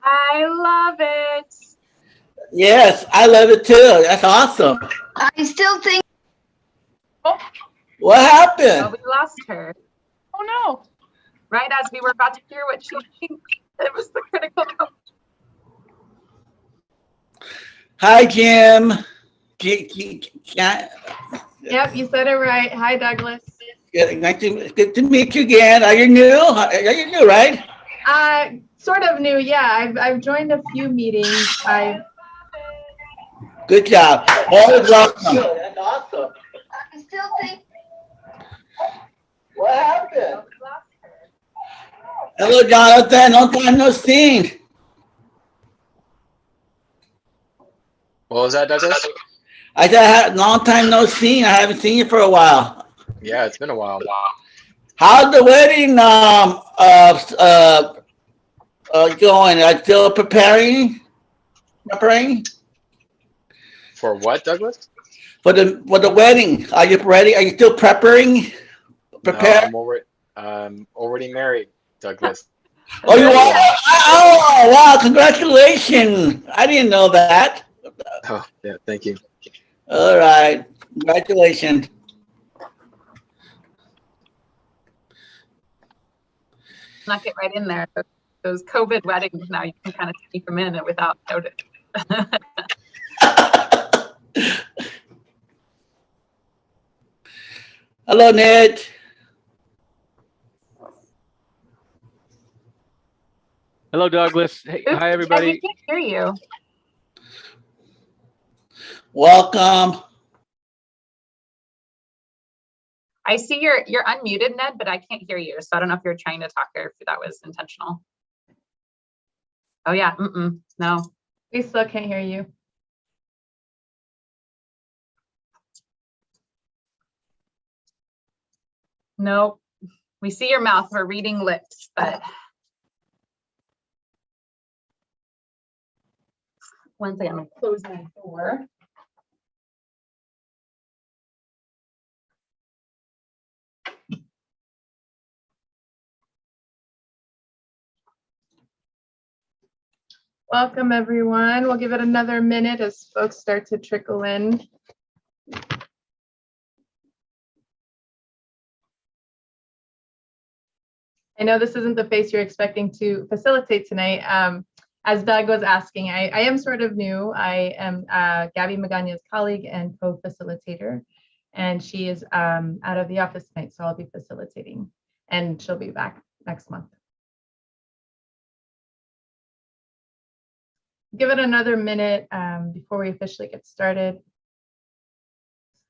I love it. Yes, I love it too. That's awesome. I still think. Oh, What happened? we lost her. Oh no. Right as we were about to hear what she thinks, it was the critical moment. Hi, Jim. Yep, you said it right. Hi, Douglas. Good to meet you again. Are you new? Are you new, right? Sort of new, yeah. I've joined a few meetings. Good job. Always welcome. That's awesome. I still think. What happened? Hello, Jonathan. Long time no seen. What was that, Douglas? I said, long time no seen. I haven't seen you for a while. Yeah, it's been a while. How's the wedding going? Are you still preparing? For what, Douglas? For the wedding. Are you ready? Are you still preparing? Prepare? No, I'm already married, Douglas. Oh, you are? Oh, wow. Congratulations. I didn't know that. Oh, yeah, thank you. All right. Congratulations. Not get right in there. Those COVID weddings now, you can kind of sneak them in without notice. Hello, Ned. Hello, Douglas. Hey, Oops, hi, everybody. We can't hear you. Welcome. I see you're unmuted, Ned, but I can't hear you. So I don't know if you're trying to talk or if that was intentional. Oh yeah, no. We still can't hear you. Nope. We see your mouth. We're reading lips, but one second, I'm gonna close my door. Welcome, everyone. We'll give it another minute as folks start to trickle in. I know this isn't the face you're expecting to facilitate tonight. As Doug was asking, I am sort of new. I am Gabby Magana's colleague and co-facilitator, and she is out of the office tonight, so I'll be facilitating, and she'll be back next month. Give it another minute before we officially get started.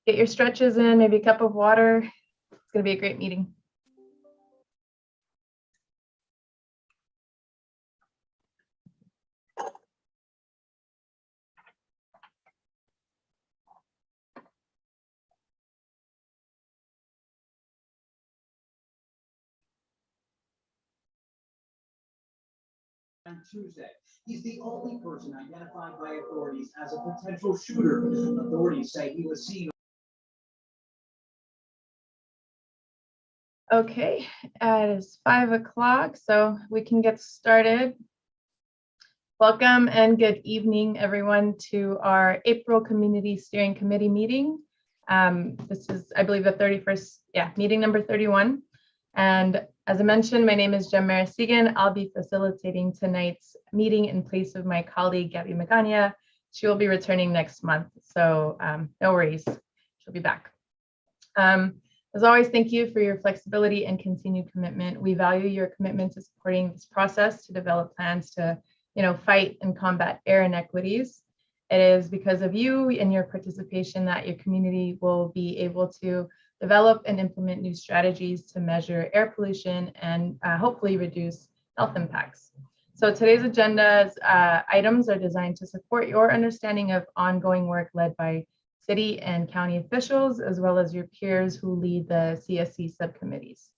Get your stretches in, maybe a cup of water. It's going to be a great meeting. On Tuesday. He's the only person identified by authorities as a potential shooter. Authorities say he was seen. Okay, it is 5 o'clock, so we can get started. Welcome and good evening, everyone, to our April Community Steering Committee meeting. This is, I believe, the 31st, meeting number 31. And as I mentioned, my name is Jem Merced. I'll be facilitating tonight's meeting in place of my colleague, Gabby Magana. She will be returning next month, so no worries, she'll be back. As always, thank you for your flexibility and continued commitment. We value your commitment to supporting this process to develop plans to, fight and combat air inequities. It is because of you and your participation that your community will be able to develop and implement new strategies to measure air pollution and hopefully reduce health impacts. So today's agenda's items are designed to support your understanding of ongoing work led by city and county officials, as well as your peers who lead the CSC subcommittees.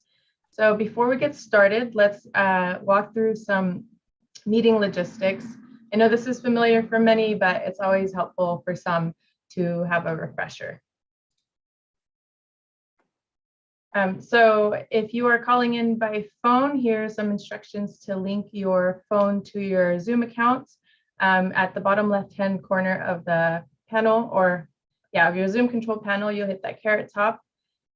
So before we get started, let's walk through some meeting logistics. I know this is familiar for many, but it's always helpful for some to have a refresher. So if you are calling in by phone, here are some instructions to link your phone to your Zoom account. At the bottom left-hand corner of the panel, or of your Zoom control panel, you'll hit that caret top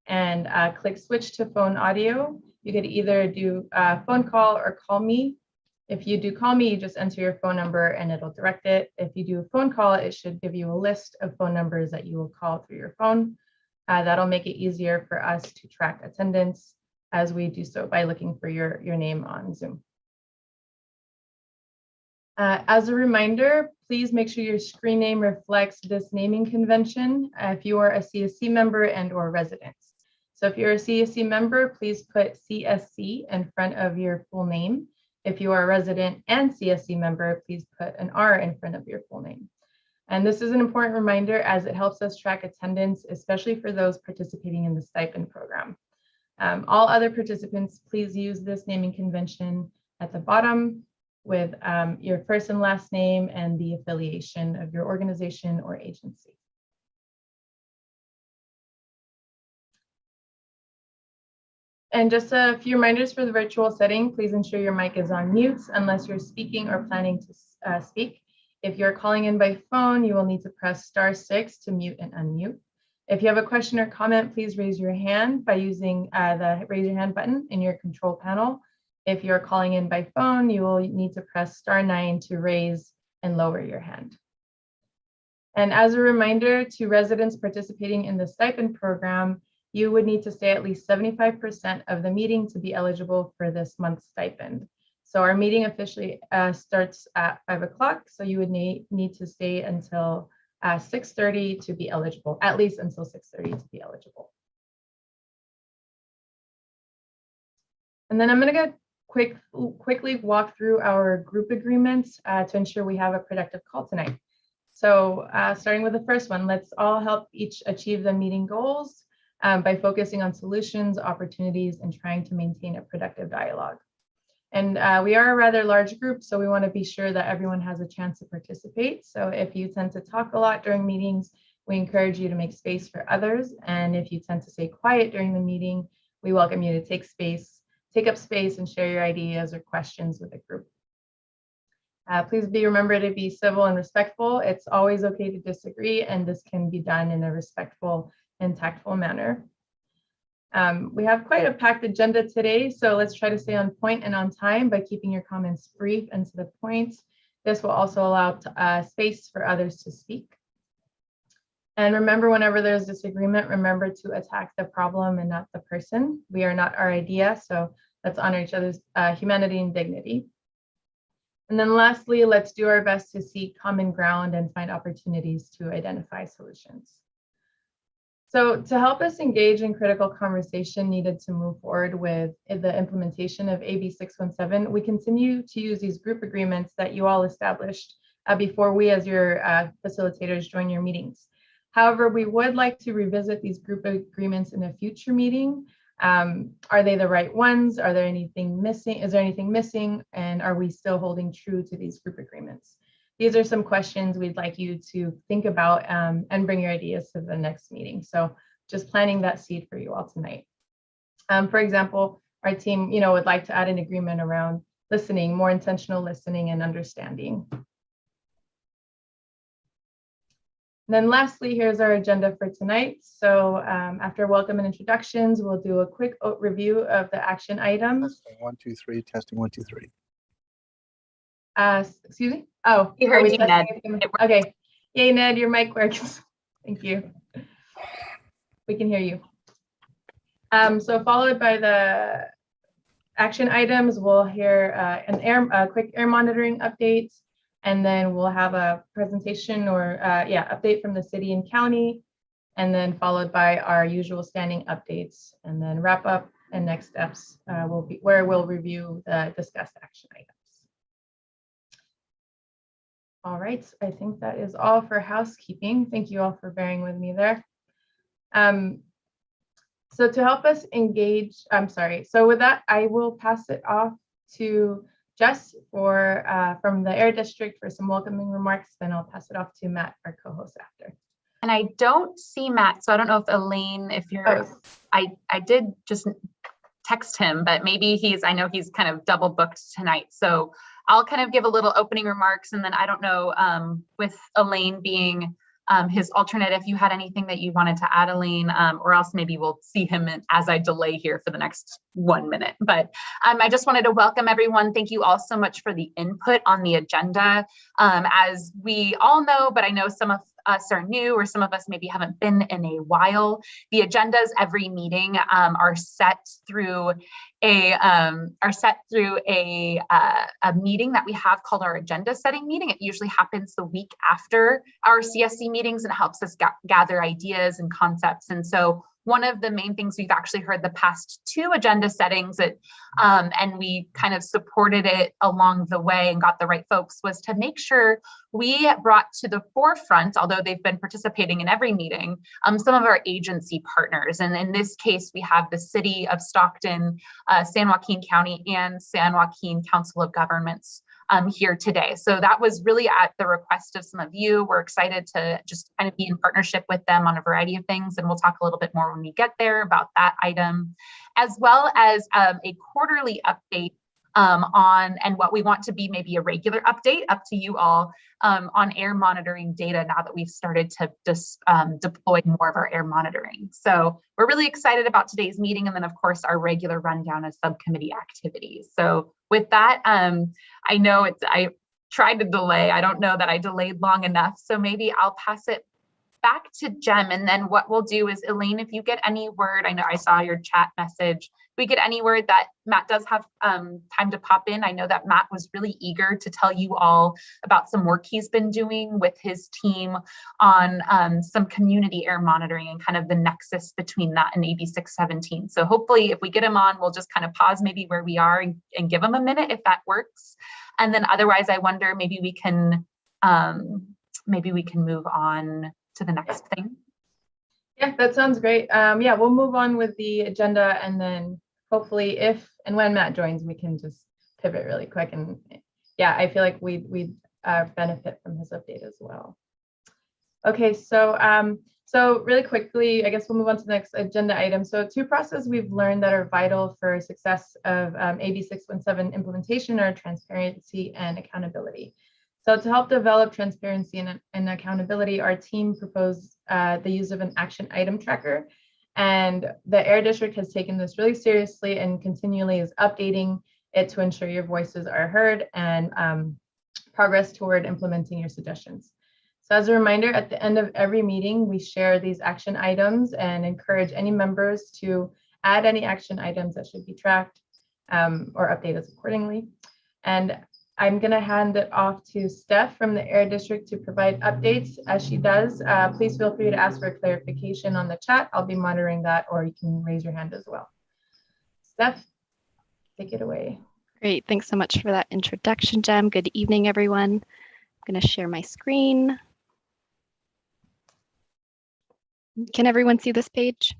and click switch to phone audio. You could either do a phone call or call me. If you do call me, you just enter your phone number and it'll direct it. If you do a phone call, it should give you a list of phone numbers that you will call through your phone. That'll make it easier for us to track attendance as we do so by looking for your name on Zoom. As a reminder, please make sure your screen name reflects this naming convention if you are a CSC member and or resident. So if you're a CSC member, please put CSC in front of your full name. If you are a resident and CSC member, please put an R in front of your full name. And this is an important reminder as it helps us track attendance, especially for those participating in the stipend program. All other participants, please use this naming convention at the bottom with your first and last name and the affiliation of your organization or agency. And just a few reminders for the virtual setting, please ensure your mic is on mute unless you're speaking or planning to speak. If you're calling in by phone, you will need to press *6 to mute and unmute. If you have a question or comment, please raise your hand by using the raise your hand button in your control panel. If you're calling in by phone, you will need to press *9 to raise and lower your hand. And as a reminder to residents participating in the stipend program, you would need to stay at least 75% of the meeting to be eligible for this month's stipend. So our meeting officially starts at 5 o'clock. So you would need to stay until 6:30 to be eligible, at least until 6:30 to be eligible. And then I'm going to quickly walk through our group agreements to ensure we have a productive call tonight. So starting with the first one, let's all help each achieve the meeting goals by focusing on solutions, opportunities, and trying to maintain a productive dialogue. And we are a rather large group, so we want to be sure that everyone has a chance to participate. So if you tend to talk a lot during meetings, we encourage you to make space for others. And if you tend to stay quiet during the meeting, we welcome you to take up space and share your ideas or questions with the group. Please remember to be civil and respectful. It's always okay to disagree, and this can be done in a respectful and tactful manner. We have quite a packed agenda today, so let's try to stay on point and on time by keeping your comments brief and to the point. This will also allow space for others to speak. And remember, whenever there's disagreement, remember to attack the problem and not the person. We are not our idea, so let's honor each other's humanity and dignity. And then lastly, let's do our best to seek common ground and find opportunities to identify solutions. So to help us engage in critical conversation needed to move forward with the implementation of AB617, we continue to use these group agreements that you all established before we as your facilitators join your meetings. However, we would like to revisit these group agreements in a future meeting. Are they the right ones? Are there anything missing? Is there anything missing? And are we still holding true to these group agreements? These are some questions we'd like you to think about and bring your ideas to the next meeting. So just planting that seed for you all tonight. For example, our team, would like to add an agreement around listening, more intentional listening and understanding. And then lastly, here's our agenda for tonight. So after welcome and introductions, we'll do a quick review of the action items. Testing 1 2 3. Testing 1 2 3. Excuse me? Oh, We heard you, Ned. Okay. Yay, Ned, your mic works. Thank you. We can hear you. So followed by the action items, we'll hear a quick air monitoring update, and then we'll have a presentation or update from the city and county, and then followed by our usual standing updates, and then wrap up and next steps will be where we'll review the discussed action items. All right, I think that is all for housekeeping. Thank you all for bearing with me there. So to help us engage, so with that, I will pass it off to Jess from the Air District for some welcoming remarks, then I'll pass it off to Matt, our co-host after. And I don't see Matt, so I don't know if Elaine, if you're, Oh, I did just text him, but maybe I know he's kind of double booked tonight. So I'll kind of give a little opening remarks, and then I don't know, with Elaine being his alternate, if you had anything that you wanted to add, Elaine, or else maybe we'll see him as I delay here for the next 1 minute. But I just wanted to welcome everyone. Thank you all so much for the input on the agenda. As we all know, but I know some of us are new, or some of us maybe haven't been in a while, the agendas every meeting are set through a meeting that we have called our agenda setting meeting. It usually happens the week after our CSC meetings, and helps us gather ideas and concepts. And so one of the main things we've actually heard the past 2 agenda settings, and we kind of supported it along the way and got the right folks, was to make sure we brought to the forefront, although they've been participating in every meeting, some of our agency partners. And in this case, we have the City of Stockton, San Joaquin County, and San Joaquin Council of Governments here today. So that was really at the request of some of you. We're excited to just kind of be in partnership with them on a variety of things, and we'll talk a little bit more when we get there about that item, as well as a quarterly update and what we want to be maybe a regular update, up to you all, on air monitoring data now that we've started to deploy more of our air monitoring. So we're really excited about today's meeting, and then of course our regular rundown of subcommittee activities. So with that, I know I tried to delay. I don't know that I delayed long enough, so maybe I'll pass it back to Jem, and then what we'll do is, Elaine, if you get any word, I know I saw your chat message, if we get any word that Matt does have time to pop in. I know that Matt was really eager to tell you all about some work he's been doing with his team on some community air monitoring and kind of the nexus between that and AB617. So hopefully if we get him on, we'll just kind of pause maybe where we are and give him a minute if that works. And then otherwise, I wonder maybe we can move on to the next thing. yeah, that sounds great. Yeah, we'll move on with the agenda, and then hopefully if and when Matt joins, we can just pivot really quick. And yeah, I feel like we benefit from his update as well. Okay, so really quickly, I guess we'll move on to the next agenda item. So 2 processes we've learned that are vital for success of AB617 implementation are transparency and accountability. So to help develop transparency and accountability, our team proposed the use of an action item tracker. And the Air District has taken this really seriously and continually is updating it to ensure your voices are heard and progress toward implementing your suggestions. So as a reminder, at the end of every meeting, we share these action items and encourage any members to add any action items that should be tracked or update us accordingly. And I'm going to hand it off to Steph from the Air District to provide updates. As she does, please feel free to ask for clarification on the chat. I'll be monitoring that, or you can raise your hand as well. Steph, take it away. Great, thanks so much for that introduction, Jem. Good evening, everyone. I'm going to share my screen. Can everyone see this page?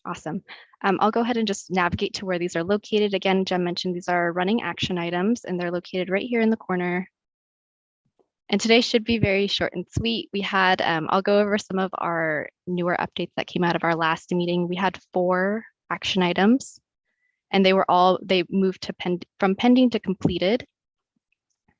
Awesome. I'll go ahead and just navigate to where these are located. Again, Jem mentioned these are running action items, and they're located right here in the corner. And today should be very short and sweet. We had, I'll go over some of our newer updates that came out of our last meeting. We had 4 action items, and they moved to from pending to completed.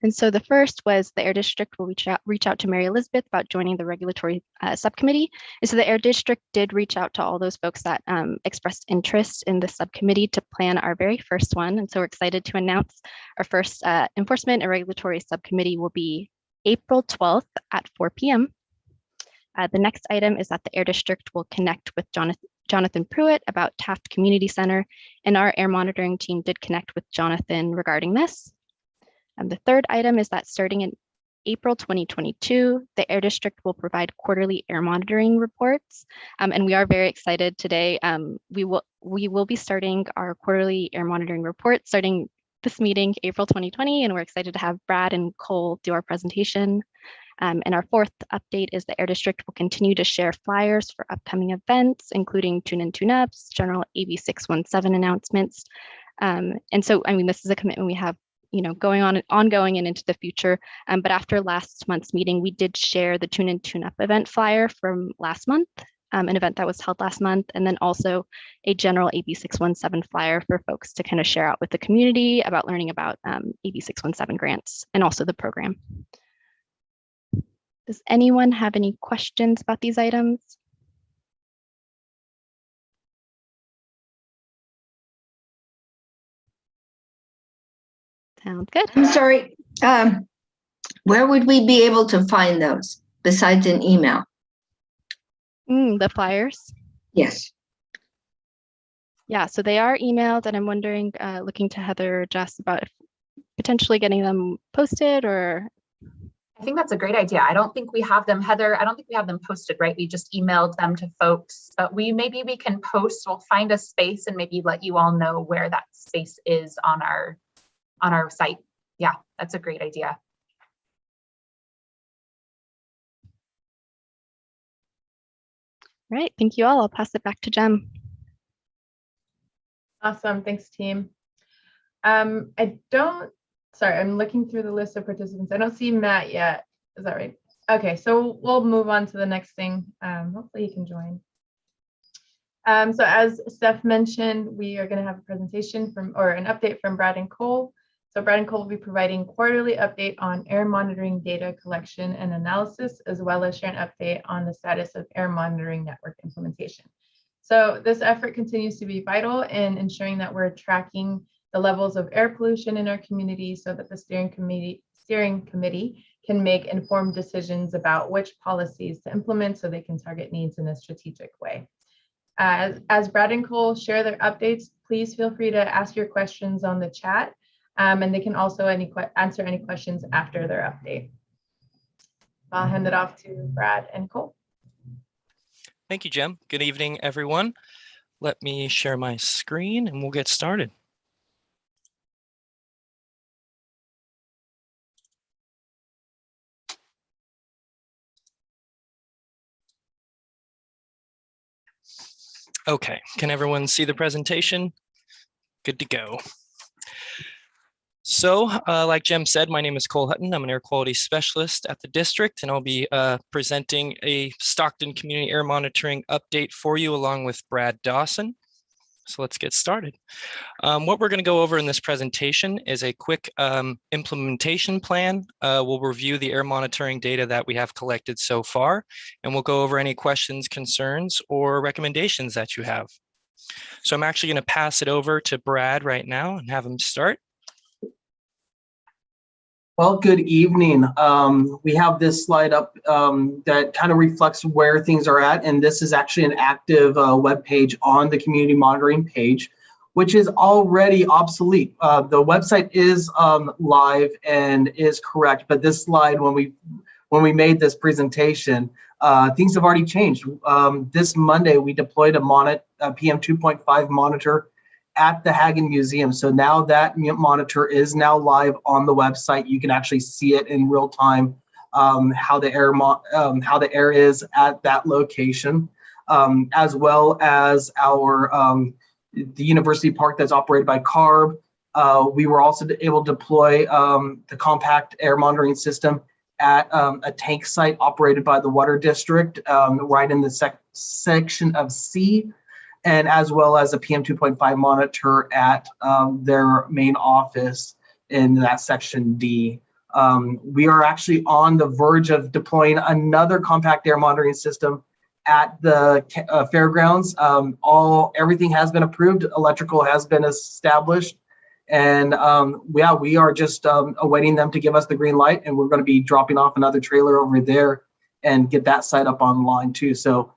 And so the first was the Air District will reach out to Mary Elizabeth about joining the regulatory subcommittee. And so the Air District did reach out to all those folks that expressed interest in the subcommittee to plan our very first one. And so we're excited to announce our first enforcement and regulatory subcommittee will be April 12th at 4 p.m. The next item is that the Air District will connect with Jonathan Pruitt about Taft Community Center, and our air monitoring team did connect with Jonathan regarding this. And the third item is that starting in April 2022, the Air District will provide quarterly air monitoring reports. And we are very excited today. We will be starting our quarterly air monitoring report starting this meeting, April 2020, and we're excited to have Brad and Cole do our presentation. And our fourth update is the Air District will continue to share flyers for upcoming events, including tune-in tune-ups, general AB617 announcements. And so, I mean, this is a commitment we have ongoing and into the future. But after last month's meeting, we did share the Tune In Tune Up event flyer from last month, an event that was held last month, and then also a general AB617 flyer for folks to kind of share out with the community about learning about AB617 grants and also the program. Does anyone have any questions about these items? Sounds good. I'm sorry. Where would we be able to find those besides an email? The flyers? Yes. Yeah, so they are emailed, and I'm wondering, looking to Heather or Jess about potentially getting them posted, or? I think that's a great idea. I don't think we have them, Heather. I don't think we have them posted, right? We just emailed them to folks, but maybe we can post. We'll find a space and maybe let you all know where that space is on our site. Yeah, that's a great idea. All right, thank you all. I'll pass it back to Jem. Awesome, thanks team. Sorry, I'm looking through the list of participants. I don't see Matt yet. Is that right? Okay, so we'll move on to the next thing. Hopefully he can join. So as Steph mentioned, we are going to have a presentation or an update from Brad and Cole. So Brad and Cole will be providing quarterly update on air monitoring data collection and analysis, as well as share an update on the status of air monitoring network implementation. So this effort continues to be vital in ensuring that we're tracking the levels of air pollution in our community so that the steering committee can make informed decisions about which policies to implement so they can target needs in a strategic way. As Brad and Cole share their updates, please feel free to ask your questions on the chat, and they can also answer any questions after their update. I'll hand it off to Brad and Cole. Thank you, Jem. Good evening, everyone. Let me share my screen and we'll get started. Okay, can everyone see the presentation? Good to go. So like Jem said, my name is Cole Hutton. I'm an air quality specialist at the district, and I'll be presenting a Stockton community air monitoring update for you along with Brad Dawson. So let's get started. What we're going to go over in this presentation is a quick implementation plan. We'll review the air monitoring data that we have collected so far, and we'll go over any questions, concerns, or recommendations that you have. So I'm actually going to pass it over to Brad right now and have him start. Well, good evening. We have this slide up that kind of reflects where things are at, and this is actually an active web page on the community monitoring page, which is already obsolete. The website is live and is correct, but this slide, when we made this presentation, things have already changed. This Monday, we deployed a PM 2.5 monitor at the Hagen Museum. So now that monitor is now live on the website. You can actually see it in real time, how the air is at that location, as well as our the university park that's operated by CARB. We were also able to deploy the compact air monitoring system at a tank site operated by the water district, right in the section of C, and as well as a PM 2.5 monitor at their main office in that section D. We are actually on the verge of deploying another compact air monitoring system at the fairgrounds. Everything has been approved, electrical has been established, and yeah, we are just awaiting them to give us the green light, and we're going to be dropping off another trailer over there and get that site up online too. So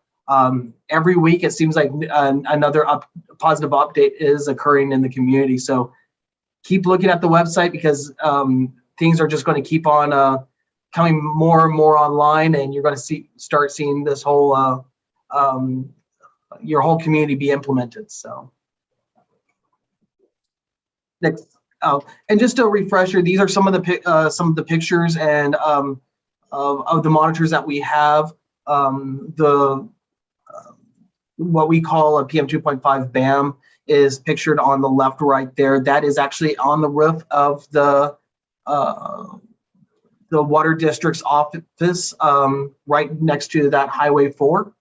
every week it seems like another positive update is occurring in the community. So keep looking at the website, because things are just going to keep on coming more and more online, and you're going to start seeing this whole your whole community be implemented. So next, and just a refresher, these are some of the pictures and of the monitors that we have. What we call a PM 2.5 BAM is pictured on the left right there. That is actually on the roof of the water district's office, right next to that Highway 4.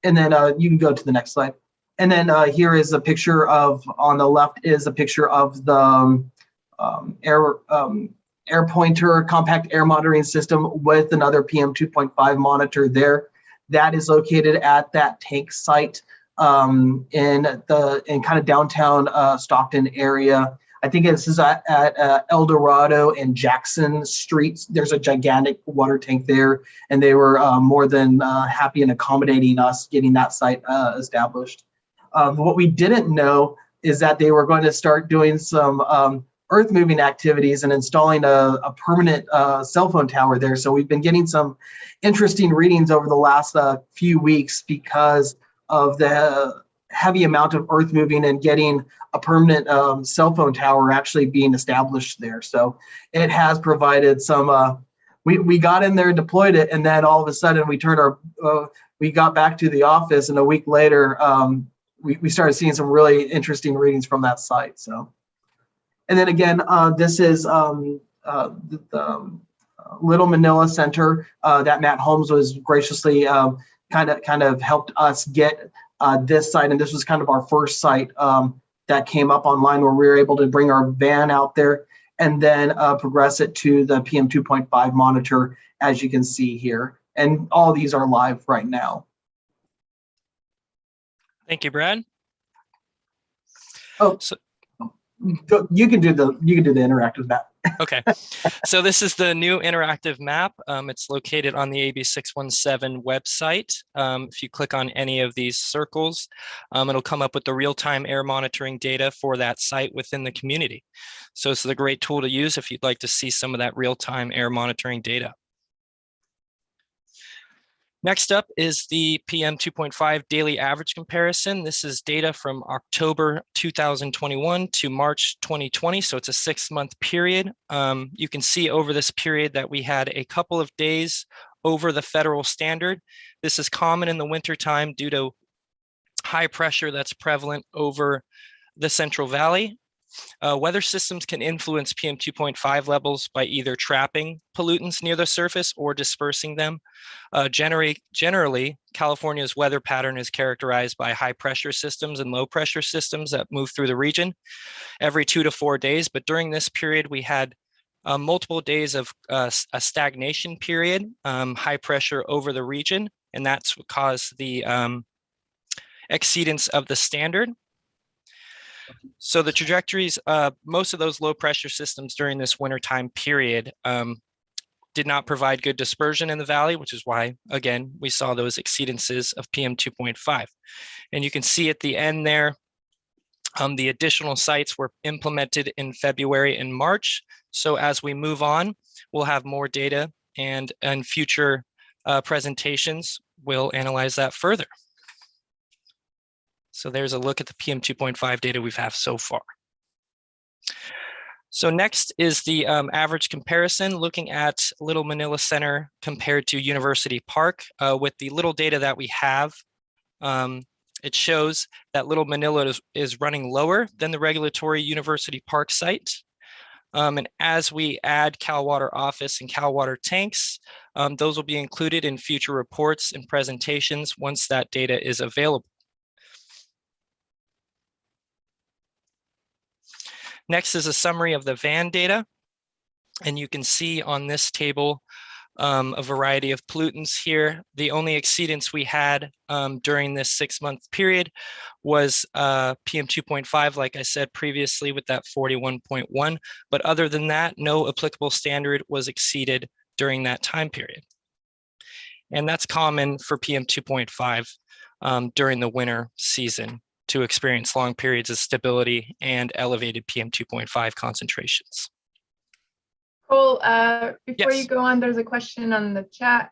And then you can go to the next slide. And then here is a picture of, on the left is a picture of the air pointer compact air monitoring system with another PM 2.5 monitor there. That is located at that tank site in kind of downtown Stockton area. I think this is at El Dorado and Jackson Streets. There's a gigantic water tank there, and they were more than happy in accommodating us getting that site established. What we didn't know is that they were going to start doing some earth moving activities and installing a permanent cell phone tower there. So we've been getting some interesting readings over the last few weeks because of the heavy amount of earth moving and getting a permanent cell phone tower actually being established there. So it has provided some, we got in there, deployed it, and then all of a sudden we turned we got back to the office, and a week later, we started seeing some really interesting readings from that site. So, and then again, this is the Little Manila Center that Matt Holmes was graciously kind of helped us get this site, and this was kind of our first site that came up online where we were able to bring our van out there and then progress it to the PM 2.5 monitor, as you can see here. And all these are live right now. Thank you, Brad. Oh, so you can do the interactive map. Okay, so this is the new interactive map. It's located on the AB617 website. If you click on any of these circles, it'll come up with the real-time air monitoring data for that site within the community. So it's a great tool to use if you'd like to see some of that real-time air monitoring data. Next up is the PM 2.5 daily average comparison. This is data from October 2021 to March 2020, so it's a 6-month period. You can see over this period that we had a couple of days over the federal standard. This is common in the wintertime due to high pressure that's prevalent over the Central Valley. Weather systems can influence PM 2.5 levels by either trapping pollutants near the surface or dispersing them. Generally, California's weather pattern is characterized by high pressure systems and low pressure systems that move through the region every 2 to 4 days. But during this period, we had multiple days of a stagnation period, high pressure over the region, and that's what caused the exceedance of the standard. So the trajectories, most of those low pressure systems during this wintertime period did not provide good dispersion in the valley, which is why, again, we saw those exceedances of PM 2.5. And you can see at the end there, the additional sites were implemented in February and March. So as we move on, we'll have more data, and future presentations will analyze that further. So there's a look at the PM 2.5 data we've had so far. So next is the average comparison, looking at Little Manila Center compared to University Park. With the little data that we have, it shows that Little Manila is running lower than the regulatory University Park site. And as we add Cal Water Office and Cal Water tanks, those will be included in future reports and presentations once that data is available. Next is a summary of the van data. And you can see on this table a variety of pollutants here. The only exceedance we had during this 6-month period was PM 2.5, like I said previously, with that 41.1. But other than that, no applicable standard was exceeded during that time period. And that's common for PM 2.5 during the winter season, to experience long periods of stability and elevated PM 2.5 concentrations. Cole, before Yes. you go on, there's a question on the chat.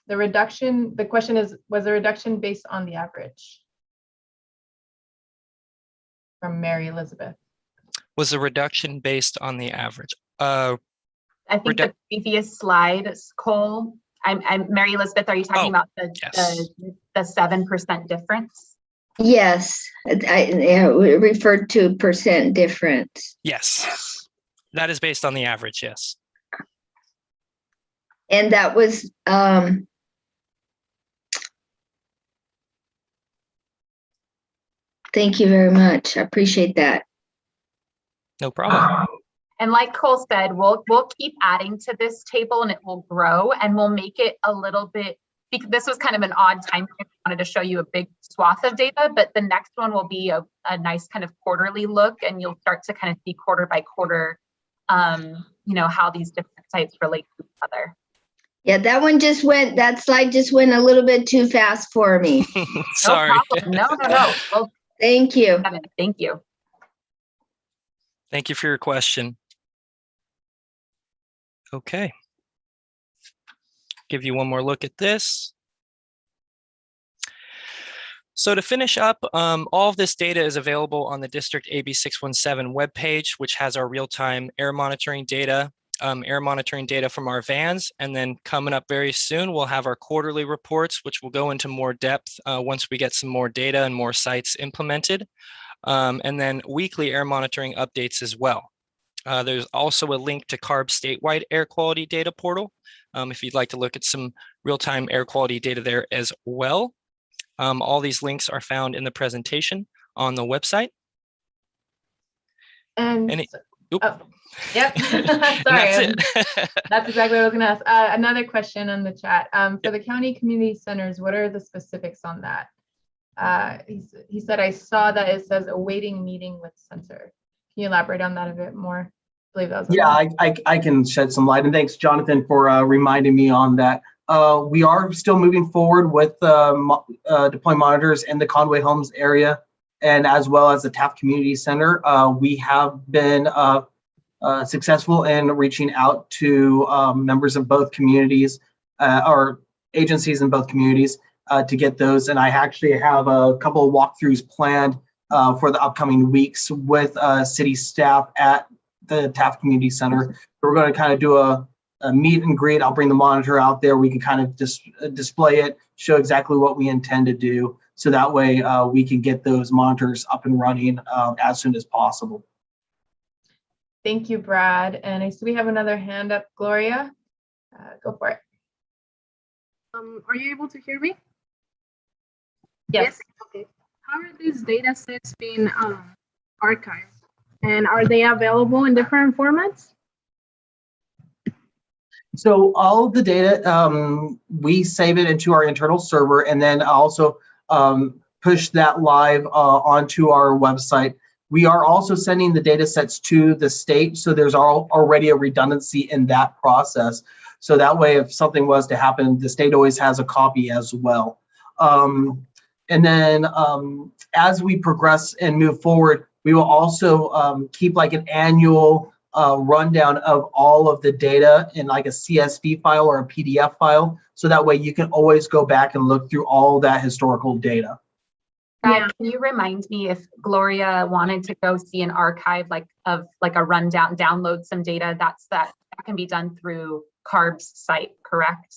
The question is, was the reduction based on the average? From Mary Elizabeth. Was the reduction based on the average? I think the previous slide, Cole, I'm Mary Elizabeth, are you talking about the 7% difference? Yes, I referred to percent difference. Yes, that is based on the average, yes. And that was, thank you very much. I appreciate that. No problem. And like Cole said, we'll keep adding to this table and it will grow, and we'll make it a little bit, because this was kind of an odd time frame. I wanted to show you a big swath of data, but the next one will be a nice kind of quarterly look, and you'll start to kind of see quarter by quarter, you know, how these different sites relate to each other. Yeah, that slide just went a little bit too fast for me. Sorry. No problem. No. Well, Thank you. thank you. Thank you for your question. Okay. Give you one more look at this. So to finish up, all of this data is available on the District AB617 webpage, which has our real-time air monitoring data from our vans. And then coming up very soon, we'll have our quarterly reports, which will go into more depth once we get some more data and more sites implemented. And then weekly air monitoring updates as well. There's also a link to CARB statewide air quality data portal if you'd like to look at some real-time air quality data there as well. All these links are found in the presentation on the website. And yep. Sorry. That's it. That's exactly what I was going to ask. Another question on the chat. For the county community centers, what are the specifics on that? He said, I saw that it says awaiting meeting with censor. Can you elaborate on that a bit more? I believe that was I can shed some light, and thanks, Jonathan, for reminding me on that. We are still moving forward with deploying monitors in the Conway Homes area, and as well as the Taft Community Center. We have been successful in reaching out to members of both communities or agencies in both communities to get those. And I actually have a couple of walkthroughs planned for the upcoming weeks with city staff at the Taft Community Center. We're going to kind of do a meet and greet. I'll bring the monitor out there. We can kind of display it, show exactly what we intend to do. So that way we can get those monitors up and running as soon as possible. Thank you, Brad. And I see we have another hand up, Gloria. Go for it. Are you able to hear me? Yes. Okay. How are these data sets being archived? And are they available in different formats? So all of the data, we save it into our internal server, and then also push that live onto our website. We are also sending the data sets to the state, so there's already a redundancy in that process. So that way, if something was to happen, the state always has a copy as well. And then as we progress and move forward, we will also keep like an annual rundown of all of the data in like a CSV file or a PDF file. So that way you can always go back and look through all that historical data. Can you remind me if Gloria wanted to go see an archive of a rundown, download some data, that can be done through CARB's site, correct?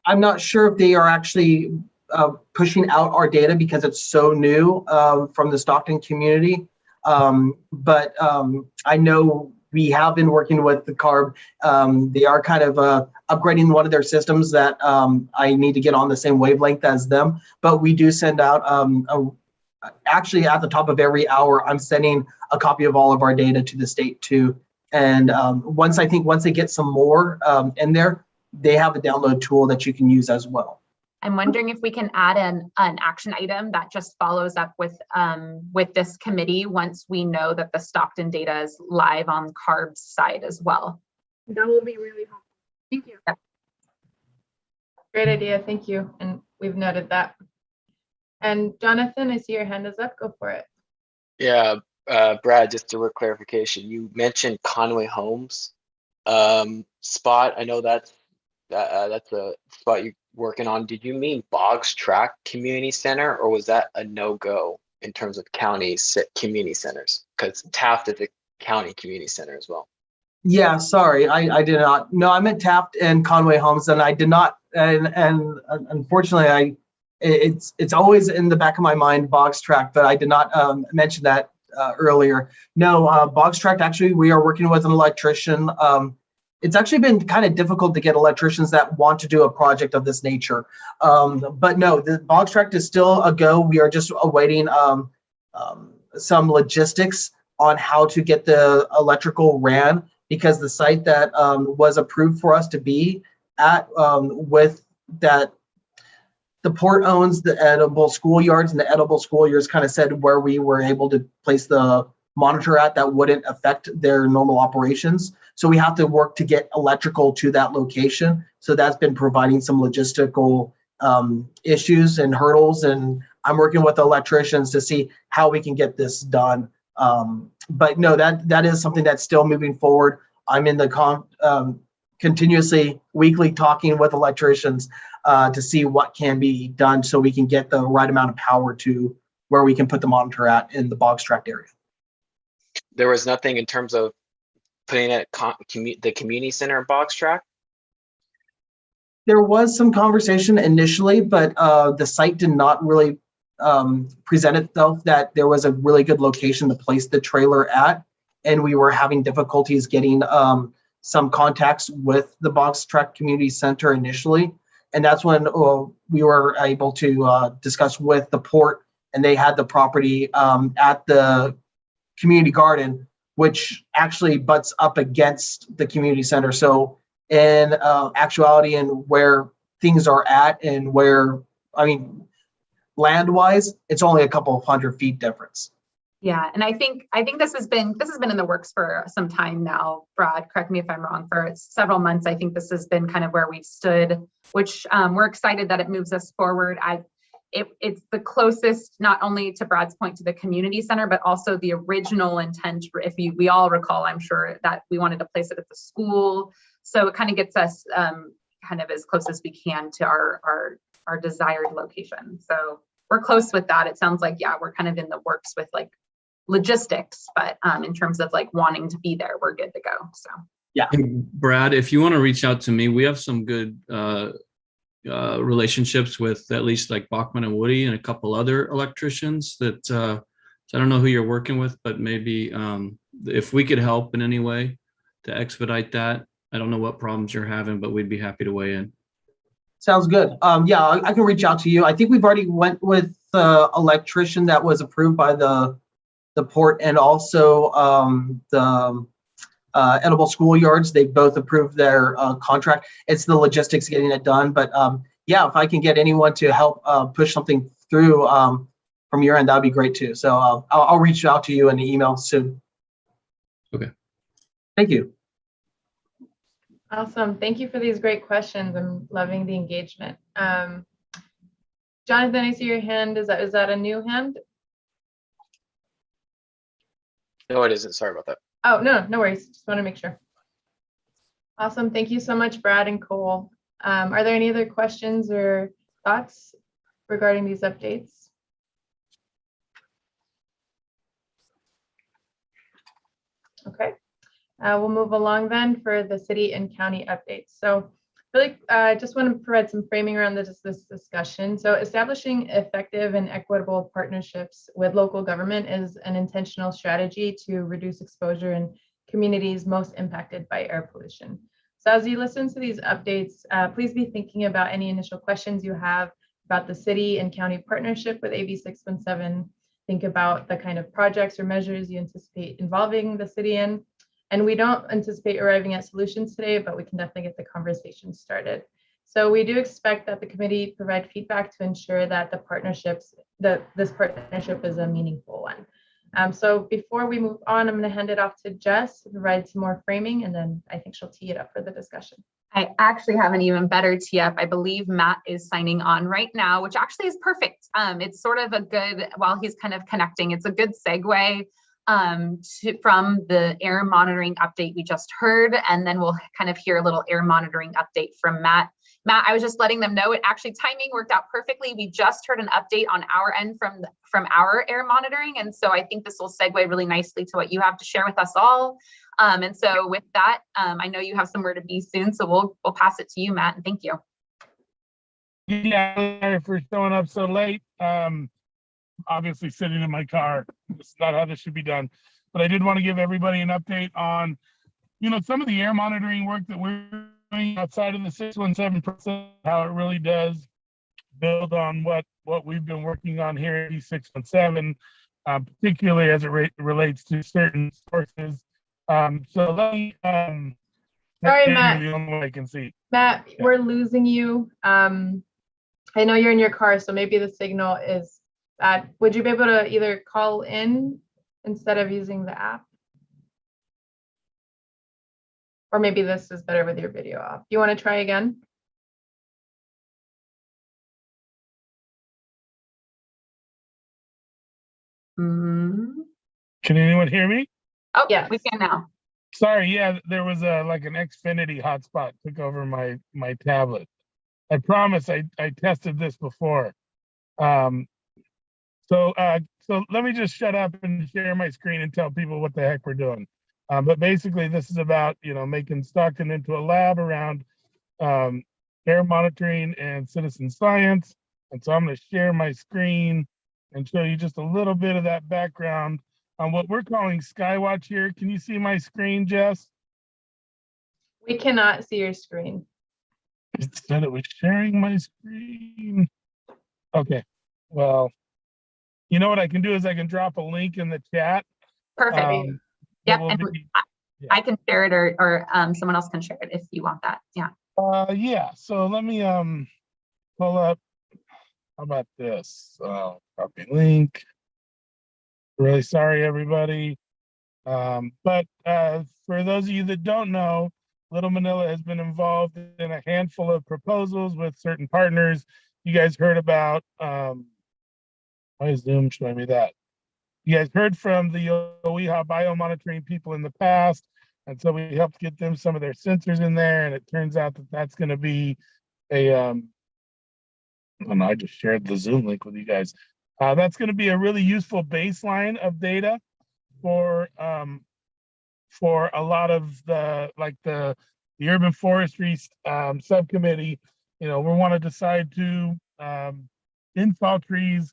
I'm not sure if they are actually pushing out our data because it's so new from the Stockton community. But I know we have been working with the CARB. They are kind of upgrading one of their systems that I need to get on the same wavelength as them. But we do send out, actually at the top of every hour, I'm sending a copy of all of our data to the state too. And once they get some more in there, they have a download tool that you can use as well. I'm wondering if we can add an action item that just follows up with this committee once we know that the Stockton data is live on CARB's side as well. That will be really helpful. Thank you. Yeah. Great idea. Thank you. And we've noted that. And Jonathan, I see your hand is up. Go for it. Yeah, Brad, just a clarification. You mentioned Conway Homes spot. I know that's a spot you're working on. Did you mean Boggs Track Community Center, or was that a no-go in terms of county community centers? Because Taft is a county community center as well. Yeah, sorry, I did not. No, I meant Taft and Conway Homes, and I did not. And unfortunately, it's always in the back of my mind, box track, but I did not mention that earlier. No, box track, actually, we are working with an electrician. It's actually been kind of difficult to get electricians that want to do a project of this nature. But no, the box track is still a go. We are just awaiting some logistics on how to get the electrical ran, because the site that was approved for us to be at with that, the port owns the edible schoolyards, and the edible schoolyards kind of said where we were able to place the monitor at that wouldn't affect their normal operations. So we have to work to get electrical to that location. So that's been providing some logistical issues and hurdles, and I'm working with the electricians to see how we can get this done. But no, that is something that's still moving forward. I'm in the continuously weekly talking with electricians to see what can be done so we can get the right amount of power to where we can put the monitor at in the box tract area. There was nothing in terms of putting it the community center box track? There was some conversation initially, but the site did not really present itself that there was a really good location to place the trailer at. And we were having difficulties getting some contacts with the box track community center initially. And that's when we were able to discuss with the port, and they had the property at the community garden, which actually butts up against the community center. So in actuality, and where things are at, and where, I mean, land-wise, it's only a couple of 100 feet difference. Yeah, and I think this has been in the works for some time now. Brad, correct me if I'm wrong, for several months. I think this has been kind of where we've stood, which we're excited that it moves us forward. It's the closest, not only to Brad's point, to the community center, but also the original intent. We all recall, I'm sure, that we wanted to place it at the school. So it kind of gets us kind of as close as we can to our desired location. So we're close with that. It sounds like, yeah, we're kind of in the works with like logistics, but in terms of like wanting to be there, we're good to go. So yeah. And Brad, if you want to reach out to me, we have some good relationships with at least like Bachman and Woody and a couple other electricians that so I don't know who you're working with, but maybe if we could help in any way to expedite that. I don't know what problems you're having, but we'd be happy to weigh in. Sounds good. Yeah, I can reach out to you. I think we've already went with the electrician that was approved by the port, and also the edible schoolyards. They both approved their contract. It's the logistics getting it done. But yeah, if I can get anyone to help push something through from your end, that'd be great too. So I'll reach out to you in the email soon. Okay. Thank you. Awesome. Thank you for these great questions. I'm loving the engagement. Jonathan, I see your hand. Is that a new hand? No, it isn't. Sorry about that. Oh, no worries. Just want to make sure. Awesome. Thank you so much, Brad and Cole. Are there any other questions or thoughts regarding these updates? Okay. We'll move along then for the city and county updates. So really, I just want to provide some framing around this discussion. So establishing effective and equitable partnerships with local government is an intentional strategy to reduce exposure in communities most impacted by air pollution. So as you listen to these updates, please be thinking about any initial questions you have about the city and county partnership with AB617. Think about the kind of projects or measures you anticipate involving the city in. And we don't anticipate arriving at solutions today, but we can definitely get the conversation started. So we do expect that the committee provide feedback to ensure that this partnership is a meaningful one. So before we move on, I'm going to hand it off to Jess to provide some more framing, and then I think she'll tee it up for the discussion. I actually have an even better tee up. I believe Matt is signing on right now, which actually is perfect. It's sort of a good, while he's kind of connecting, it's a good segue from the air monitoring update we just heard, and then we'll kind of hear a little air monitoring update from Matt. Matt, I was just letting them know, it actually timing worked out perfectly. We just heard an update on our end from our air monitoring, and so I think this will segue really nicely to what you have to share with us all. And so with that, I know you have somewhere to be soon, so we'll pass it to you, Matt, and thank you. Yeah, sorry for showing up so late. Obviously sitting in my car. It's not how this should be done. But I did want to give everybody an update on, some of the air monitoring work that we're doing outside of the 617 process, how it really does build on what we've been working on here at AB617, particularly as it relates to certain sources. So let me, Sorry, Matt. the only one I can see. Matt, Yeah. we're losing you. I know you're in your car, so maybe the signal is bad. Would you be able to either call in instead of using the app? Or maybe this is better with your video off. Do you want to try again? Mm. Can anyone hear me? Oh, Yes. we can now. Sorry, yeah, there was like an Xfinity hotspot took over my tablet. I promise I tested this before. So let me just shut up and share my screen and tell people what the heck we're doing. But basically, this is about making Stockton into a lab around air monitoring and citizen science. And so I'm going to share my screen and show you just a little bit of that background on what we're calling Skywatch here. Can you see my screen, Jess? We cannot see your screen. It said it was sharing my screen. Okay, well, you know what I can do is I can drop a link in the chat. Perfect. Yep, will and be- I can share it, or someone else can share it if you want that. Yeah. Yeah, so let me pull up. How about this? Copy link. Really sorry, everybody. But for those of you that don't know, Little Manila has been involved in a handful of proposals with certain partners. You guys heard about, why is Zoom showing me that? You guys heard from the OEHA biomonitoring people in the past. And so we helped get them some of their sensors in there. And it turns out that that's going to be a, oh no, I just shared the Zoom link with you guys. That's going to be a really useful baseline of data for a lot of the urban forestry subcommittee. We want to decide to install trees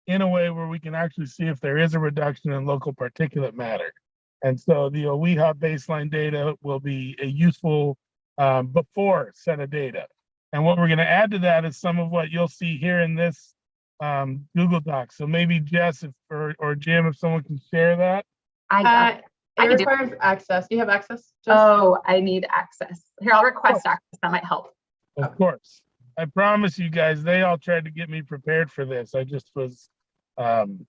in a way where we can actually see if there is a reduction in local particulate matter. And so the OEHA baseline data will be a useful before set of data. And what we're going to add to that is some of what you'll see here in this Google Doc. So maybe Jess or Jim, if someone can share that. It requires access. Do you have access? Oh, I need access. Here, I'll request access. That might help. Of course. I promise you guys, they all tried to get me prepared for this. I just was, I'm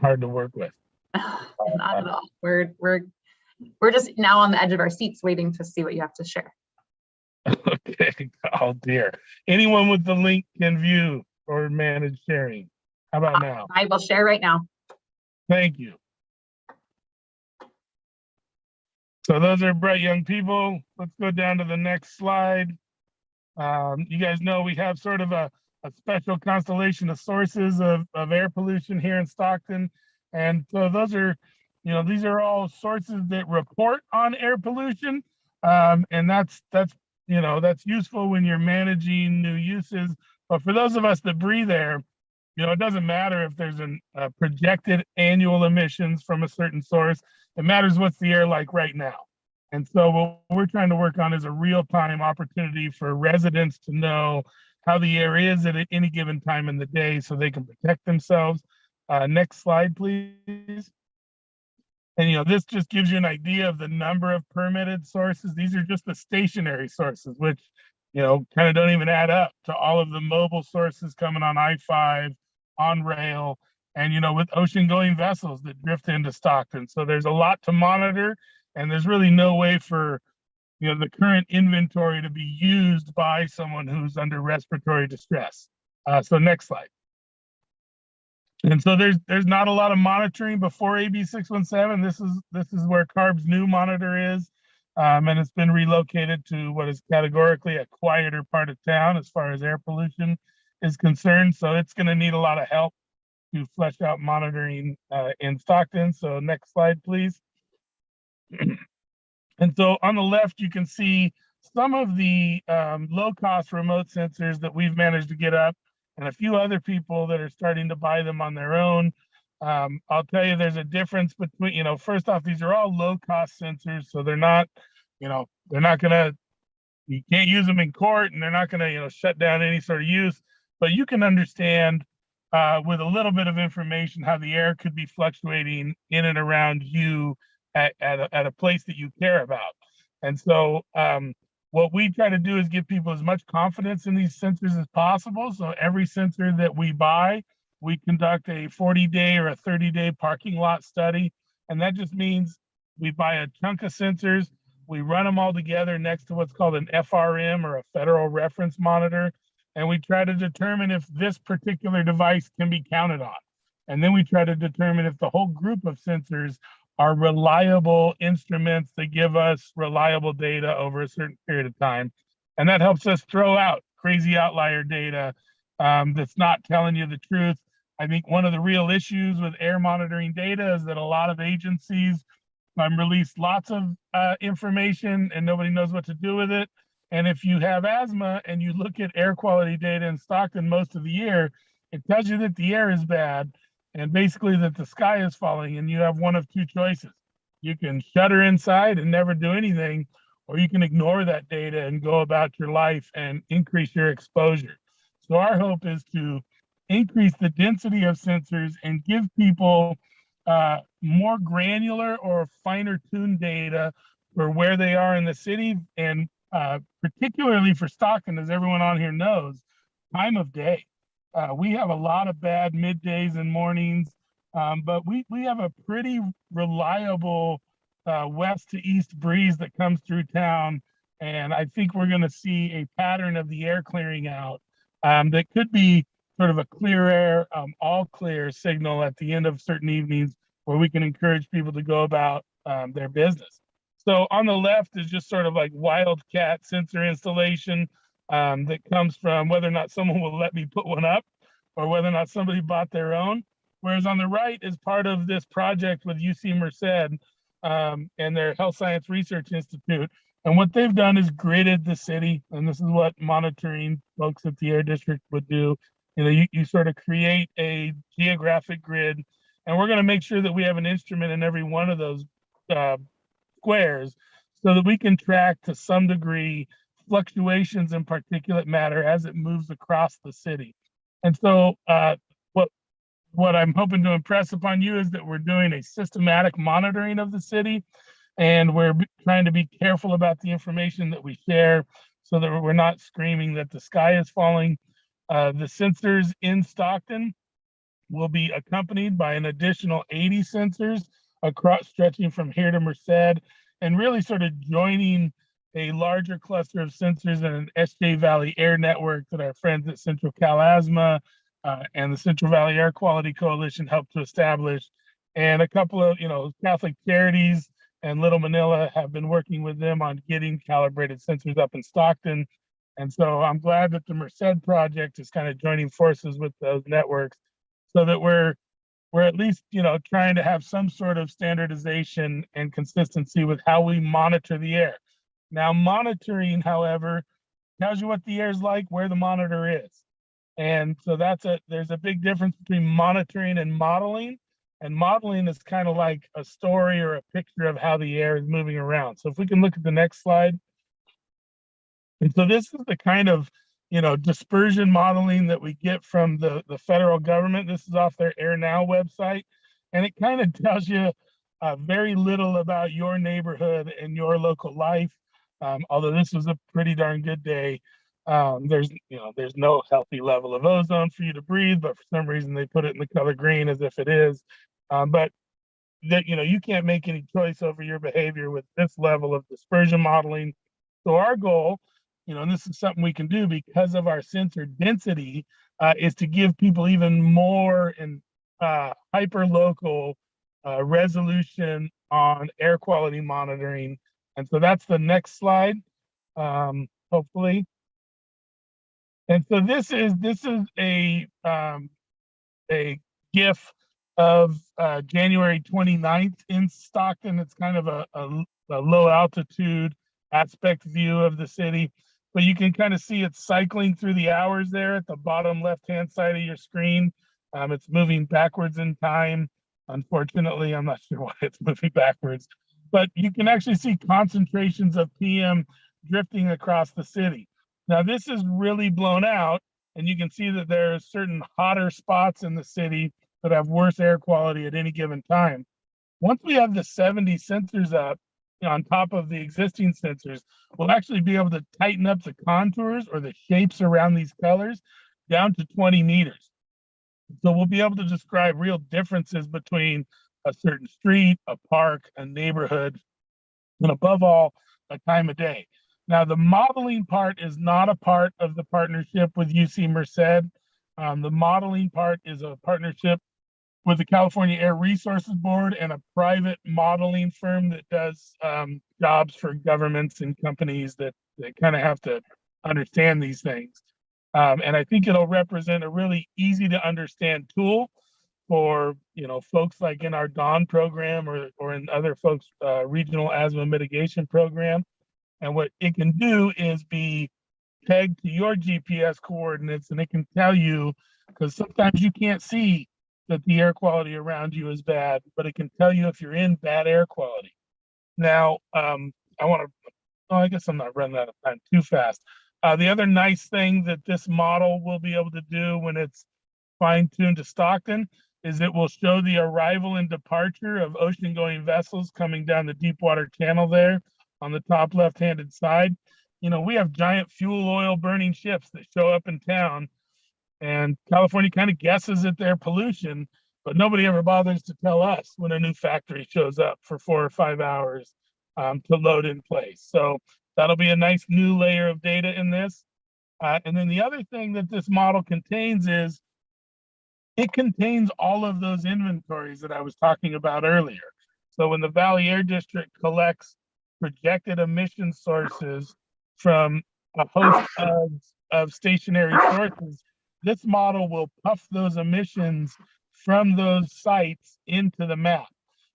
hard to work with. Not at all. We're just now on the edge of our seats waiting to see what you have to share. Okay. Oh dear. Anyone with the link can view or manage sharing. How about now? I will share right now. Thank you. So those are bright young people. Let's go down to the next slide. You guys know we have sort of a special constellation of sources of air pollution here in Stockton. And so those are, these are all sources that report on air pollution. And that's useful when you're managing new uses. But for those of us that breathe air, it doesn't matter if there's a projected annual emissions from a certain source. It matters what's the air like right now. And so what we're trying to work on is a real-time opportunity for residents to know how the air is at any given time in the day so they can protect themselves. Next slide, please. And this just gives you an idea of the number of permitted sources. These are just the stationary sources, which kind of don't even add up to all of the mobile sources coming on I-5, on rail, and with ocean-going vessels that drift into Stockton. So there's a lot to monitor, and there's really no way for the current inventory to be used by someone who's under respiratory distress. So next slide. And so there's not a lot of monitoring before AB617. This is where CARB's new monitor is, and it's been relocated to what is categorically a quieter part of town as far as air pollution is concerned. So it's going to need a lot of help to flesh out monitoring in Stockton. So next slide, please. And so on the left, you can see some of the low-cost remote sensors that we've managed to get up, and a few other people that are starting to buy them on their own. I'll tell you, there's a difference between, first off, these are all low-cost sensors, so they're not, they're not gonna, you can't use them in court, and they're not gonna, shut down any sort of use. But you can understand with a little bit of information how the air could be fluctuating in and around you at a place that you care about. And so what we try to do is give people as much confidence in these sensors as possible. So every sensor that we buy, we conduct a 40-day or a 30-day parking lot study. And that just means we buy a chunk of sensors, we run them all together next to what's called an FRM, or a federal reference monitor. And we try to determine if this particular device can be counted on. And then we try to determine if the whole group of sensors are reliable instruments that give us reliable data over a certain period of time. And that helps us throw out crazy outlier data that's not telling you the truth. I think one of the real issues with air monitoring data is that a lot of agencies release lots of information and nobody knows what to do with it. And if you have asthma and you look at air quality data in Stockton most of the year, it tells you that the air is bad and basically that the sky is falling, and you have one of two choices. You can shutter inside and never do anything, or you can ignore that data and go about your life and increase your exposure. So our hope is to increase the density of sensors and give people more granular or finer tuned data for where they are in the city, and particularly for Stockton, as everyone on here knows, time of day. We have a lot of bad middays and mornings, but we have a pretty reliable west to east breeze that comes through town. And I think we're going to see a pattern of the air clearing out that could be sort of a clear air, all clear signal at the end of certain evenings, where we can encourage people to go about their business. So on the left is just sort of like wildcat sensor installation that comes from whether or not someone will let me put one up, or whether or not somebody bought their own. Whereas on the right is part of this project with UC Merced and their Health Science Research Institute. And what they've done is gridded the city. And this is what monitoring folks at the Air District would do. You sort of create a geographic grid, and we're going to make sure that we have an instrument in every one of those squares so that we can track to some degree fluctuations in particulate matter as it moves across the city. And so what I'm hoping to impress upon you is that we're doing a systematic monitoring of the city, and we're trying to be careful about the information that we share so that we're not screaming that the sky is falling. The sensors in Stockton will be accompanied by an additional 80 sensors across, stretching from here to Merced, and really sort of joining a larger cluster of sensors in an SJ Valley Air Network that our friends at Central Cal Asthma and the Central Valley Air Quality Coalition helped to establish. And a couple of, Catholic Charities and Little Manila have been working with them on getting calibrated sensors up in Stockton. And so I'm glad that the Merced project is kind of joining forces with those networks, so that we're at least, trying to have some sort of standardization and consistency with how we monitor the air. Now, monitoring, however, tells you what the air is like where the monitor is. And so there's a big difference between monitoring and modeling. And modeling is kind of like a story or a picture of how the air is moving around. So if we can look at the next slide. And so this is the kind of, dispersion modeling that we get from the federal government. This is off their Air Now website. And it kind of tells you very little about your neighborhood and your local life. Although this was a pretty darn good day. There's no healthy level of ozone for you to breathe, but for some reason they put it in the color green as if it is. But that, you can't make any choice over your behavior with this level of dispersion modeling. So our goal, and this is something we can do because of our sensor density, is to give people even more and hyper local resolution on air quality monitoring. And so that's the next slide, hopefully. And so this is a GIF of January 29th in Stockton. It's kind of a low altitude aspect view of the city, but you can kind of see it cycling through the hours there at the bottom left-hand side of your screen. It's moving backwards in time. Unfortunately, I'm not sure why it's moving backwards, but you can actually see concentrations of PM drifting across the city. Now, this is really blown out, and you can see that there are certain hotter spots in the city that have worse air quality at any given time. Once we have the 70 sensors up on top of the existing sensors, we'll actually be able to tighten up the contours or the shapes around these colors down to 20 meters. So we'll be able to describe real differences between a certain street, a park, a neighborhood, and above all, a time of day. Now, the modeling part is not a part of the partnership with UC Merced. The modeling part is a partnership with the California Air Resources Board and a private modeling firm that does jobs for governments and companies that kind of have to understand these things. And I think it'll represent a really easy to understand tool for folks like in our DAWN program or in other folks' regional asthma mitigation program. And what it can do is be pegged to your GPS coordinates, and it can tell you, because sometimes you can't see that the air quality around you is bad, but it can tell you if you're in bad air quality. Now, I guess I'm not running out of time too fast. The other nice thing that this model will be able to do when it's fine-tuned to Stockton is it will show the arrival and departure of ocean-going vessels coming down the Deepwater Channel there on the top left-handed side. We have giant fuel oil burning ships that show up in town, and California kind of guesses at their pollution, but nobody ever bothers to tell us when a new factory shows up for 4 or 5 hours to load in place. So that'll be a nice new layer of data in this. And then the other thing that this model contains is it contains all of those inventories that I was talking about earlier. So when the Valley Air District collects projected emission sources from a host of stationary sources, this model will puff those emissions from those sites into the map.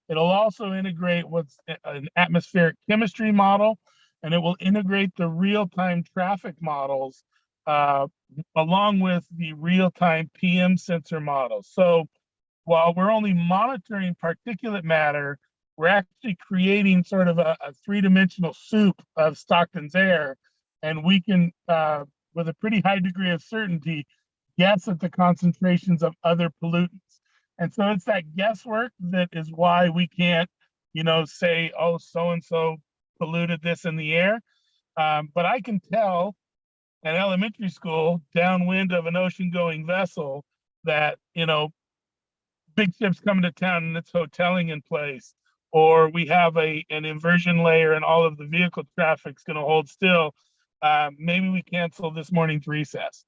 It'll also integrate what's an atmospheric chemistry model, and it will integrate the real-time traffic models along with the real-time PM sensor models. So while we're only monitoring particulate matter, we're actually creating sort of a three-dimensional soup of Stockton's air, and we can, with a pretty high degree of certainty, guess at the concentrations of other pollutants. And so it's that guesswork that is why we can't, say, oh, so-and-so polluted this in the air. But I can tell at elementary school, downwind of an ocean-going vessel, that, big ships coming to town and it's hoteling in place, or we have an inversion layer and all of the vehicle traffic's going to hold still. Maybe we cancel this morning's recess.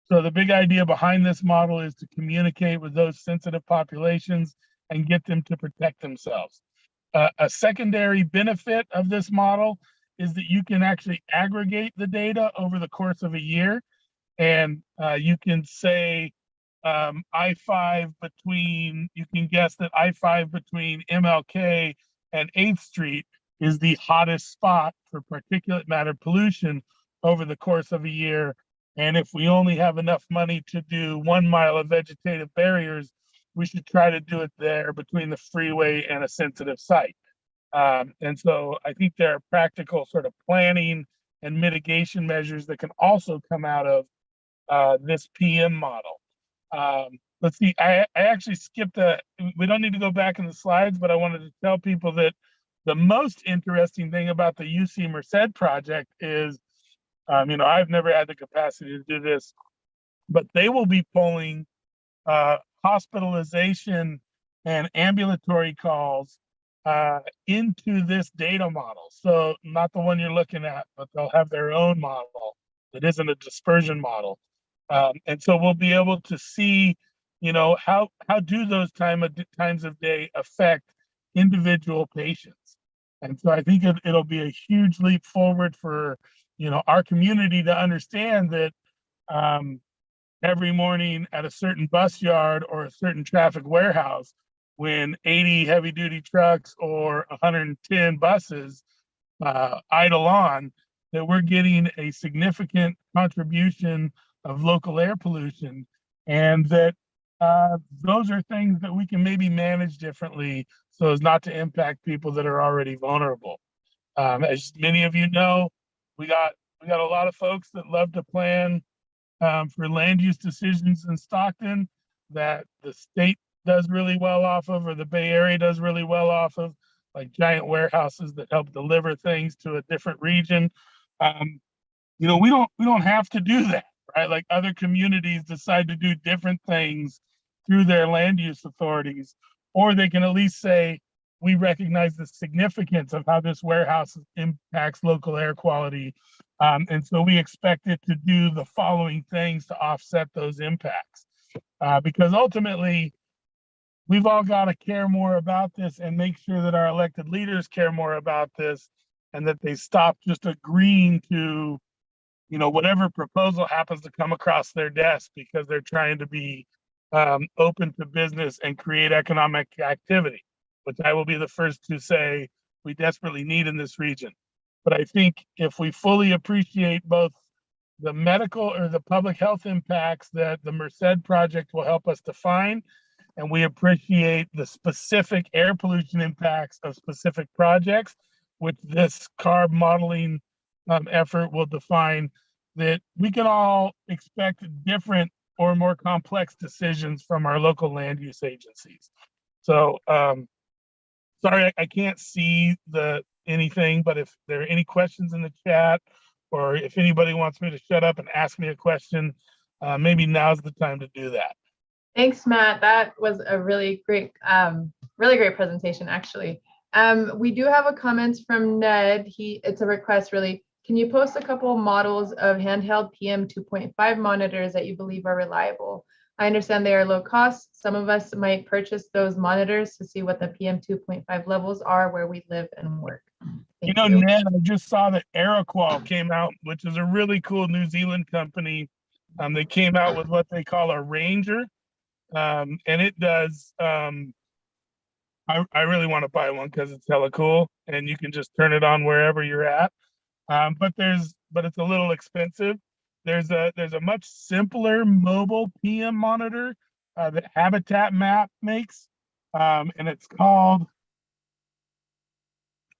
So the big idea behind this model is to communicate with those sensitive populations and get them to protect themselves. A secondary benefit of this model is that you can actually aggregate the data over the course of a year. And you can say I-5 you can guess that I-5 between MLK and 8th Street is the hottest spot for particulate matter pollution over the course of a year. And if we only have enough money to do 1 mile of vegetative barriers, we should try to do it there between the freeway and a sensitive site. And so I think there are practical sort of planning and mitigation measures that can also come out of this PM model. Let's see, I actually skipped we don't need to go back in the slides, but I wanted to tell people that the most interesting thing about the UC Merced project is, I've never had the capacity to do this, but they will be pulling hospitalization and ambulatory calls into this data model. So not the one you're looking at, but they'll have their own model that isn't a dispersion model. And so we'll be able to see, how do those times of day affect individual patients. And so I think it'll be a huge leap forward for, our community to understand that every morning at a certain bus yard or a certain traffic warehouse, when 80 heavy duty trucks or 110 buses idle on, that we're getting a significant contribution of local air pollution, and that those are things that we can maybe manage differently so as not to impact people that are already vulnerable. As many of you know, we got a lot of folks that love to plan for land use decisions in Stockton that the state does really well off of, or the Bay Area does really well off of, like giant warehouses that help deliver things to a different region. We don't have to do that, right? Like other communities decide to do different things through their land use authorities, or they can at least say, we recognize the significance of how this warehouse impacts local air quality. And so we expect it to do the following things to offset those impacts. Because ultimately, we've all got to care more about this and make sure that our elected leaders care more about this, and that they stop just agreeing to, whatever proposal happens to come across their desk because they're trying to be open to business and create economic activity, which I will be the first to say we desperately need in this region. But I think if we fully appreciate both the medical or the public health impacts that the Merced project will help us define, and we appreciate the specific air pollution impacts of specific projects, which this CARB modeling effort will define, that we can all expect different or more complex decisions from our local land use agencies. So sorry, I can't see anything, but if there are any questions in the chat, or if anybody wants me to shut up and ask me a question, maybe now's the time to do that. Thanks, Matt. That was a really great presentation, actually. We do have a comment from Ned. It's a request, really. Can you post a couple models of handheld PM 2.5 monitors that you believe are reliable? I understand they are low cost. Some of us might purchase those monitors to see what the PM 2.5 levels are where we live and work. Thank you. Ned, I just saw that Aerocoil came out, which is a really cool New Zealand company. They came out with what they call a Ranger. And it does, I really want to buy one because it's hella cool, and you can just turn it on wherever you're at. But it's a little expensive. There's a much simpler mobile PM monitor that Habitat Map makes, and it's called,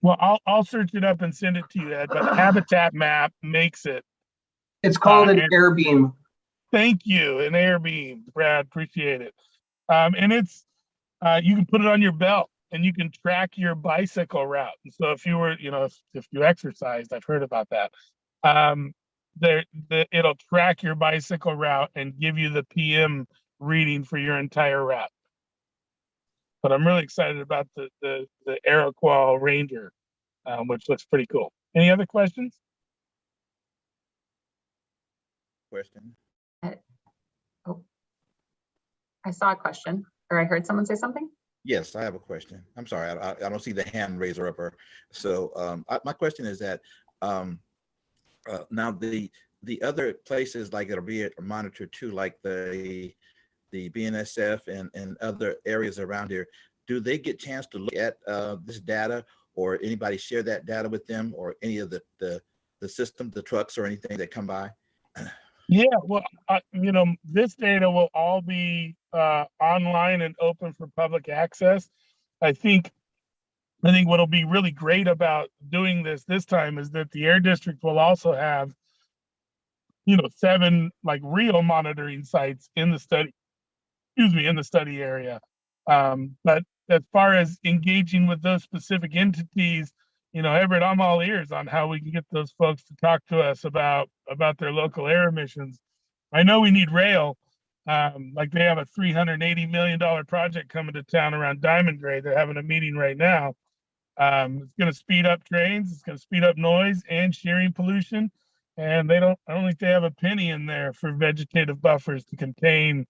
well, I'll search it up and send it to you, Ed, but Habitat Map makes it. It's called an AirBeam. Thank you, an AirBeam, Brad, appreciate it. And it's, you can put it on your belt and you can track your bicycle route. And so if you were, if you exercised, I've heard about that. It'll track your bicycle route and give you the PM reading for your entire route. But I'm really excited about the Aerocoil Ranger, which looks pretty cool. Any other questions? Question. Oh, I saw a question, or I heard someone say something. Yes, I have a question. I'm sorry, I don't see the hand raiser up. So my question is that now the other places like it'll be monitored too, like the BNSF and other areas around here, do they get a chance to look at this data, or anybody share that data with them, or any of the system, the trucks or anything that come by? Yeah, well, this data will all be online and open for public access. I think what'll be really great about doing this time is that the Air District will also have, 7 like real monitoring sites in the study, in the study area. But as far as engaging with those specific entities, Everett, I'm all ears on how we can get those folks to talk to us about their local air emissions. I know we need rail. Like they have a $380 million project coming to town around Diamond Grade. They're having a meeting right now. It's going to speed up trains. It's going to speed up noise and shearing pollution. And I don't think they have a penny in there for vegetative buffers to contain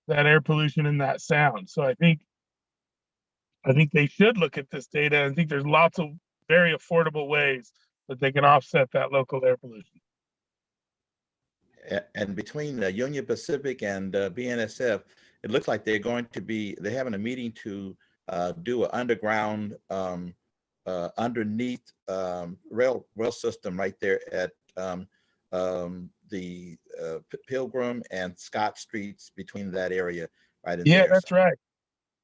that air pollution and that sound. So I think they should look at this data. I think there's lots of very affordable ways that they can offset that local air pollution. And between Union Pacific and BNSF, it looks like they're having a meeting to do an underground underneath rail system right there at the Pilgrim and Scott Streets, between that area right in Yeah, there. that's right.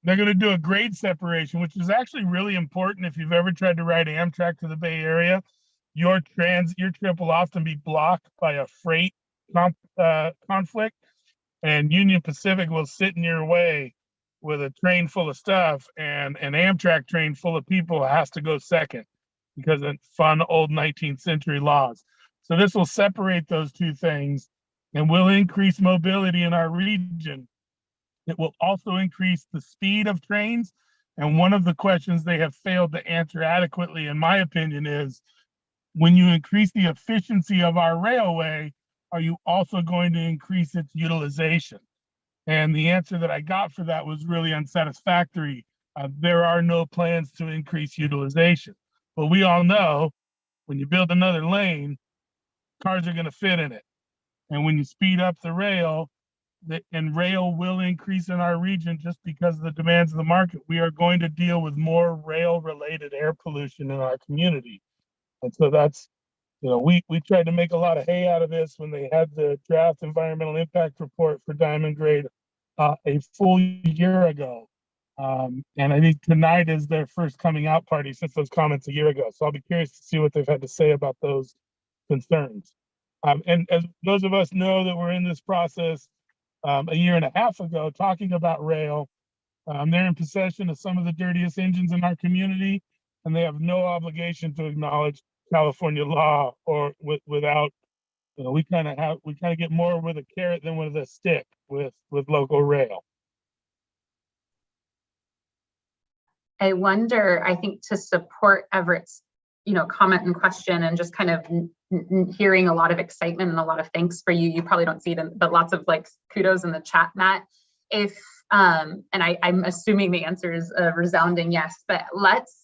They're going to do a grade separation, which is actually really important. If you've ever tried to ride Amtrak to the Bay Area, your trip will often be blocked by a freight conflict, and Union Pacific will sit in your way with a train full of stuff, and an Amtrak train full of people has to go second because of fun old 19th century laws. So this will separate those two things and will increase mobility in our region. It will also increase the speed of trains. And one of the questions they have failed to answer adequately, in my opinion, is when you increase the efficiency of our railway, are you also going to increase its utilization? And the answer that I got for that was really unsatisfactory. There are no plans to increase utilization. But we all know when you build another lane, cars are going to fit in it. And when you speed up the rail, and rail will increase in our region just because of the demands of the market, we are going to deal with more rail-related air pollution in our community. And so that's, we tried to make a lot of hay out of this when they had the draft environmental impact report for Diamond Grade a full year ago. And I think tonight is their first coming out party since those comments a year ago. So I'll be curious to see what they've had to say about those concerns. And as those of us know that we're in this process a year and a half ago talking about rail, they're in possession of some of the dirtiest engines in our community, and they have no obligation to acknowledge California law or without, we kind of get more with a carrot than with a stick with local rail. I wonder, I think to support Everett's, comment and question, and just kind of hearing a lot of excitement and a lot of thanks for you. You probably don't see it, but lots of kudos in the chat, Matt. If, and I'm assuming the answer is a resounding yes, but let's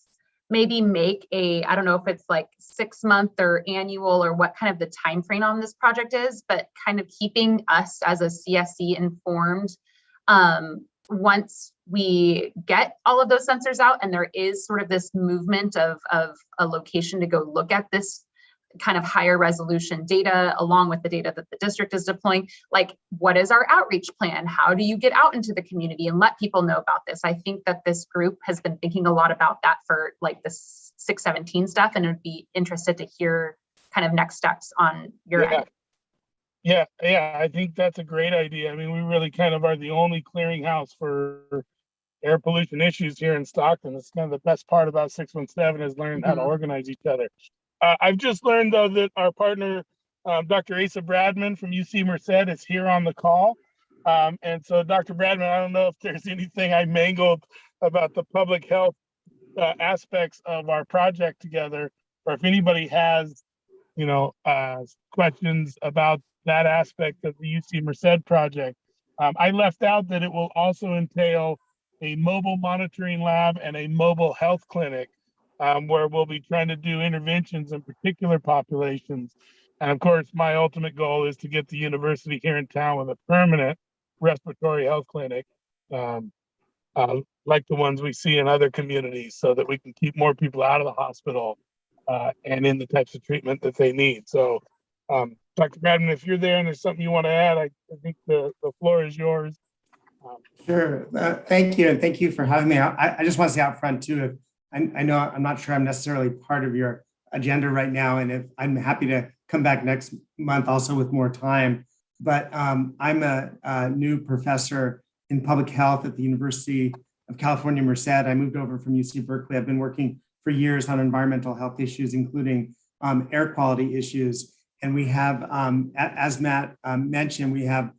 maybe make I don't know if it's 6 month or annual or what kind of the time frame on this project is, but kind of keeping us as a CSC informed once we get all of those sensors out and there is sort of this movement of a location to go look at this kind of higher resolution data along with the data that the district is deploying, what is our outreach plan? How do you get out into the community and let people know about this? I think that this group has been thinking a lot about that for the 617 stuff, and would be interested to hear kind of next steps on your end. Yeah, I think that's a great idea. I mean, we really kind of are the only clearinghouse for air pollution issues here in Stockton. It's kind of the best part about 617 is learning how to organize each other. I've just learned, though, that our partner, Dr. Asa Bradman from UC Merced, is here on the call. And so, Dr. Bradman, I don't know if there's anything I mangled about the public health aspects of our project together, or if anybody has, questions about that aspect of the UC Merced project. I left out that it will also entail a mobile monitoring lab and a mobile health clinic, where we'll be trying to do interventions in particular populations. And of course, my ultimate goal is to get the university here in town with a permanent respiratory health clinic, like the ones we see in other communities, so that we can keep more people out of the hospital and in the types of treatment that they need. So, Dr. Bradman, if you're there and there's something you want to add, I think the floor is yours. Sure. Thank you. And thank you for having me. I just want to say out front too, I know I'm not sure I'm necessarily part of your agenda right now, and if I'm happy to come back next month also with more time. But I'm a new professor in public health at the University of California, Merced. I moved over from UC Berkeley. I've been working for years on environmental health issues, including air quality issues. And we have, as Matt mentioned, we have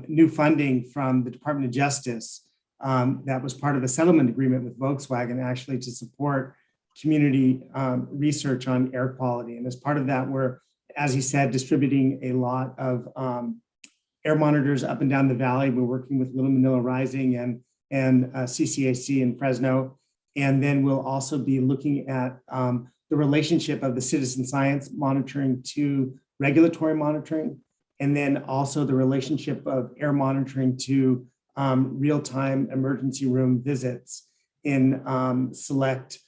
new funding from the Department of Justice that was part of a settlement agreement with Volkswagen, actually, to support community research on air quality. And as part of that, we're, as he said, distributing a lot of air monitors up and down the valley. We're working with Little Manila Rising and CCAC in Fresno. And then we'll also be looking at the relationship of the citizen science monitoring to regulatory monitoring, and then also the relationship of air monitoring to real-time emergency room visits in select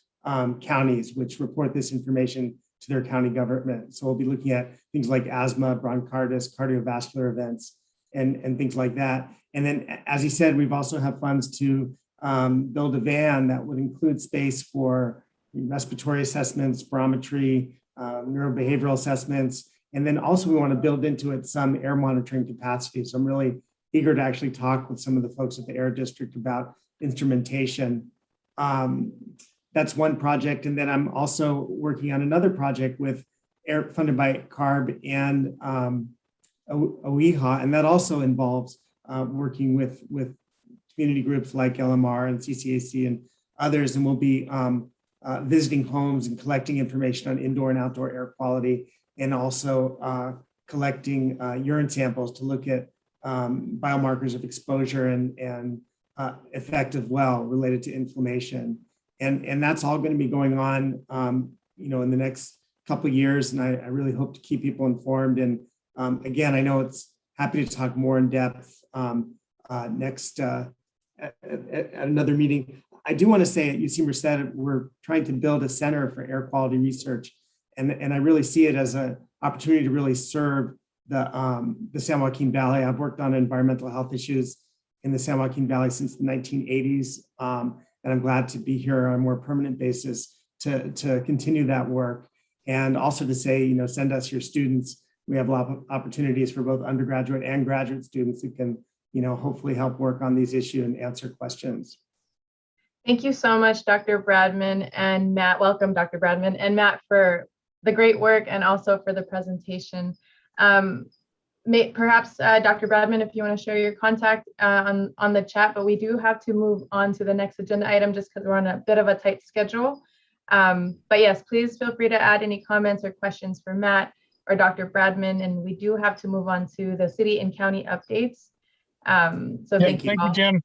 counties, which report this information to their county government. So we'll be looking at things like asthma, bronchitis, cardiovascular events, and things like that. And then, as he said, we've also have funds to build a van that would include space for respiratory assessments, spirometry, neurobehavioral assessments. And then also we want to build into it some air monitoring capacity. So I'm really eager to actually talk with some of the folks at the Air District about instrumentation. That's one project. And then I'm also working on another project with funded by CARB and OEHA, and that also involves working with community groups like LMR and CCAC and others, and we'll be visiting homes and collecting information on indoor and outdoor air quality, and also collecting urine samples to look at biomarkers of exposure and effect of well related to inflammation. And that's all going to be going on, in the next couple of years. And I really hope to keep people informed. And again, I know it's happy to talk more in depth next at another meeting. I do want to say at UC Merced, we're trying to build a center for air quality research. And I really see it as an opportunity to really serve the San Joaquin Valley. I've worked on environmental health issues in the San Joaquin Valley since the 1980s. And I'm glad to be here on a more permanent basis to continue that work. And also to say, send us your students. We have a lot of opportunities for both undergraduate and graduate students who can, hopefully help work on these issues and answer questions. Thank you so much, Dr. Bradman and Matt. Welcome, Dr. Bradman and Matt, for the great work and also for the presentation. Perhaps Dr. Bradman, if you want to share your contact on the chat, but we do have to move on to the next agenda item just because we're on a bit of a tight schedule. But yes, please feel free to add any comments or questions for Matt or Dr. Bradman, and we do have to move on to the city and county updates. So thank you all. Jen.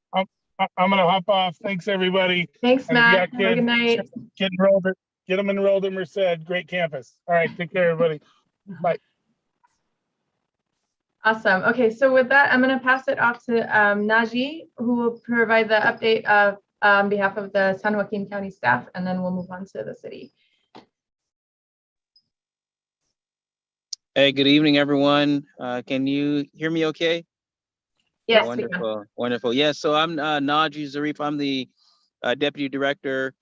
I'm going to hop off. Thanks, everybody. Thanks, Matt. Have a good night. Get them enrolled at Merced. Great campus. All right. Take care, everybody. Bye. Awesome. Okay, so with that, I'm going to pass it off to Naji, who will provide the update on behalf of the San Joaquin County staff, and then we'll move on to the city. Hey, good evening, everyone. Can you hear me okay? Yes. Wonderful, wonderful. Yes, so I'm Naji Zarif. I'm the Deputy Director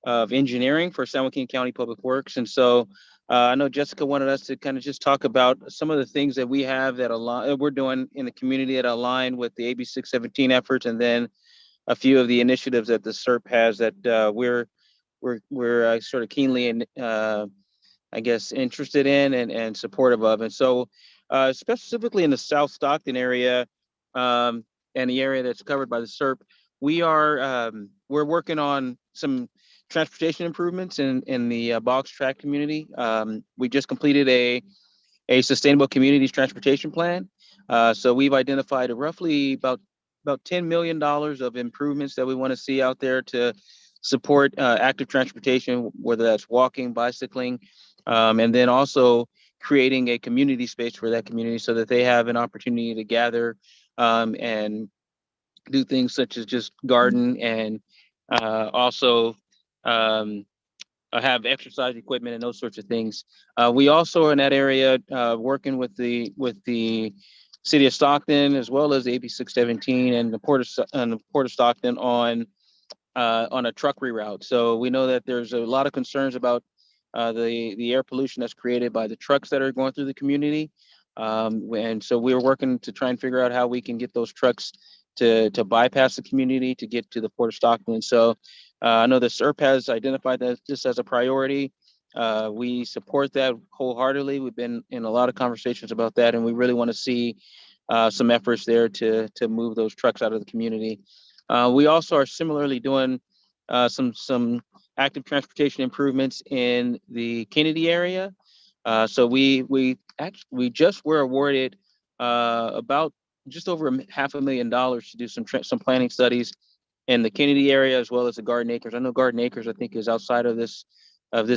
of Engineering for San Joaquin County Public Works. And so I know Jessica wanted us to kind of just talk about some of the things that we have that we're doing in the community that align with the AB617 efforts, and then a few of the initiatives that the SERP has that we're sort of keenly I guess interested in and supportive of. And so specifically in the South Stockton area and the area that's covered by the SERP, we're working on some transportation improvements in the box track community. We just completed a sustainable communities transportation plan. So we've identified roughly about $10 million of improvements that we want to see out there to support active transportation, whether that's walking, bicycling, and then also creating a community space for that community so that they have an opportunity to gather and do things such as just garden and also have exercise equipment and those sorts of things. We also are in that area working with the city of Stockton, as well as AB617 and the Port of Stockton on a truck reroute. So we know that there's a lot of concerns about the air pollution that's created by the trucks that are going through the community. And so we're working to try and figure out how we can get those trucks to bypass the community to get to the Port of Stockton. So I know the SERP has identified this as a priority. We support that wholeheartedly. We've been in a lot of conversations about that, and we really want to see some efforts there to move those trucks out of the community. We also are similarly doing some active transportation improvements in the Kennedy area. So we just were awarded about just over $500,000 to do some planning studies in the Kennedy area, as well as the Garden Acres. I know Garden Acres, I think, is outside of this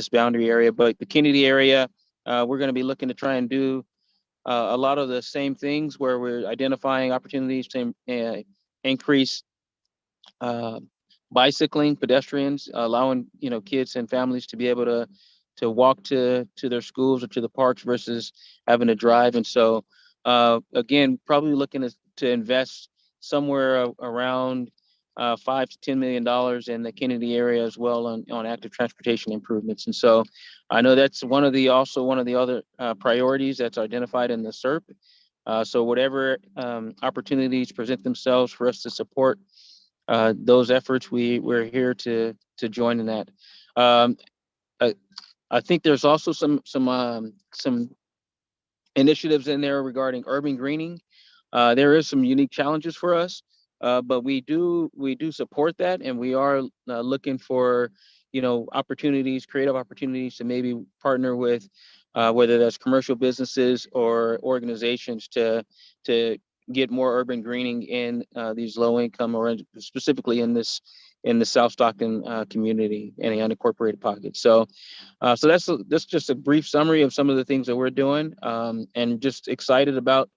boundary area, but the Kennedy area, we're going to be looking to try and do a lot of the same things where we're identifying opportunities to increase bicycling, pedestrians, allowing, kids and families to be able to walk to their schools or to the parks versus having to drive. And so, again, probably looking to invest somewhere around $5 to $10 million in the Kennedy area as well on active transportation improvements. And so I know that's one of the other priorities that's identified in the SERP. So whatever opportunities present themselves for us to support those efforts, we're here to join in that. I think there's also some initiatives in there regarding urban greening. There is some unique challenges for us, but we do support that, and we are looking for creative opportunities to maybe partner with whether that's commercial businesses or organizations to get more urban greening in these low income, or specifically in the South Stockton community and the unincorporated pocket. So that's just a brief summary of some of the things that we're doing, and just excited about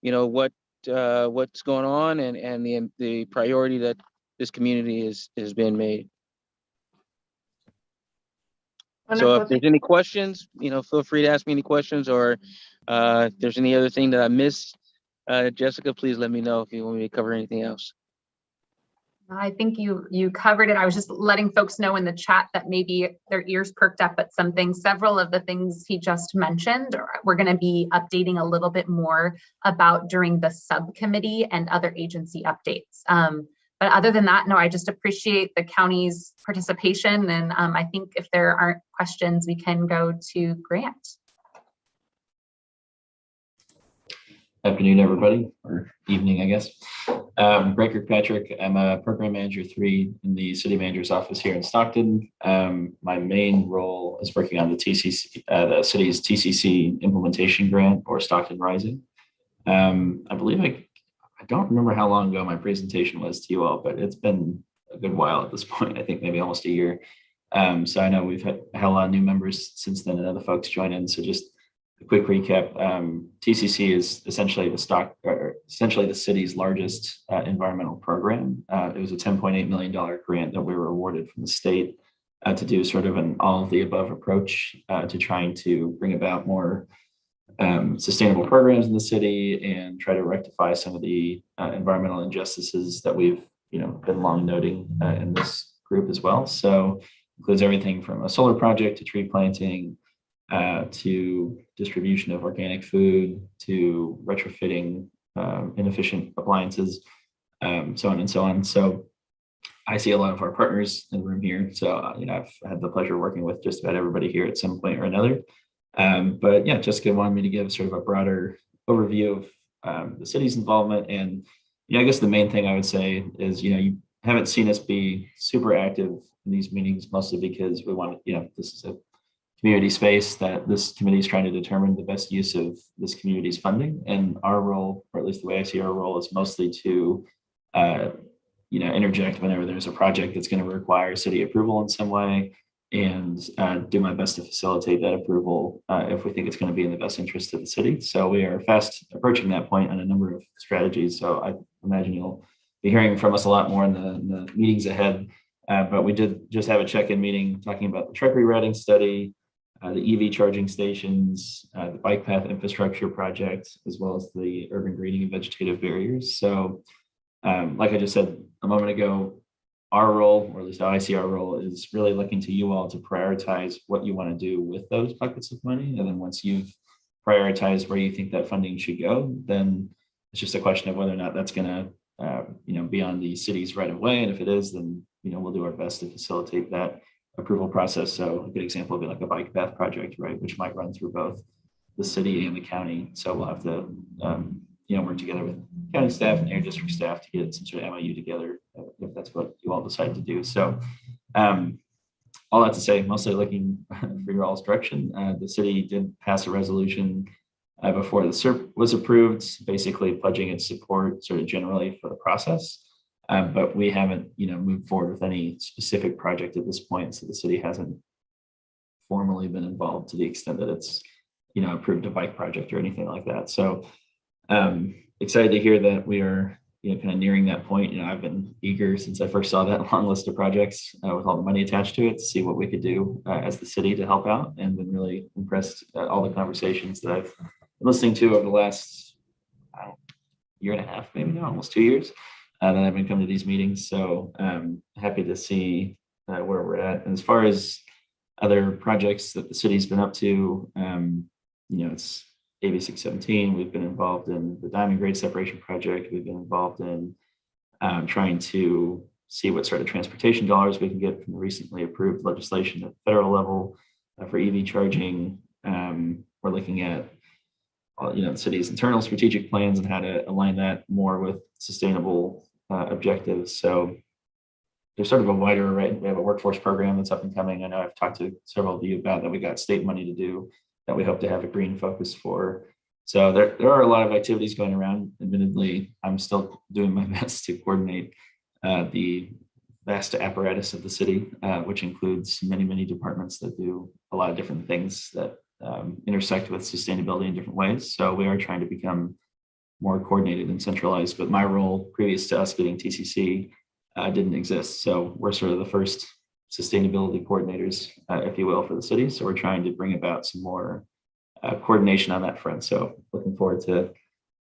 what's going on and the priority that this community is being made. So if there's any questions, feel free to ask me any questions, or if there's any other thing that I missed, Jessica, please let me know if you want me to cover anything else. I think you covered it. I was just letting folks know in the chat that maybe their ears perked up at several of the things he just mentioned, we're going to be updating a little bit more about during the subcommittee and other agency updates. But other than that, no, I just appreciate the county's participation. And I think if there aren't questions, we can go to Grant. Afternoon, everybody, or evening, I guess. Grant Kirkpatrick. I'm a program manager 3 in the city manager's office here in Stockton. My main role is working on the TCC, the city's TCC implementation grant, or Stockton Rising. I believe I don't remember how long ago my presentation was to you all, but it's been a good while at this point. I think maybe almost a year. So I know we've had a lot of new members since then, and other folks join in. So just a quick recap. TCC is essentially the city's largest environmental program. It was a $10.8 million grant that we were awarded from the state to do sort of an all of the above approach to trying to bring about more sustainable programs in the city and try to rectify some of the environmental injustices that we've been long noting in this group as well. So includes everything from a solar project to tree planting, to distribution of organic food, to retrofitting inefficient appliances, so on and so on. So I see a lot of our partners in the room here. So I've had the pleasure of working with just about everybody here at some point or another. But yeah, Jessica wanted me to give sort of a broader overview of the city's involvement. And I guess the main thing I would say is, you haven't seen us be super active in these meetings, mostly because we want to, this is a community space that this committee is trying to determine the best use of this community's funding. And our role, or at least the way I see our role, is mostly to, interject whenever there's a project that's going to require city approval in some way, and do my best to facilitate that approval if we think it's going to be in the best interest of the city. So we are fast approaching that point on a number of strategies. So I imagine you'll be hearing from us a lot more in the meetings ahead. But we did just have a check-in meeting talking about the truck rerouting study, the EV charging stations, the bike path infrastructure project, as well as the urban greening and vegetative barriers. So like I just said a moment ago, our role, or at least how I see our role, is really looking to you all to prioritize what you want to do with those buckets of money. And then once you've prioritized where you think that funding should go, then it's just a question of whether or not that's going to be on the city's right of way. And if it is, then we'll do our best to facilitate that approval process. So a good example would be like a bike path project, right, which might run through both the city and the county. So we'll have to work together with county staff and air district staff to get some sort of MOU together if that's what you all decide to do. So all that to say, mostly looking for your all's direction. The city did pass a resolution before the SERP was approved, basically pledging its support sort of generally for the process. But we haven't, moved forward with any specific project at this point. So the city hasn't formally been involved to the extent that it's, approved a bike project or anything like that. So excited to hear that we are, kind of nearing that point. I've been eager since I first saw that long list of projects with all the money attached to it to see what we could do as the city to help out, and been really impressed at all the conversations that I've been listening to over the last year and a half, maybe now, almost 2 years that I've been coming to these meetings. So happy to see where we're at. And as far as other projects that the city's been up to, it's AB617. We've been involved in the diamond grade separation project. We've been involved in trying to see what sort of transportation dollars we can get from the recently approved legislation at the federal level for EV charging. We're looking at the city's internal strategic plans and how to align that more with sustainable objectives. So there's sort of a wider array. We have a workforce program that's up and coming. I know I've talked to several of you about that. We got state money to do that we hope to have a green focus for. So there are a lot of activities going around. Admittedly, I'm still doing my best to coordinate the vast apparatus of the city, which includes many, many departments that do a lot of different things that intersect with sustainability in different ways. So we are trying to become more coordinated and centralized, but my role previous to us getting TCC didn't exist. So we're sort of the first sustainability coordinators, if you will, for the city. So we're trying to bring about some more coordination on that front. So looking forward to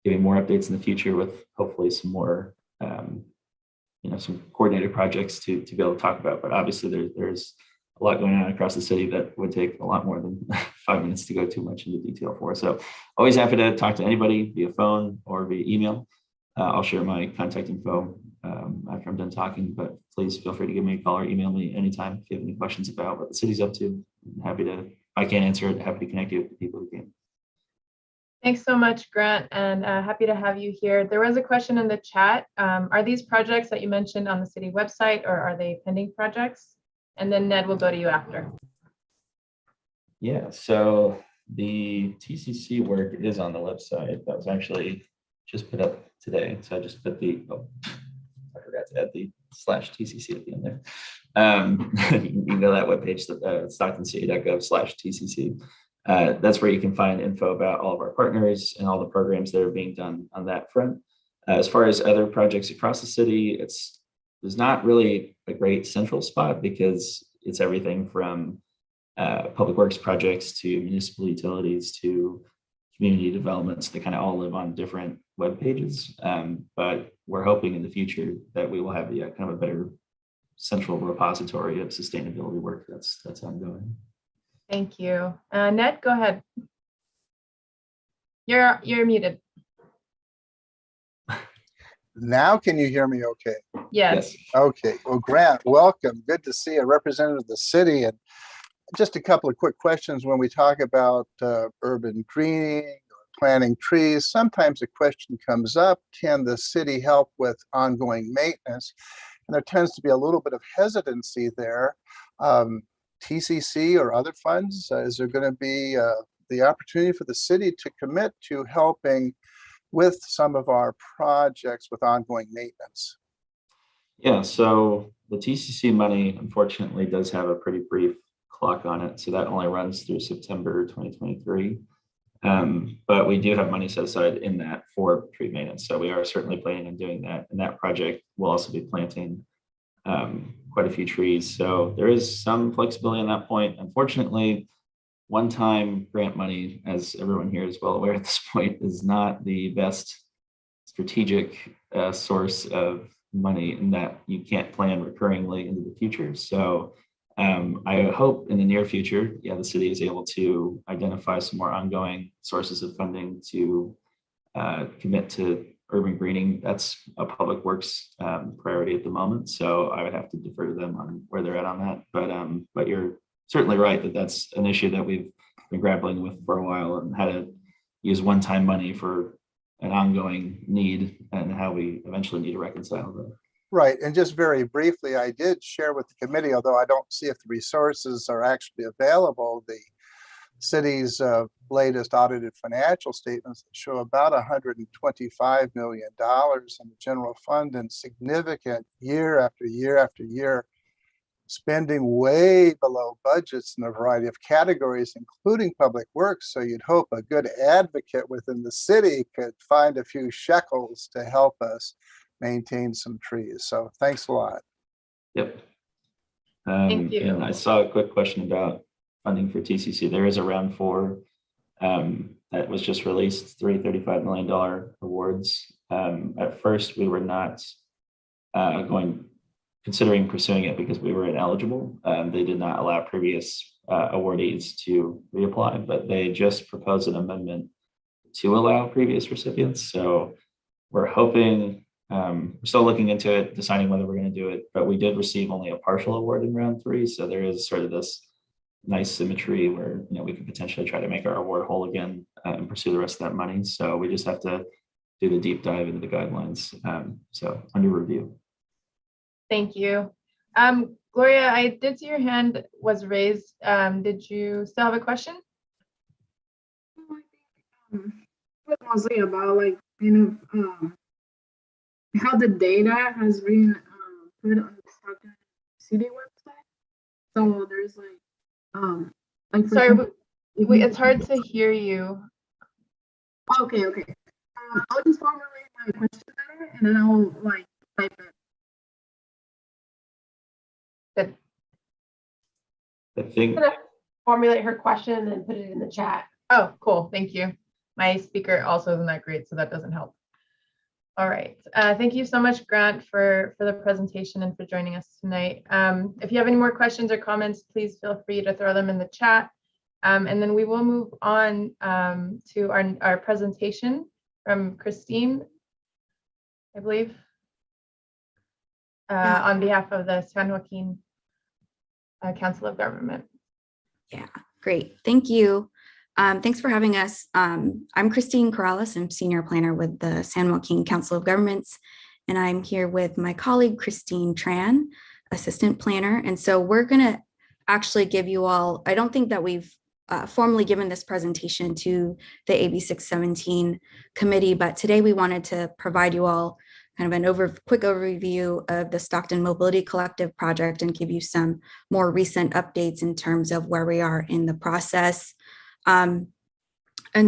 giving more updates in the future with hopefully some more, some coordinated projects to be able to talk about. But obviously there's a lot going on across the city that would take a lot more than 5 minutes to go too much into detail for. So always happy to talk to anybody via phone or via email. I'll share my contact info after I'm done talking, but please feel free to give me a call or email me anytime if you have any questions about what the city's up to. I'm happy to, if I can't answer it, happy to connect you with the people who can. Thanks so much, Grant, and happy to have you here. There was a question in the chat. Are these projects that you mentioned on the city website, or are they pending projects? And then Ned will go to you after. Yeah, so the TCC work is on the website. That was actually just put up today. So I just put I forgot to add the /TCC at the end there. You can go to that webpage, stocktoncity.gov/TCC. That's where you can find info about all of our partners and all the programs that are being done on that front. As far as other projects across the city, there's not really a great central spot because it's everything from public works projects to municipal utilities to community developments that kind of all live on different web pages. But we're hoping in the future that we will have kind of a better central repository of sustainability work that's ongoing. Thank you. Ned, go ahead. You're muted. Now can you hear me okay? Yes. Okay. Well, Grant, welcome. Good to see a representative of the city. And just a couple of quick questions when we talk about urban greening or planting trees. Sometimes a question comes up, can the city help with ongoing maintenance? And there tends to be a little bit of hesitancy there. TCC or other funds, is there going to be the opportunity for the city to commit to helping with some of our projects with ongoing maintenance? Yeah, so the TCC money, unfortunately, does have a pretty brief clock on it. So that only runs through September 2023. But we do have money set aside in that for tree maintenance. So we are certainly planning on doing that. And that project will also be planting quite a few trees. So there is some flexibility on that point. Unfortunately, one-time grant money, as everyone here is well aware at this point, is not the best strategic source of money in that you can't plan recurringly into the future. So I hope in the near future, the city is able to identify some more ongoing sources of funding to commit to urban greening. That's a public works priority at the moment. So I would have to defer to them on where they're at on that. But you're certainly right that that's an issue that we've been grappling with for a while, and how to use one-time money for an ongoing need and how we eventually need to reconcile that. Right, and just very briefly, I did share with the committee, although I don't see if the resources are actually available, the city's latest audited financial statements that show about $125 million in the general fund, and significant year after year after year spending way below budgets in a variety of categories, including public works. So you'd hope a good advocate within the city could find a few shekels to help us maintain some trees. So thanks a lot. Yep. Thank you. And I saw a quick question about funding for TCC. There is a round 4 that was just released, $35 million awards. At first, we were not considering pursuing it because we were ineligible. They did not allow previous awardees to reapply, but they just proposed an amendment to allow previous recipients. So we're hoping, we're still looking into it, deciding whether we're going to do it, but we did receive only a partial award in round 3. So there is sort of this nice symmetry where, you know, we could potentially try to make our award whole again and pursue the rest of that money. So we just have to do the deep dive into the guidelines. So under review. Thank you. Gloria, I did see your hand was raised. Did you still have a question? It's mostly about like kind of how the data has been put on the Stockton city website. So there's like Sorry, it's hard to hear you. Okay. I'll just formulate my question better and then I'll like type it. Good. I think I'm gonna formulate her question and put it in the chat. Oh, cool. Thank you. My speaker also isn't that great, so that doesn't help. All right. Thank you so much, Grant, for the presentation and for joining us tonight. If you have any more questions or comments, please feel free to throw them in the chat. And then we will move on to our presentation from Christine, I believe, on behalf of the San Joaquin Council of Government. Yeah, great. Thank you. Thanks for having us. I'm Christine Corrales. I'm Senior Planner with the San Joaquin Council of Governments, and I'm here with my colleague, Christine Tran, Assistant Planner. And so we're gonna actually give you all, I don't think that we've formally given this presentation to the AB617 committee, but today we wanted to provide you all kind of an quick overview of the Stockton Mobility Collective project and give you some more recent updates in terms of where we are in the process. And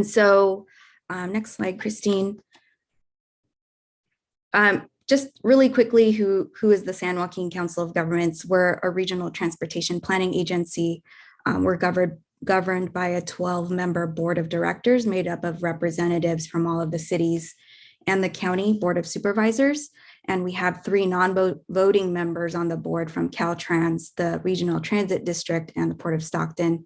so next slide, Christine. Just really quickly, who is the San Joaquin Council of Governments? We're a regional transportation planning agency. We're governed by a 12-member board of directors made up of representatives from all of the cities and the county board of supervisors. And we have 3 non-voting members on the board from Caltrans, the Regional Transit District, and the Port of Stockton.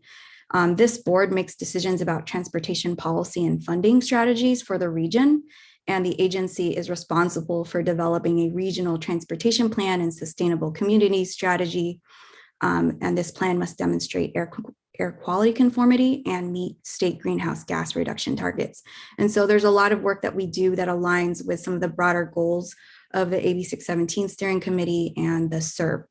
This board makes decisions about transportation policy and funding strategies for the region, and the agency is responsible for developing a regional transportation plan and sustainable community strategy. And this plan must demonstrate air quality conformity and meet state greenhouse gas reduction targets. And so there's a lot of work that we do that aligns with some of the broader goals of the AB617 Steering Committee and the SERP.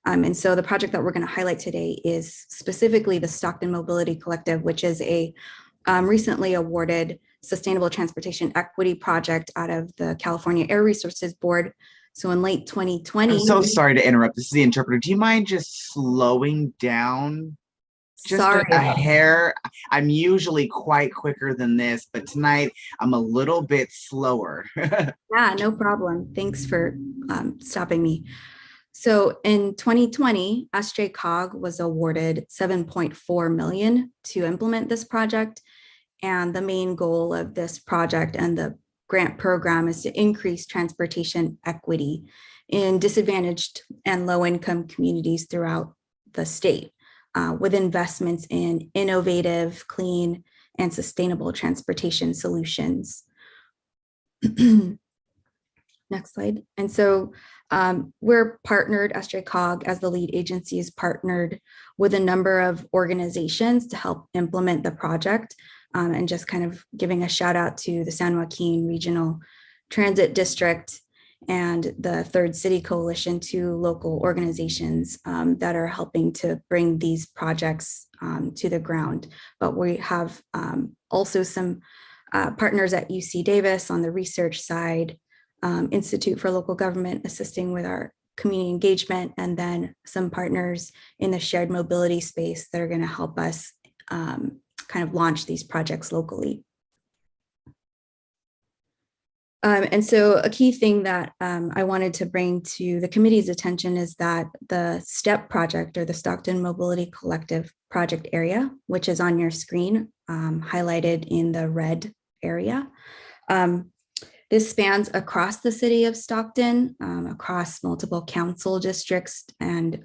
And so the project that we're going to highlight today is specifically the Stockton Mobility Collective, which is a recently awarded sustainable transportation equity project out of the California Air Resources Board. So in late 2020. I'm so sorry to interrupt. This is the interpreter. Do you mind just slowing down? Just a hair. I'm usually quite quicker than this, but tonight I'm a little bit slower. Yeah, no problem. Thanks for stopping me. So in 2020, SJCOG was awarded $7.4 million to implement this project. And the main goal of this project and the grant program is to increase transportation equity in disadvantaged and low-income communities throughout the state, with investments in innovative, clean, and sustainable transportation solutions. Next slide. And so we're partnered, SJCOG as the lead agency is partnered with a number of organizations to help implement the project. And just kind of giving a shout out to the San Joaquin Regional Transit District and the Third City Coalition, 2 local organizations that are helping to bring these projects to the ground. But we have also some partners at UC Davis on the research side, Institute for Local Government assisting with our community engagement, and then some partners in the shared mobility space that are going to help us kind of launch these projects locally. And so a key thing that I wanted to bring to the committee's attention is that the STEP project, or the Stockton Mobility Collective project area, which is on your screen, highlighted in the red area. This spans across the city of Stockton, across multiple council districts, and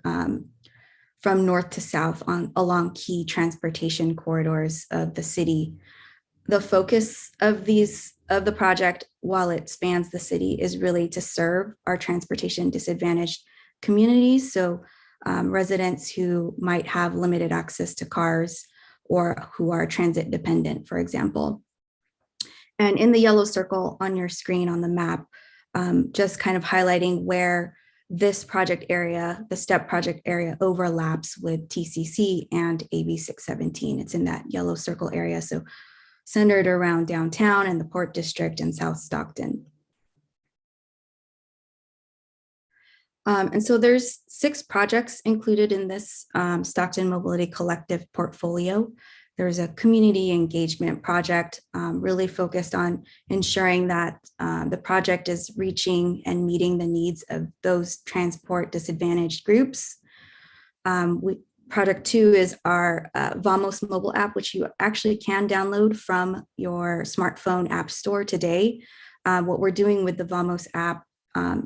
from north to south along key transportation corridors of the city. The focus of the project, while it spans the city, is really to serve our transportation disadvantaged communities. So residents who might have limited access to cars or who are transit dependent, for example. And in the yellow circle on your screen on the map, just kind of highlighting where this project area, the STEP project area, overlaps with TCC and AB617. It's in that yellow circle area. So centered around downtown and the Port District and South Stockton. And so there's 6 projects included in this Stockton Mobility Collective portfolio. There's a community engagement project really focused on ensuring that the project is reaching and meeting the needs of those transport disadvantaged groups. Project 2 is our Vamos mobile app, which you actually can download from your smartphone app store today. What we're doing with the Vamos app,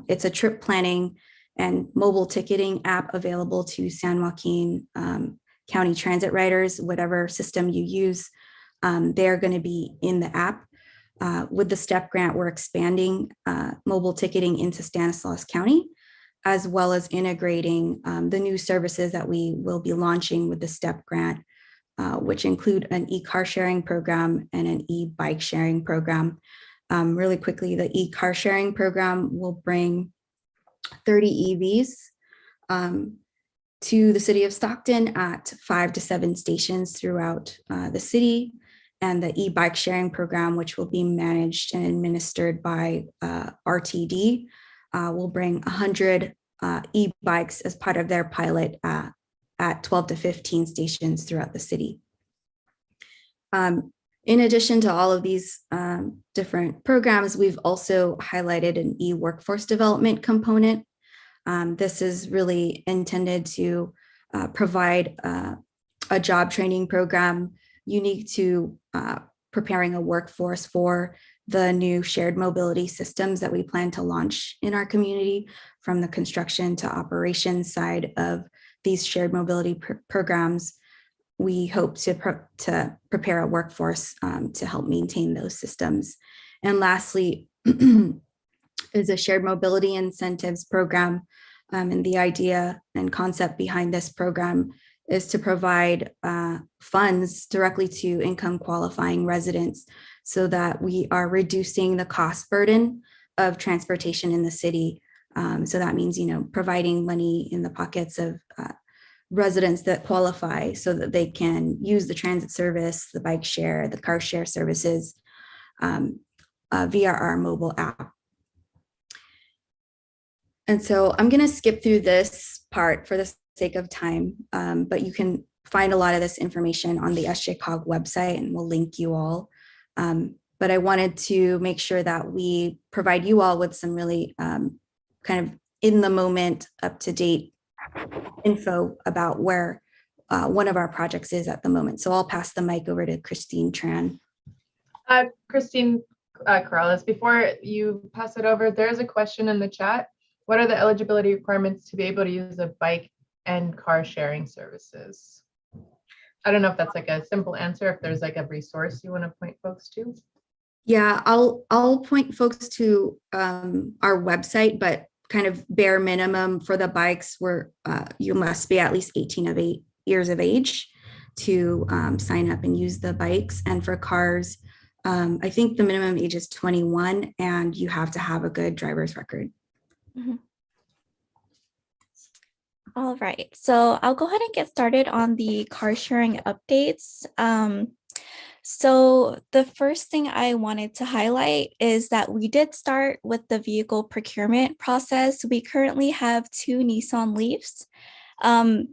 it's a trip planning and mobile ticketing app available to San Joaquin County transit riders, whatever system you use, they're going to be in the app. With the STEP grant, we're expanding mobile ticketing into Stanislaus County, as well as integrating the new services that we will be launching with the STEP grant, which include an e-car sharing program and an e-bike sharing program. Really quickly, the e-car sharing program will bring 30 EVs to the city of Stockton at 5 to 7 stations throughout the city. And the e-bike sharing program, which will be managed and administered by RTD, will bring 100 e-bikes as part of their pilot at 12 to 15 stations throughout the city. In addition to all of these different programs, we've also highlighted an e-workforce development component. This is really intended to provide a job training program unique to preparing a workforce for the new shared mobility systems that we plan to launch in our community, from the construction to operations side of these shared mobility programs. We hope to prepare a workforce to help maintain those systems. And lastly, is a shared mobility incentives program. And the idea and concept behind this program is to provide funds directly to income qualifying residents so that we are reducing the cost burden of transportation in the city. So that means, providing money in the pockets of residents that qualify so that they can use the transit service, the bike share, the car share services via our mobile app. And so I'm going to skip through this part for the sake of time, but you can find a lot of this information on the SJCOG website, and we'll link you all. But I wanted to make sure that we provide you all with some really kind of in the moment, up to date info about where one of our projects is at the moment. So I'll pass the mic over to Christine Tran. Christine Corrales, before you pass it over, there's a question in the chat. What are the eligibility requirements to be able to use a bike and car sharing services? I don't know if that's like a simple answer, if there's like a resource you want to point folks to. Yeah, I'll point folks to our website, but kind of bare minimum for the bikes, where you must be at least 18 years of age to sign up and use the bikes. And for cars, I think the minimum age is 21, and you have to have a good driver's record. Mm-hmm. All right, so I'll go ahead and get started on the car sharing updates. So the first thing I wanted to highlight is that we did start with the vehicle procurement process. We currently have 2 Nissan Leafs.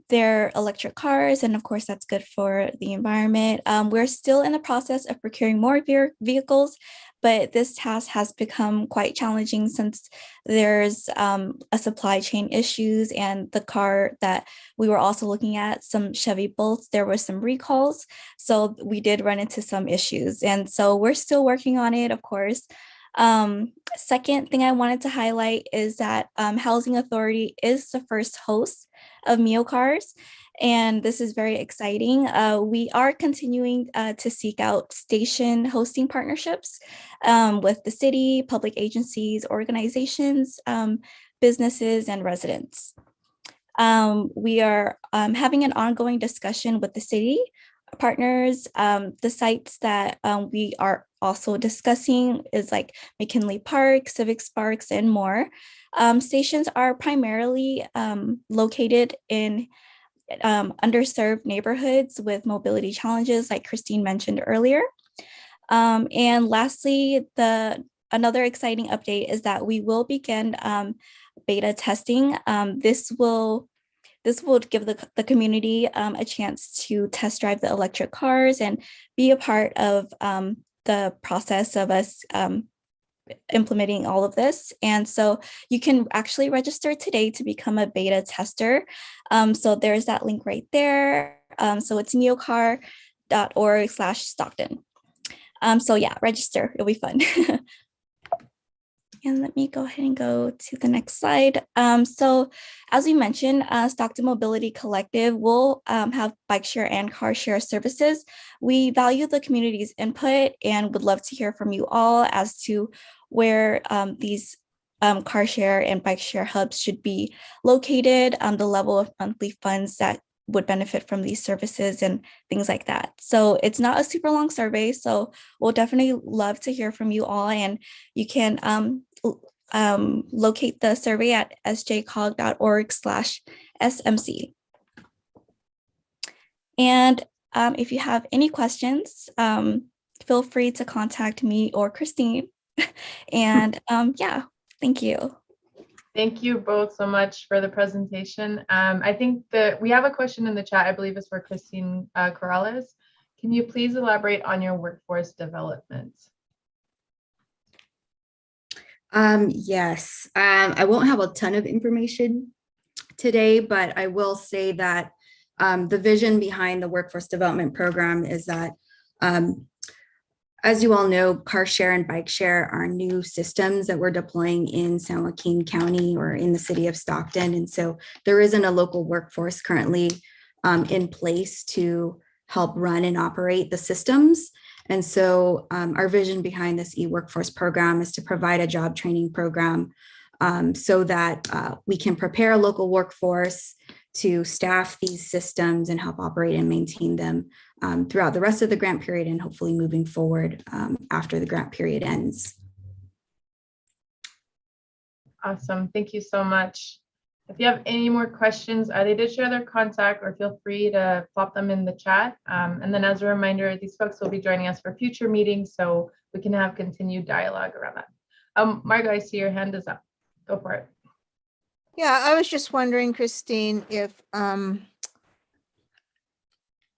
They're electric cars, and of course that's good for the environment. We're still in the process of procuring more vehicles, but this task has become quite challenging since there's a supply chain issues, and the car that we were also looking at, some Chevy Bolts, there were some recalls. So we did run into some issues. And so we're still working on it, of course. Second thing I wanted to highlight is that Housing Authority is the first host of MeoCars, and this is very exciting. We are continuing to seek out station hosting partnerships with the city, public agencies, organizations, businesses, and residents. We are having an ongoing discussion with the city partners. The sites that we are also discussing is like McKinley Park, Civic Sparks, and more. Stations are primarily located in underserved neighborhoods with mobility challenges, like Christine mentioned earlier. And lastly, another exciting update is that we will begin beta testing. This will give the community a chance to test drive the electric cars and be a part of the process of us implementing all of this. And so you can actually register today to become a beta tester. So there's that link right there. So it's meocar.org/Stockton. So yeah, register, it'll be fun. And let me go ahead and go to the next slide. So as we mentioned, Stockton Mobility Collective will have bike share and car share services. We value the community's input and would love to hear from you all as to where these car share and bike share hubs should be located, the level of monthly funds that would benefit from these services and things like that. So it's not a super long survey, so we'll definitely love to hear from you all, and you can locate the survey at sjcog.org/SMC. And if you have any questions, feel free to contact me or Christine. And yeah, thank you. Thank you both so much for the presentation. I think that we have a question in the chat, I believe it's for Christine Corrales. Can you please elaborate on your workforce development? Yes, I won't have a ton of information today, but I will say that the vision behind the workforce development program is that, as you all know, car share and bike share are new systems that we're deploying in San Joaquin County or in the city of Stockton. And so there isn't a local workforce currently in place to help run and operate the systems. And so our vision behind this e-workforce program is to provide a job training program so that we can prepare a local workforce to staff these systems and help operate and maintain them throughout the rest of the grant period and hopefully moving forward after the grant period ends. Awesome, thank you so much. If you have any more questions, they did share their contact, or feel free to plop them in the chat. And then as a reminder, these folks will be joining us for future meetings, so we can have continued dialogue around that. Margo, I see your hand is up. Go for it. Yeah, I was just wondering, Christine, if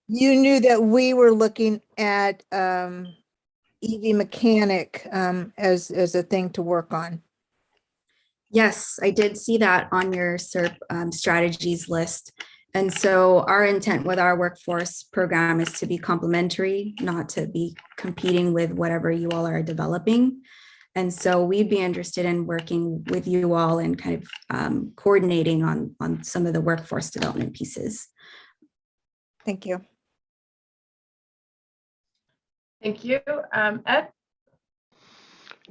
you knew that we were looking at EV mechanic as a thing to work on. Yes, I did see that on your SERP strategies list. And so our intent with our workforce program is to be complementary, not to be competing with whatever you all are developing. And so we'd be interested in working with you all and kind of coordinating on some of the workforce development pieces. Thank you. Thank you. Ed?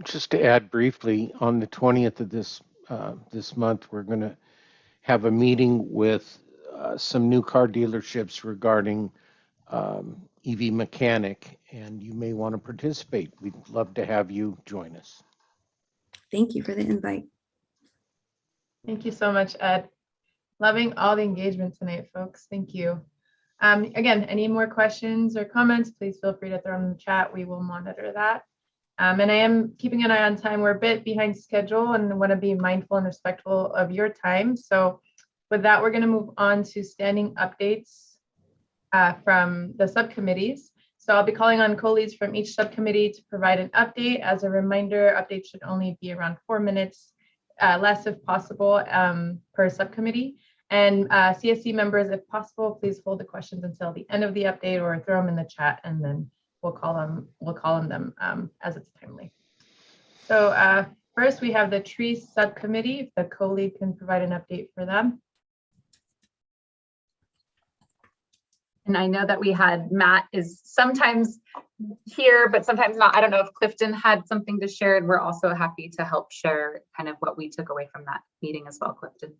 Just to add briefly, on the 20th of this month, we're going to have a meeting with some new car dealerships regarding EV mechanic, and you may want to participate. We'd love to have you join us. Thank you for the invite. Thank you so much, Ed. Loving all the engagement tonight, folks. Thank you. Again, any more questions or comments, please feel free to throw them in the chat. We will monitor that. And I am keeping an eye on time. We're a bit behind schedule and want to be mindful and respectful of your time. So with that, we're going to move on to standing updates from the subcommittees. So I'll be calling on co-leads from each subcommittee to provide an update. As a reminder, updates should only be around 4 minutes, less if possible, per subcommittee. And CSC members, if possible, please hold the questions until the end of the update or throw them in the chat, and then we'll call on them as it's timely. So first we have the tree subcommittee. If the co-lead can provide an update for them. And I know that we had Matt is sometimes here, but sometimes not. I don't know if Clifton had something to share, and we're also happy to help share kind of what we took away from that meeting as well, Clifton.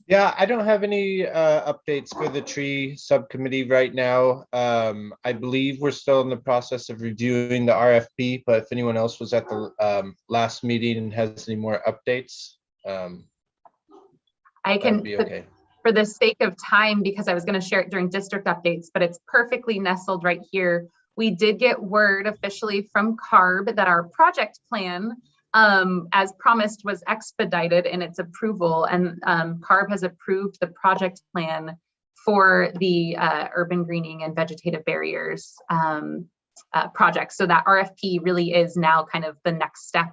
Yeah, I don't have any updates for the tree subcommittee right now. I believe we're still in the process of reviewing the RFP, but if anyone else was at the last meeting and has any more updates, I can be okay. For the sake of time, because I was going to share it during district updates, but it's perfectly nestled right here. We did get word officially from CARB that our project plan, as promised, was expedited in its approval, and CARB has approved the project plan for the urban greening and vegetative barriers project. So that RFP really is now kind of the next step.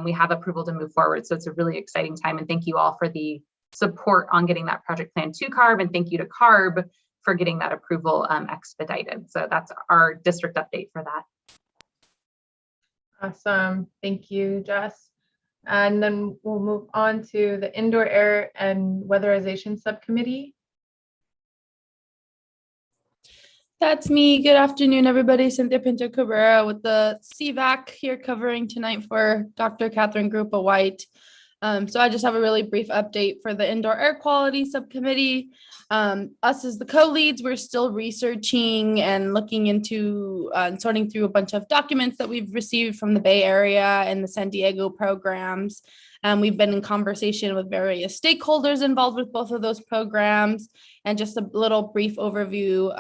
We have approval to move forward. So it's a really exciting time, and thank you all for the support on getting that project plan to CARB, and thank you to CARB for getting that approval expedited. So that's our district update for that. Awesome, thank you, Jess. And then we'll move on to the indoor air and weatherization subcommittee. That's me. Good afternoon, everybody. Cynthia Pinto Cabrera with the CVAC here covering tonight for Dr. Catherine Grupa White. So I just have a really brief update for the indoor air quality subcommittee. Us as the co-leads, we're still researching and looking into sorting through a bunch of documents that we've received from the Bay Area and the San Diego programs. We've been in conversation with various stakeholders involved with both of those programs, and just a little brief overview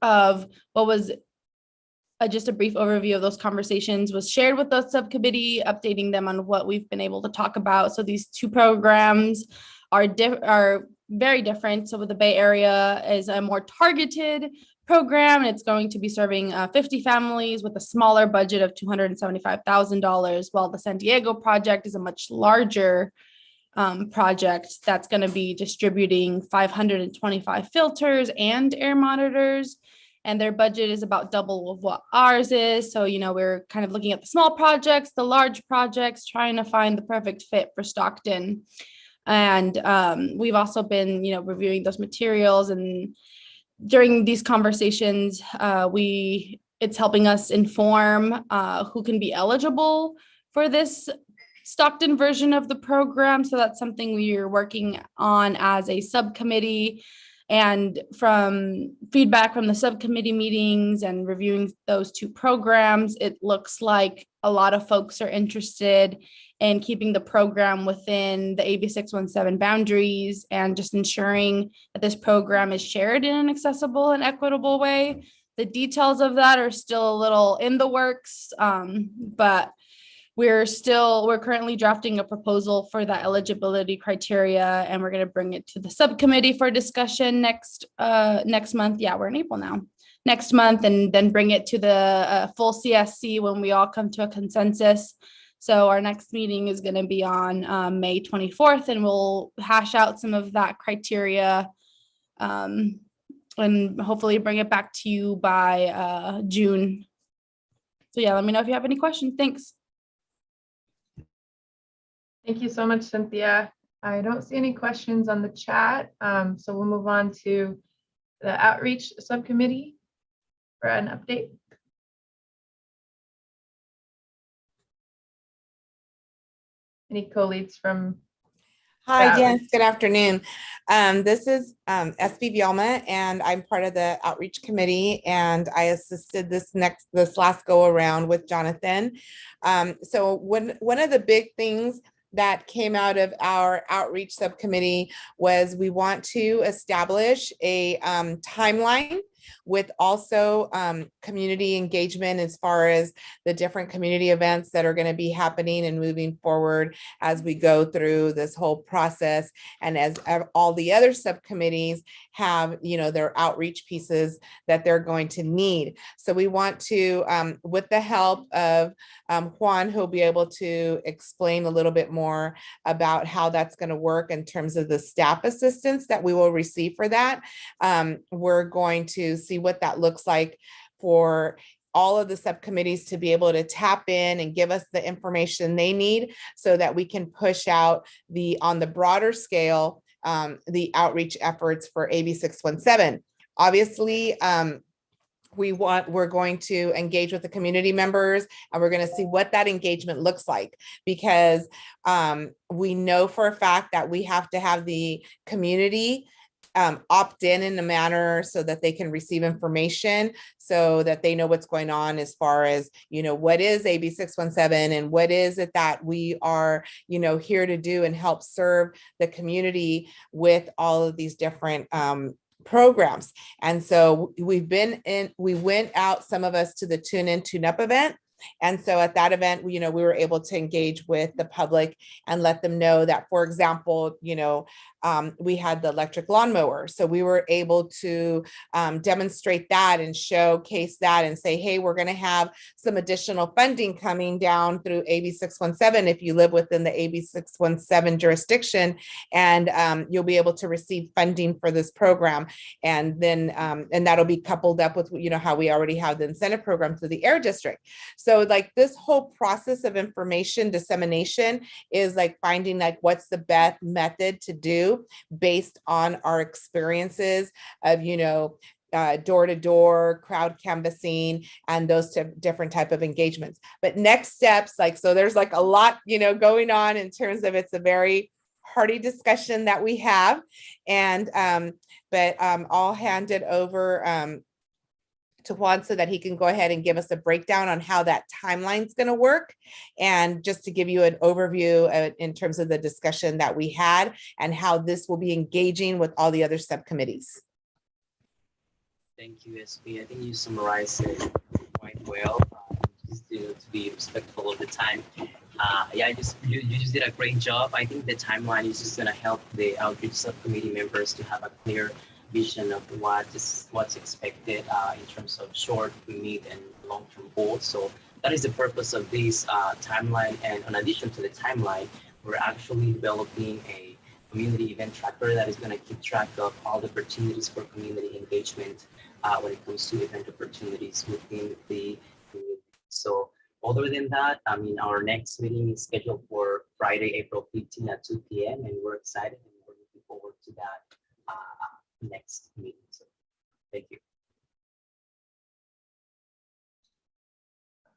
of what was just a brief overview of those conversations was shared with the subcommittee, updating them on what we've been able to talk about. So these two programs are very different. So with the Bay Area is a more targeted program, and it's going to be serving 50 families with a smaller budget of $275,000, while the San Diego project is a much larger project that's going to be distributing 525 filters and air monitors. And their budget is about double of what ours is. So, we're kind of looking at the small projects, the large projects, trying to find the perfect fit for Stockton. And we've also been, reviewing those materials. And during these conversations, it's helping us inform who can be eligible for this Stockton version of the program. So that's something we are working on as a subcommittee. And from feedback from the subcommittee meetings and reviewing those two programs, it looks like a lot of folks are interested in keeping the program within the AB617 boundaries and just ensuring that this program is shared in an accessible and equitable way. The details of that are still a little in the works, but we're currently drafting a proposal for that eligibility criteria, and we're going to bring it to the subcommittee for discussion next month. Yeah, we're in April now. Next month, and then bring it to the full CSC when we all come to a consensus. So our next meeting is going to be on May 24th, and we'll hash out some of that criteria and hopefully bring it back to you by June. So yeah, let me know if you have any questions. Thanks. Thank you so much, Cynthia. I don't see any questions on the chat, so we'll move on to the outreach subcommittee for an update. Any co-leads from? Hi, Jess. Good afternoon. This is SB Bielma, and I'm part of the outreach committee, and I assisted this last go around with Jonathan. So one of the big things that came out of our outreach subcommittee was we want to establish a timeline with also community engagement as far as the different community events that are going to be happening and moving forward as we go through this whole process. And as all the other subcommittees have, you know, their outreach pieces that they're going to need. So we want to, with the help of Juan, who'll be able to explain a little bit more about how that's going to work in terms of the staff assistance that we will receive for that. We're going to see what that looks like for all of the subcommittees to be able to tap in and give us the information they need so that we can push out on the broader scale, the outreach efforts for AB617. Obviously, we're going to engage with the community members, and we're going to see what that engagement looks like, because we know for a fact that we have to have the community opt in a manner so that they can receive information, so that they know what's going on as far as, you know, what is AB617 and what is it that we are, you know, here to do and help serve the community with all of these different programs. And so we went out, some of us, to the Tune In, Tune Up event. And so at that event, we were able to engage with the public and let them know that, for example, we had the electric lawnmower. So we were able to demonstrate that and showcase that and say, hey, we're going to have some additional funding coming down through AB617 if you live within the AB617 jurisdiction, and you'll be able to receive funding for this program. And then and that'll be coupled up with, how we already have the incentive program through the Air District. So like this whole process of information dissemination is like finding like what's the best method to do based on our experiences of, door-to-door crowd canvassing and those different type of engagements. But next steps, so there's like a lot, going on in terms of, it's a very hearty discussion that we have. And, but I'll hand it over to Juan so that he can go ahead and give us a breakdown on how that timeline is going to work, and just to give you an overview in terms of the discussion that we had and how this will be engaging with all the other subcommittees. Thank you, SB. I think you summarized it quite well. Just to be respectful of the time. You just did a great job. I think the timeline is just going to help the outreach subcommittee members to have a clear vision of what's expected in terms of short, mid, and long-term goals. So that is the purpose of this timeline. And in addition to the timeline, we're actually developing a community event tracker that is going to keep track of all the opportunities for community engagement when it comes to event opportunities within the community. So other than that, our next meeting is scheduled for Friday, April 15 at 2 p.m. and we're excited and we're looking forward to that next meeting. So thank you.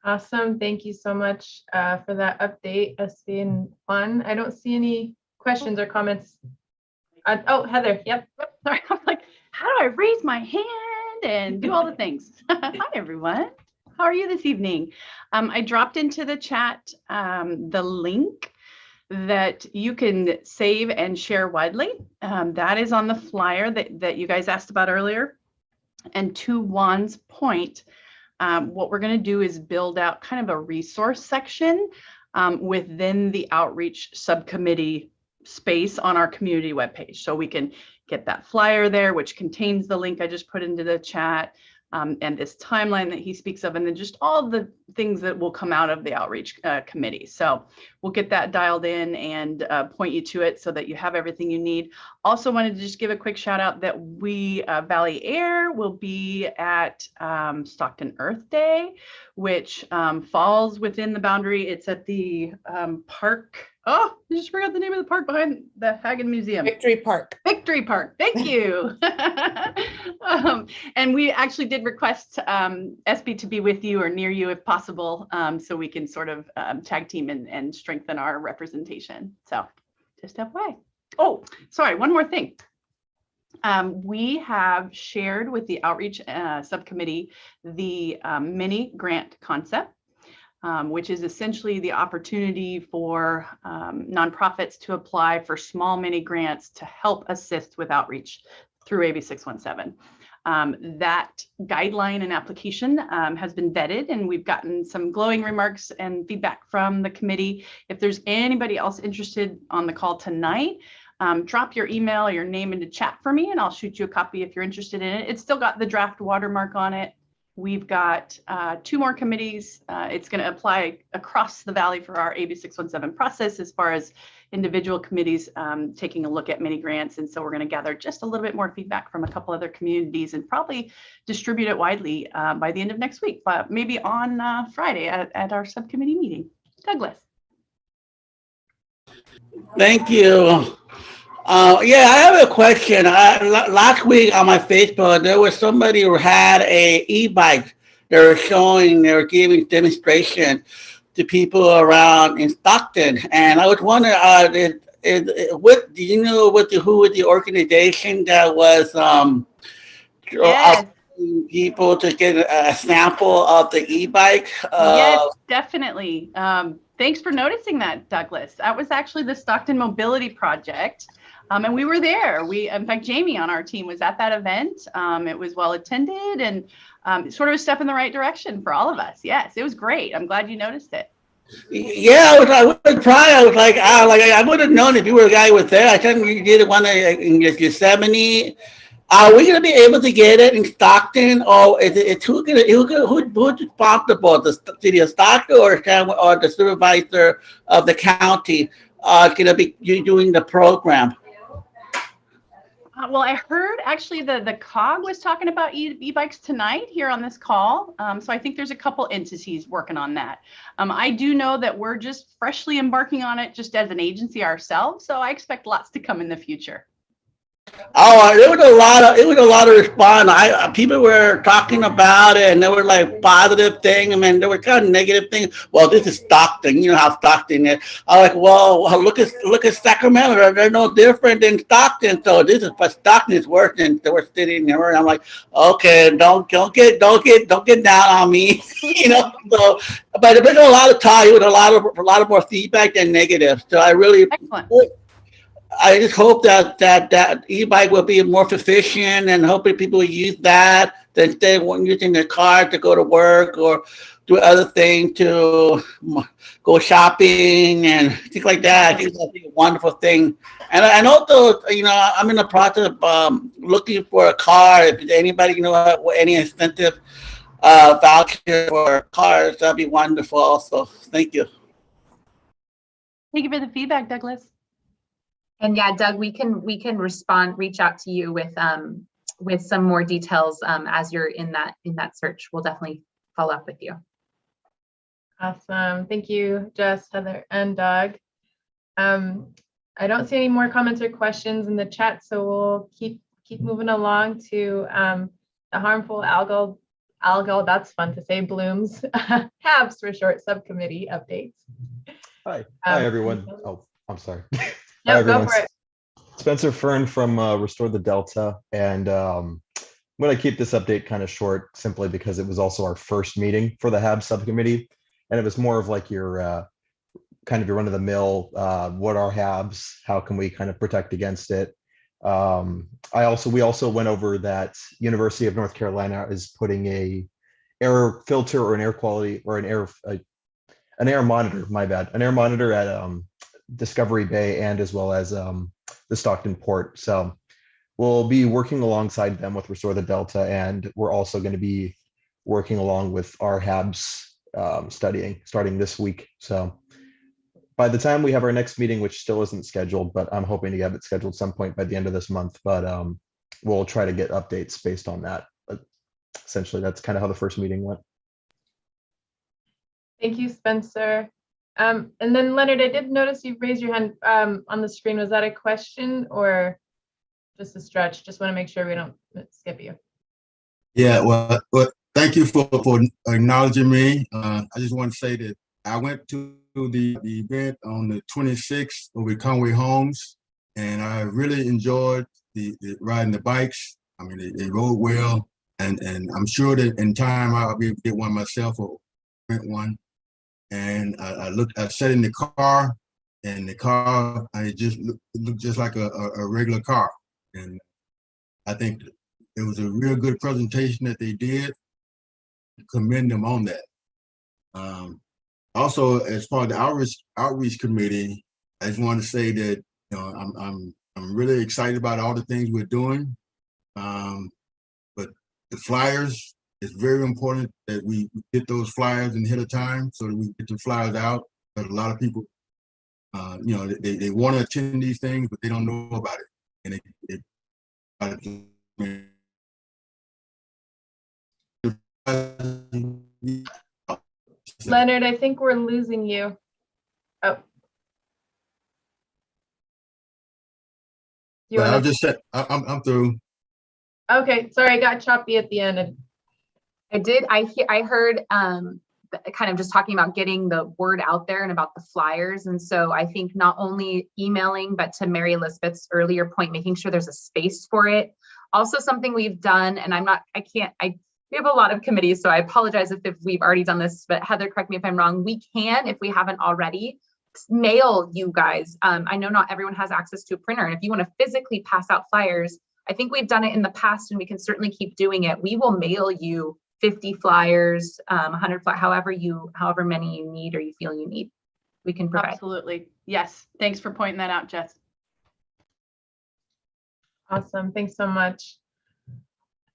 Awesome. Thank you so much for that update, SB and Juan. I don't see any questions or comments. Oh, Heather. Yep. Sorry. I'm like, how do I raise my hand and do all the things? Hi, everyone. How are you this evening? I dropped into the chat the link that you can save and share widely. That is on the flyer that you guys asked about earlier. And to Juan's point, what we're going to do is build out kind of a resource section within the outreach subcommittee space on our community webpage. So we can get that flyer there, which contains the link I just put into the chat. And this timeline that he speaks of, and then just all the things that will come out of the outreach committee. So we'll get that dialed in and point you to it so that you have everything you need. Also wanted to just give a quick shout out that we, Valley Air, will be at Stockton Earth Day, which falls within the boundary. It's at the park. Oh, I just forgot the name of the park behind the Hagen Museum. Victory Park. Victory Park. Thank you. And we actually did request SB to be with you or near you if possible, so we can sort of tag team and strengthen our representation. So just FYI. Oh, sorry, one more thing. We have shared with the outreach subcommittee the mini grant concept. Which is essentially the opportunity for nonprofits to apply for small mini grants to help assist with outreach through AB617. That guideline and application has been vetted, and we've gotten some glowing remarks and feedback from the committee. If there's anybody else interested on the call tonight, drop your email or your name into chat for me, and I'll shoot you a copy if you're interested in it. It's still got the draft watermark on it. We've got 2 more committees. It's going to apply across the valley for our AB617 process as far as individual committees taking a look at mini grants. And so we're going to gather just a little bit more feedback from a couple other communities and probably distribute it widely by the end of next week, but maybe on Friday at our subcommittee meeting. Douglas. Thank you. Yeah, I have a question. Last week on my Facebook, there was somebody who had a e-bike. They were giving demonstration to people around in Stockton, and I was wondering, what do you know? Who was the organization that was Yes. people to get a sample of the e-bike? Yes, definitely. Thanks for noticing that, Douglas. That was actually the Stockton Mobility Project. And we were there. In fact, Jamie on our team was at that event. It was well attended and sort of a step in the right direction for all of us. Yes, it was great. I'm glad you noticed it. Yeah, I was surprised. I was like, I would have known if you were a guy who was there. I thought you did one in Yosemite. Are we going to be able to get it in Stockton, or is it who's responsible? The city of Stockton or the supervisor of the county going to be doing the program? Well, I heard actually the COG was talking about e-bikes tonight here on this call. So I think there's a couple entities working on that. I do know that we're just freshly embarking on it just as an agency ourselves. So I expect lots to come in the future. Oh, it was a lot of response. People were talking about it, and they were like positive thing. I mean, there were kind of negative things. Well, this is Stockton. You know how Stockton is. I was like, well, look at Sacramento. They're no different than Stockton. So but Stockton is worse than we're sitting there. And I'm like, okay, don't get down on me, you know. So, but there's a lot of talk. It was a lot of more feedback than negative. So I really. Excellent. I just hope that e-bike will be more efficient, and hopefully people will use that instead of using their car to go to work or do other things, to go shopping and things like that. I think that'd be a wonderful thing. And also, you know, I'm in the process of looking for a car. If anybody, you know, any incentive voucher for cars, that'd be wonderful also. Thank you. Thank you for the feedback, Douglas. And yeah, Doug, we can reach out to you with some more details as you're in that search. We'll definitely follow up with you. Awesome. Thank you, Jess, Heather, and Doug. I don't see any more comments or questions in the chat, so we'll keep moving along to the harmful algal, that's fun to say, blooms, HABs for short, subcommittee updates. Hi everyone. Oh, I'm sorry. No, Hi, everyone. go for it. Spencer Fern from Restore the Delta, and I'm going to keep this update kind of short simply because it was also our first meeting for the HAB subcommittee, and it was more of like your kind of your run-of-the-mill, what are HABs, how can we kind of protect against it. We also went over that University of North Carolina is putting a air filter or an air quality or an air monitor, my bad, an air monitor at Discovery Bay and as well as the Stockton port. So we'll be working alongside them with Restore the Delta, and we're also going to be working along with our HABs studying starting this week. So by the time we have our next meeting, which still isn't scheduled, but I'm hoping to have it scheduled some point by the end of this month, but we'll try to get updates based on that. But essentially, that's kind of how the first meeting went. Thank you, Spencer. And then Leonard, I did notice you raised your hand on the screen. Was that a question or just a stretch? Just want to make sure we don't skip you. Yeah, well thank you for acknowledging me. I just want to say that I went to the event on the 26th with Conway Holmes, and I really enjoyed the riding the bikes. I mean, they rode well, and I'm sure that in time I'll be able to get one myself or rent one. And I sat in the car, and the car, it just looked just like a regular car. And I think it was a real good presentation that they did. Commend them on that. Also, as part of the outreach committee, I just want to say that I'm really excited about all the things we're doing. But the flyers, it's very important that we get those flyers ahead of time so that we get the flyers out. But a lot of people, they want to attend these things, but they don't know about it. And Leonard, I think we're losing you. Oh. But I'll just say, I'm through. Okay, sorry, I got choppy at the end. I heard kind of just talking about getting the word out there and about the flyers. And so I think not only emailing, but to Mary Elizabeth's earlier point, making sure there's a space for it. Also something we've done, and we have a lot of committees, so I apologize if we've already done this, but Heather, correct me if I'm wrong. We can, if we haven't already, mail you guys. I know not everyone has access to a printer, and if you want to physically pass out flyers, I think we've done it in the past and we can certainly keep doing it. We will mail you 50 flyers, 100 flyers, however many you need or you feel you need. We can provide. Absolutely. Yes. Thanks for pointing that out, Jess. Awesome. Thanks so much.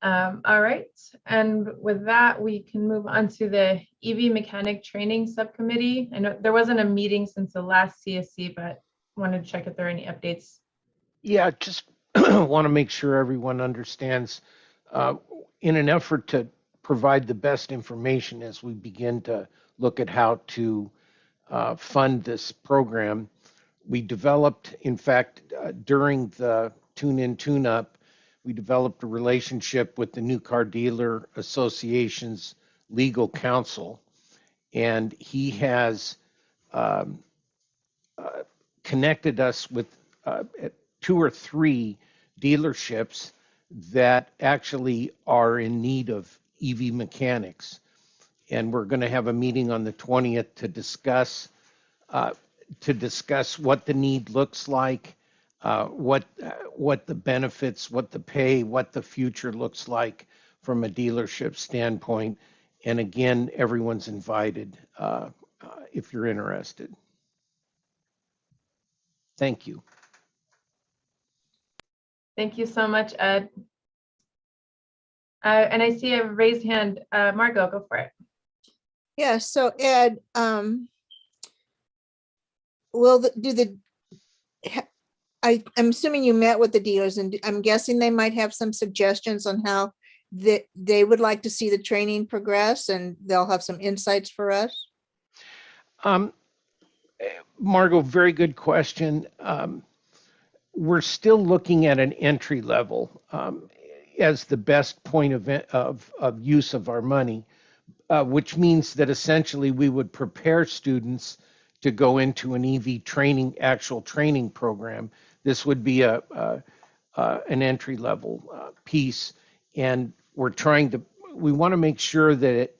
All right. And with that, we can move on to the EV mechanic training subcommittee. I know there wasn't a meeting since the last CSC, but wanted to check if there are any updates. Yeah, just want to make sure everyone understands in an effort to provide the best information as we begin to look at how to fund this program. We developed, in fact, during the tune-in, tune-up, we developed a relationship with the New Car Dealer Association's legal counsel, and he has connected us with 2 or 3 dealerships that actually are in need of EV mechanics. And we're going to have a meeting on the 20th to discuss what the need looks like, what the benefits, what the pay, what the future looks like from a dealership standpoint. And again, everyone's invited if you're interested. Thank you. Thank you so much, Ed. And I see a raised hand. Margot, go for it. Yeah, so Ed, I'm assuming you met with the dealers, and I'm guessing they might have some suggestions on how they would like to see the training progress, and they'll have some insights for us. Margot, very good question. We're still looking at an entry level as the best point of use of our money, which means that essentially we would prepare students to go into an EV actual training program. This would be an entry level piece, and we want to make sure that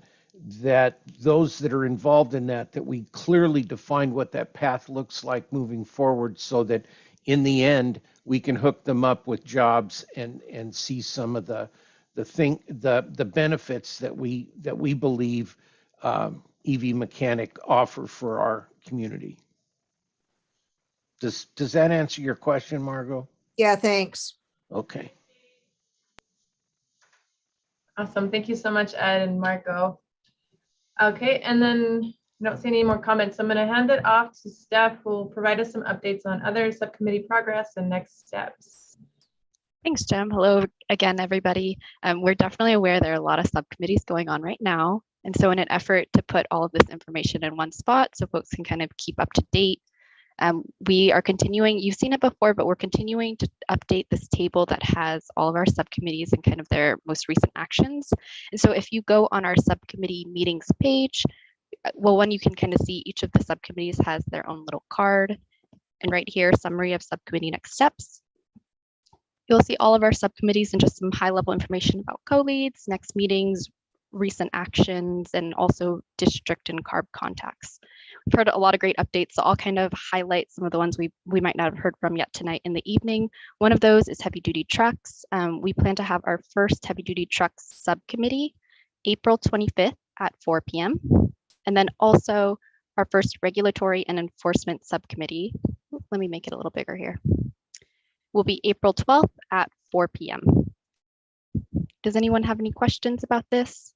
those that are involved in that we clearly define what that path looks like moving forward, so that in the end we can hook them up with jobs and see some of the benefits that we believe EV mechanic offer for our community. Does that answer your question, Margot? Yeah, thanks. Okay. Awesome. Thank you so much, Ed and Margot. Okay, and then I don't see any more comments. I'm going to hand it off to Steph, who will provide us some updates on other subcommittee progress and next steps. Thanks, Jim. Hello again, everybody. We're definitely aware there are a lot of subcommittees going on right now. And so in an effort to put all of this information in one spot so folks can kind of keep up to date, we are continuing, you've seen it before, but we're continuing to update this table that has all of our subcommittees and kind of their most recent actions. And so if you go on our subcommittee meetings page, well, one, you can kind of see each of the subcommittees has their own little card. And right here, summary of subcommittee next steps. You'll see all of our subcommittees and just some high level information about co-leads, next meetings, recent actions, and also district and CARB contacts. We've heard a lot of great updates, so I'll kind of highlight some of the ones we might not have heard from yet tonight in the evening. One of those is heavy duty trucks. We plan to have our first heavy duty trucks subcommittee April 25th at 4 p.m. And then also our first regulatory and enforcement subcommittee. Let me make it a little bigger here. Will be April 12th at 4 p.m. Does anyone have any questions about this?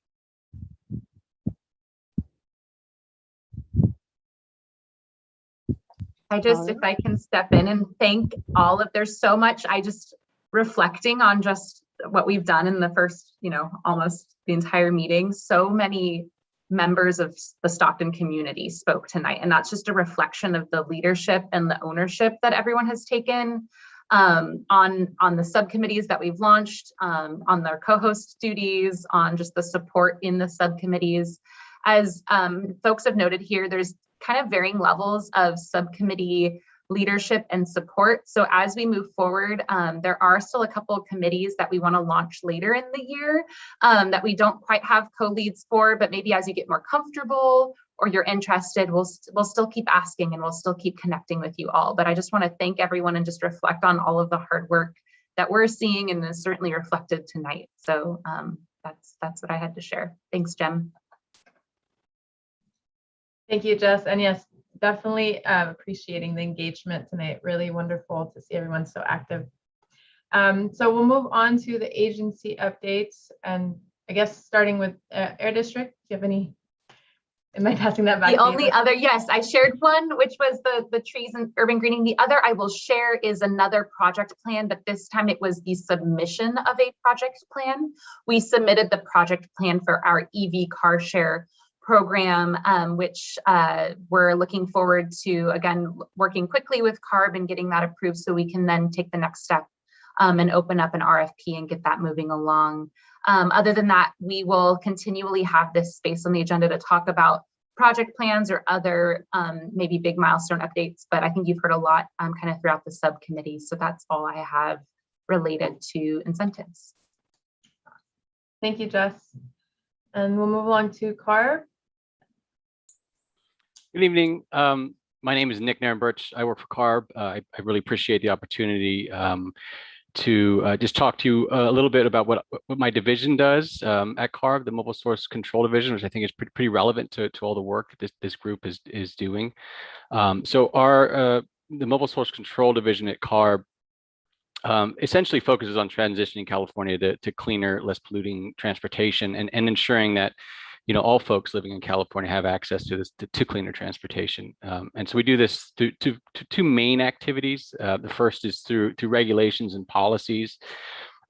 If I can step in and thank all of, there's so much, reflecting on just what we've done in the first, almost the entire meeting. So many members of the Stockton community spoke tonight, and that's just a reflection of the leadership and the ownership that everyone has taken on the subcommittees that we've launched, on their co-host duties, on just the support in the subcommittees. As folks have noted here, there's kind of varying levels of subcommittee leadership and support. So as we move forward, there are still a couple of committees that we want to launch later in the year that we don't quite have co-leads for, but maybe as you get more comfortable or you're interested, we'll still keep asking and we'll still keep connecting with you all. But I just want to thank everyone and just reflect on all of the hard work that we're seeing and is certainly reflected tonight. So that's what I had to share. Thanks, Jem. Thank you, Jess. And yes, definitely appreciating the engagement tonight. Really wonderful to see everyone so active. So we'll move on to the agency updates, and I guess starting with Air District. Do you have any? Am I passing that back? The only other, yes, I shared one, which was the trees and urban greening. The other I will share is another project plan, but this time it was the submission of a project plan. We submitted the project plan for our EV car share program, which we're looking forward to, again, working quickly with CARB and getting that approved so we can then take the next step and open up an RFP and get that moving along. Other than that, we will continually have this space on the agenda to talk about project plans or other maybe big milestone updates, but I think you've heard a lot kind of throughout the subcommittee. So that's all I have related to incentives. Thank you, Jess. And we'll move along to CARB. Good evening. My name is Nick Narenberch. I work for CARB. I really appreciate the opportunity to just talk to you a little bit about what my division does at CARB, the Mobile Source Control Division, which I think is pretty relevant to all the work this group is doing. So the Mobile Source Control Division at CARB essentially focuses on transitioning California to cleaner, less polluting transportation and ensuring that all folks living in California have access to cleaner transportation. And so we do this through two main activities. The first is through regulations and policies.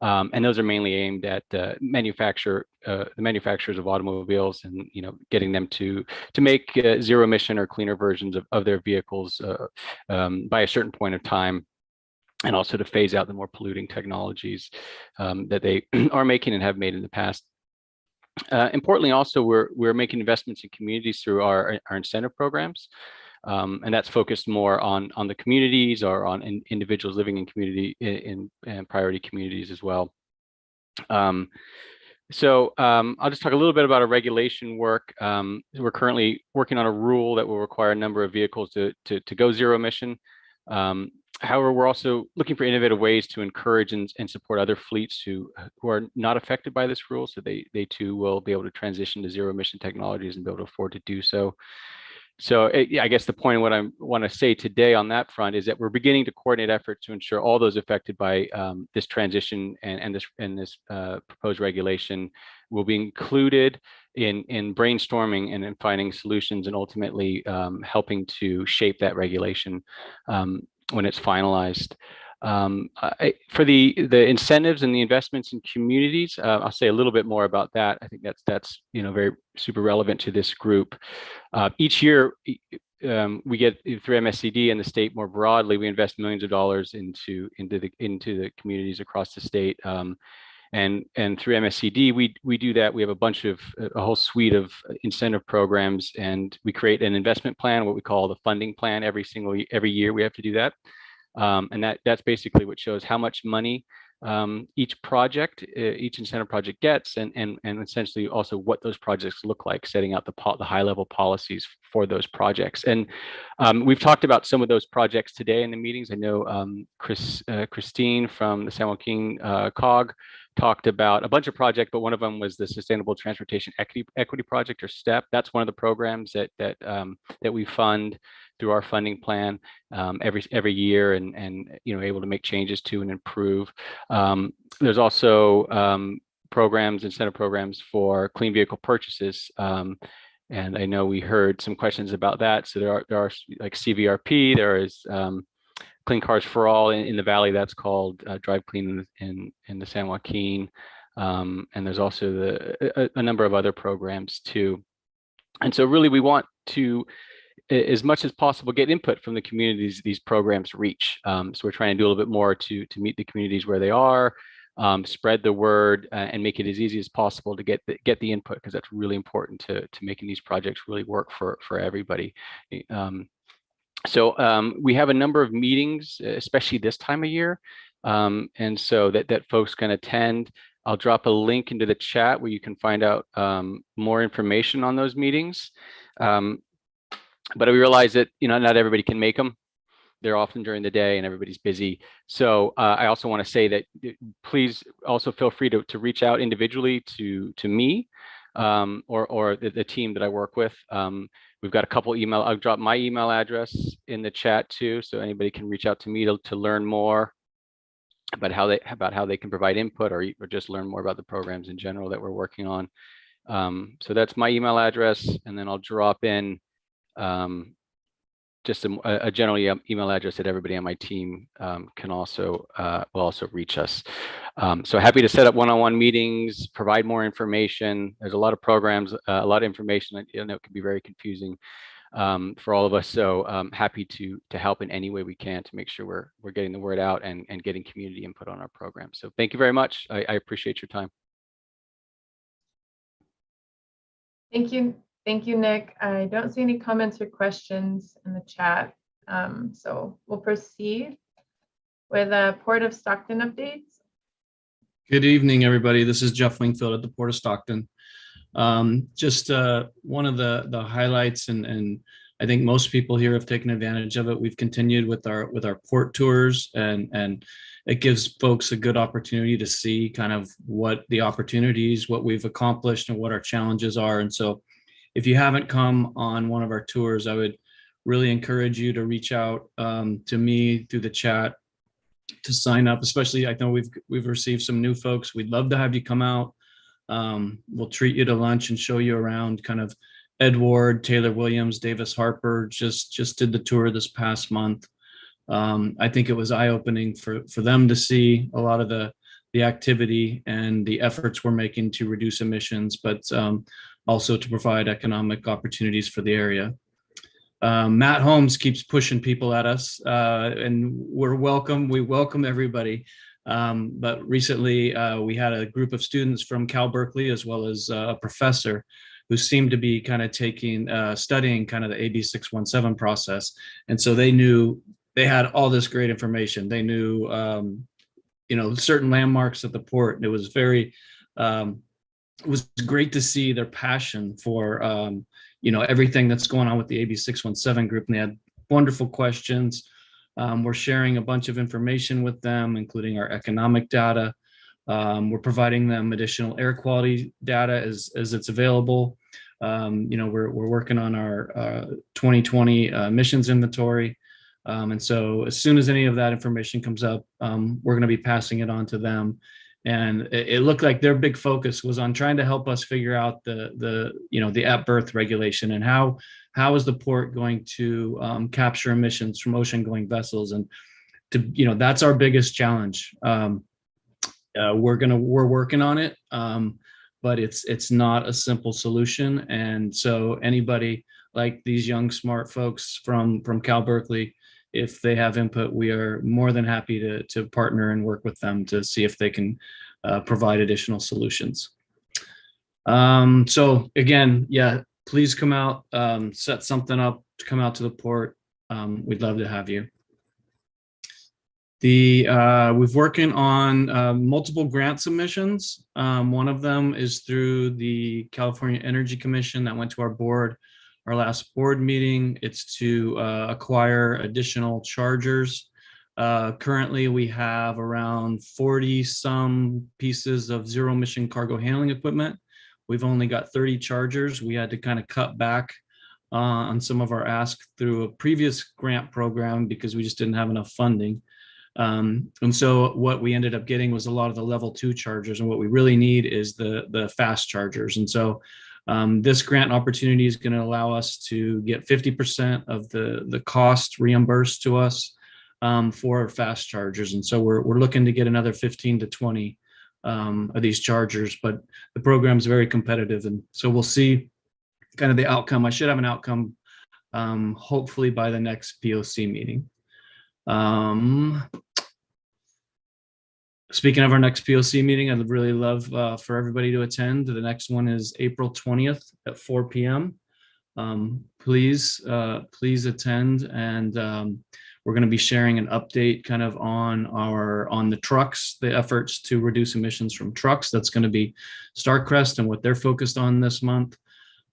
And those are mainly aimed at the manufacturers of automobiles and getting them to make zero emission or cleaner versions of their vehicles by a certain point of time, and also to phase out the more polluting technologies that they are making and have made in the past. Importantly, also, we're making investments in communities through our incentive programs, and that's focused more on the communities or on individuals living in community in priority communities as well. So I'll just talk a little bit about our regulation work. We're currently working on a rule that will require a number of vehicles to go zero emission. However, we're also looking for innovative ways to encourage and support other fleets who are not affected by this rule, so they too will be able to transition to zero emission technologies and be able to afford to do so. So I guess the point of what I want to say today on that front is that we're beginning to coordinate efforts to ensure all those affected by this transition and this proposed regulation will be included in brainstorming and in finding solutions and ultimately helping to shape that regulation when it's finalized. For the incentives and the investments in communities, I'll say a little bit more about that. I think that's very super relevant to this group. Each year, we get through MSCD and the state more broadly, we invest millions of dollars into the communities across the state. And through MSCD, we do that. We have a whole suite of incentive programs, and we create an investment plan, what we call the funding plan. Every year we have to do that. And that's basically what shows how much money each project, each incentive project gets, and essentially also what those projects look like, setting out the high level policies for those projects. And we've talked about some of those projects today in the meetings. I know Christine from the San Joaquin COG talked about a bunch of projects, but one of them was the Sustainable Transportation Equity Project, or STEP. That's one of the programs that we fund through our funding plan every year, and able to make changes to and improve. There's also incentive programs for clean vehicle purchases. And I know we heard some questions about that. So there are like CVRP, there is Clean Cars for All in the Valley, that's called Drive Clean in the San Joaquin. And there's also a number of other programs too. And so really we want to, as much as possible, get input from the communities these programs reach. So we're trying to do a little bit more to meet the communities where they are, spread the word, and make it as easy as possible to get the input, because that's really important to making these projects really work for everybody. So we have a number of meetings, especially this time of year, and so that folks can attend. I'll drop a link into the chat where you can find out more information on those meetings. But I realize that not everybody can make them. They're often during the day and everybody's busy. So I also want to say that please also feel free to reach out individually to me or the team that I work with. We've got a couple email. I'll drop my email address in the chat too, so anybody can reach out to me to learn more about how they can provide input or just learn more about the programs in general that we're working on. So that's my email address, and then I'll drop in just a general email address that everybody on my team can will also reach us. So happy to set up one-on-one meetings, provide more information. There's a lot of programs, a lot of information. I know it can be very confusing for all of us. So happy to help in any way we can to make sure we're getting the word out and getting community input on our program. So thank you very much. I appreciate your time. Thank you. Thank you, Nick. I don't see any comments or questions in the chat. So we'll proceed with Port of Stockton updates. Good evening, everybody. This is Jeff Wingfield at the Port of Stockton. Just one of the highlights, and I think most people here have taken advantage of it. We've continued with our port tours, and it gives folks a good opportunity to see kind of what the opportunities, what we've accomplished, and what our challenges are. And so if you haven't come on one of our tours, I would really encourage you to reach out to me through the chat to sign up. Especially, I know we've received some new folks. We'd love to have you come out. We'll treat you to lunch and show you around. Kind of Edward, Taylor Williams, Davis Harper just did the tour this past month. I think it was eye-opening for them to see a lot of the activity and the efforts we're making to reduce emissions, but also to provide economic opportunities for the area. Matt Holmes keeps pushing people at us, and we welcome everybody. But recently we had a group of students from Cal Berkeley, as well as a professor who seemed to be kind of studying kind of the AB617 process. And so they had all this great information. They knew, certain landmarks at the port. And it was it was great to see their passion for, everything that's going on with the AB617 group. And they had wonderful questions. We're sharing a bunch of information with them, including our economic data. We're providing them additional air quality data as it's available. We're working on our 2020 emissions inventory. And so as soon as any of that information comes up, we're going to be passing it on to them. And it looked like their big focus was on trying to help us figure out the at-berth regulation and how is the port going to capture emissions from ocean-going vessels. And that's our biggest challenge. We're working on it, but it's not a simple solution. And so anybody like these young, smart folks from Cal Berkeley, if they have input, we are more than happy to partner and work with them to see if they can provide additional solutions. So again, please come out, set something up to come out to the port. We'd love to have you. We've working on multiple grant submissions. One of them is through the California Energy Commission that went to our board, our last board meeting. It's to acquire additional chargers. Currently, we have around 40 some pieces of zero emission cargo handling equipment. We've only got 30 chargers. We had to kind of cut back on some of our ask through a previous grant program because we just didn't have enough funding. And so what we ended up getting was a lot of the level 2 chargers, and what we really need is the fast chargers. And so this grant opportunity is going to allow us to get 50% of the cost reimbursed to us for fast chargers. And so we're looking to get another 15 to 20 of these chargers, but the program is very competitive. And so we'll see kind of the outcome. I should have an outcome hopefully by the next POC meeting. Speaking of our next POC meeting, I'd really love for everybody to attend. The next one is April 20th at 4 p.m. Please attend, and we're going to be sharing an update kind of on the trucks, the efforts to reduce emissions from trucks. That's going to be Starcrest and what they're focused on this month.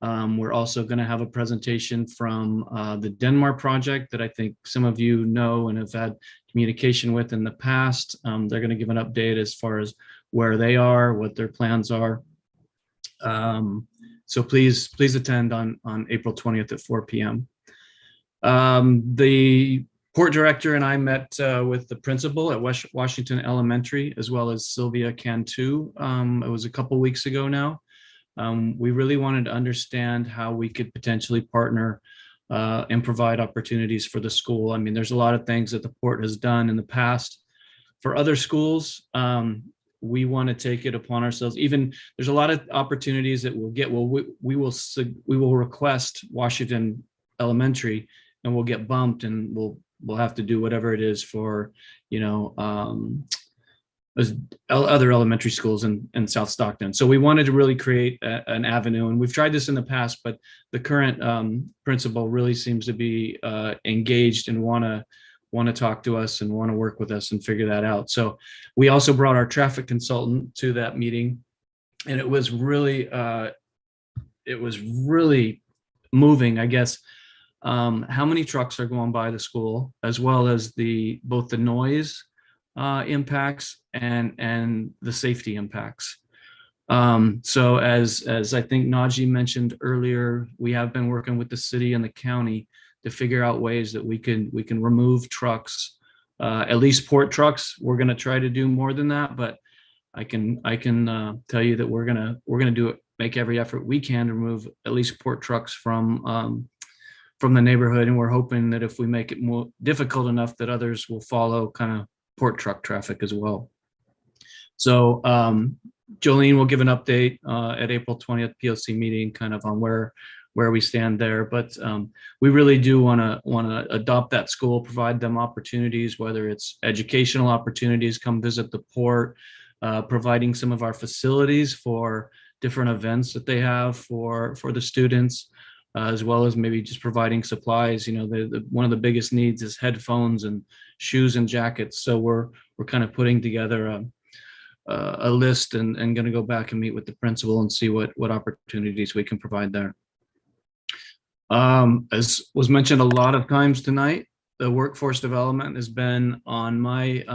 We're also going to have a presentation from the Denmark project that I think some of you know and have had communication with in the past. They're going to give an update as far as where they are, what their plans are. So please attend on April 20th at 4 p.m. The port director and I met with the principal at Washington Elementary, as well as Sylvia Cantu. It was a couple weeks ago now. We really wanted to understand how we could potentially partner and provide opportunities for the school. I mean, there's a lot of things that the port has done in the past for other schools. We want to take it upon ourselves. Even there's a lot of opportunities that we'll get. Well, we will request Washington Elementary, and we'll get bumped, and we'll have to do whatever it is for, other elementary schools in South Stockton. So we wanted to really create an avenue, and we've tried this in the past, but the current principal really seems to be engaged and want to talk to us and want to work with us and figure that out. So we also brought our traffic consultant to that meeting, and it was really moving, I guess, how many trucks are going by the school, as well as both the noise impacts and the safety impacts. So as I think Najee mentioned earlier, we have been working with the city and the county to figure out ways that we can remove trucks, at least port trucks. We're going to try to do more than that, but I can tell you that we're gonna do it, make every effort we can to remove at least port trucks from the neighborhood, and we're hoping that if we make it more difficult enough, that others will follow kind of port truck traffic as well. So Jolene will give an update at April 20th POC meeting, kind of on where we stand there. But we really do want to adopt that school, provide them opportunities, whether it's educational opportunities, come visit the port, providing some of our facilities for different events that they have for the students, as well as maybe just providing supplies. One of the biggest needs is headphones and shoes and jackets. So we're kind of putting together a list and going to go back and meet with the principal and see what opportunities we can provide there. As was mentioned a lot of times tonight, the workforce development has been on my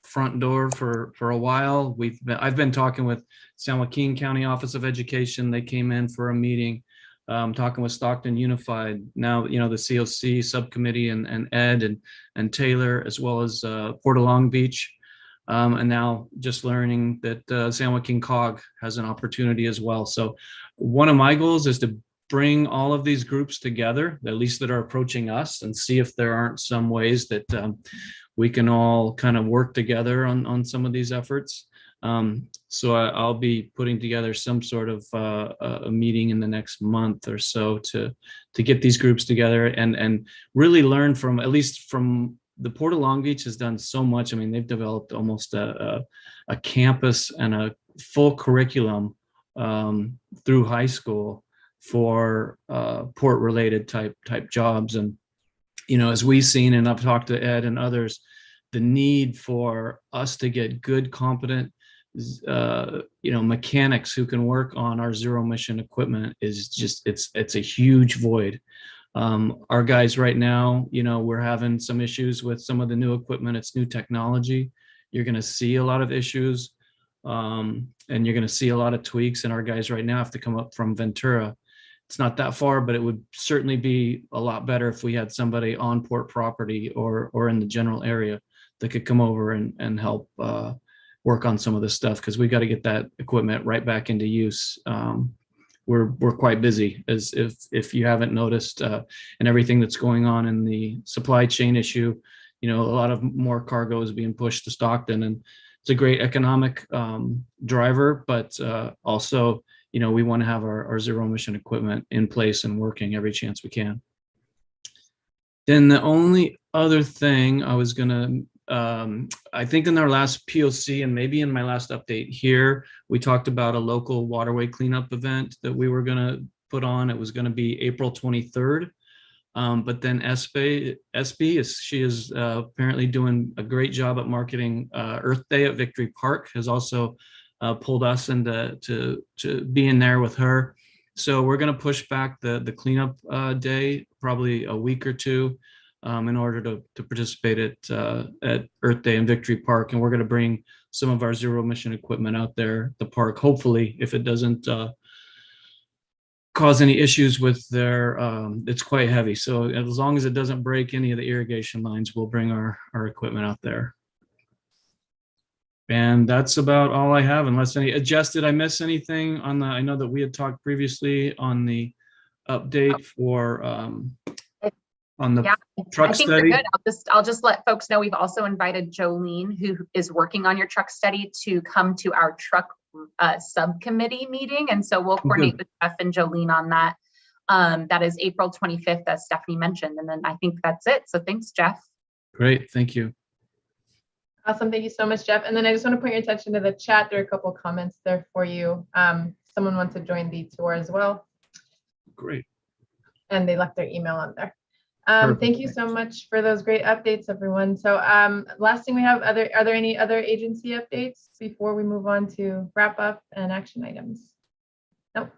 front door for a while. I've been talking with San Joaquin County Office of Education. They came in for a meeting. Talking with Stockton Unified, now, the COC subcommittee and Ed and Taylor, as well as Port of Long Beach. And now just learning that San Joaquin COG has an opportunity as well. So one of my goals is to bring all of these groups together, at least that are approaching us, and see if there aren't some ways that we can all kind of work together on some of these efforts. So I'll be putting together some sort of a meeting in the next month or so to get these groups together and really learn from, at least from the Port of Long Beach has done so much. I mean, they've developed almost a campus and a full curriculum through high school for port related type jobs. And, as we've seen, and I've talked to Ed and others, the need for us to get good, competent, mechanics who can work on our zero emission equipment is just, it's a huge void. Our guys right now, we're having some issues with some of the new equipment. It's new technology. You're going to see a lot of issues, and you're going to see a lot of tweaks. And our guys right now have to come up from Ventura. It's not that far, but it would certainly be a lot better if we had somebody on port property or in the general area that could come over and help work on some of this stuff, because we got to get that equipment right back into use. We're quite busy, as if you haven't noticed, and everything that's going on in the supply chain issue. A lot of more cargo is being pushed to Stockton, and it's a great economic driver, but also, we want to have our zero emission equipment in place and working every chance we can. Then the only other thing I was gonna, I think in our last POC and maybe in my last update here, we talked about a local waterway cleanup event that we were gonna put on. It was gonna be April 23rd. But then she is apparently doing a great job at marketing Earth Day at Victory Park, has also pulled us into to being there with her. So we're going to push back the cleanup day probably a week or two in order to participate at Earth Day in Victory Park. And we're going to bring some of our zero emission equipment out there at the park, hopefully, if it doesn't cause any issues with their, it's quite heavy. So as long as it doesn't break any of the irrigation lines, we'll bring our equipment out there. And that's about all I have, unless Jess, did I miss anything on I know that we had talked previously on the update for, on the truck I think study. you're good. I'll just let folks know we've also invited Jolene, who is working on your truck study, to come to our truck subcommittee meeting. And so we'll coordinate with Jeff and Jolene on that. That is April 25th, as Stephanie mentioned. And then I think that's it. So thanks, Jeff. Great, thank you. Awesome, thank you so much, Jeff. And then I just want to point your attention to the chat. There are a couple of comments there for you. Someone wants to join the tour as well. Great. And they left their email on there. Thank you so much for those great updates, everyone. So last thing we have, are there any other agency updates before we move on to wrap up and action items? Nope.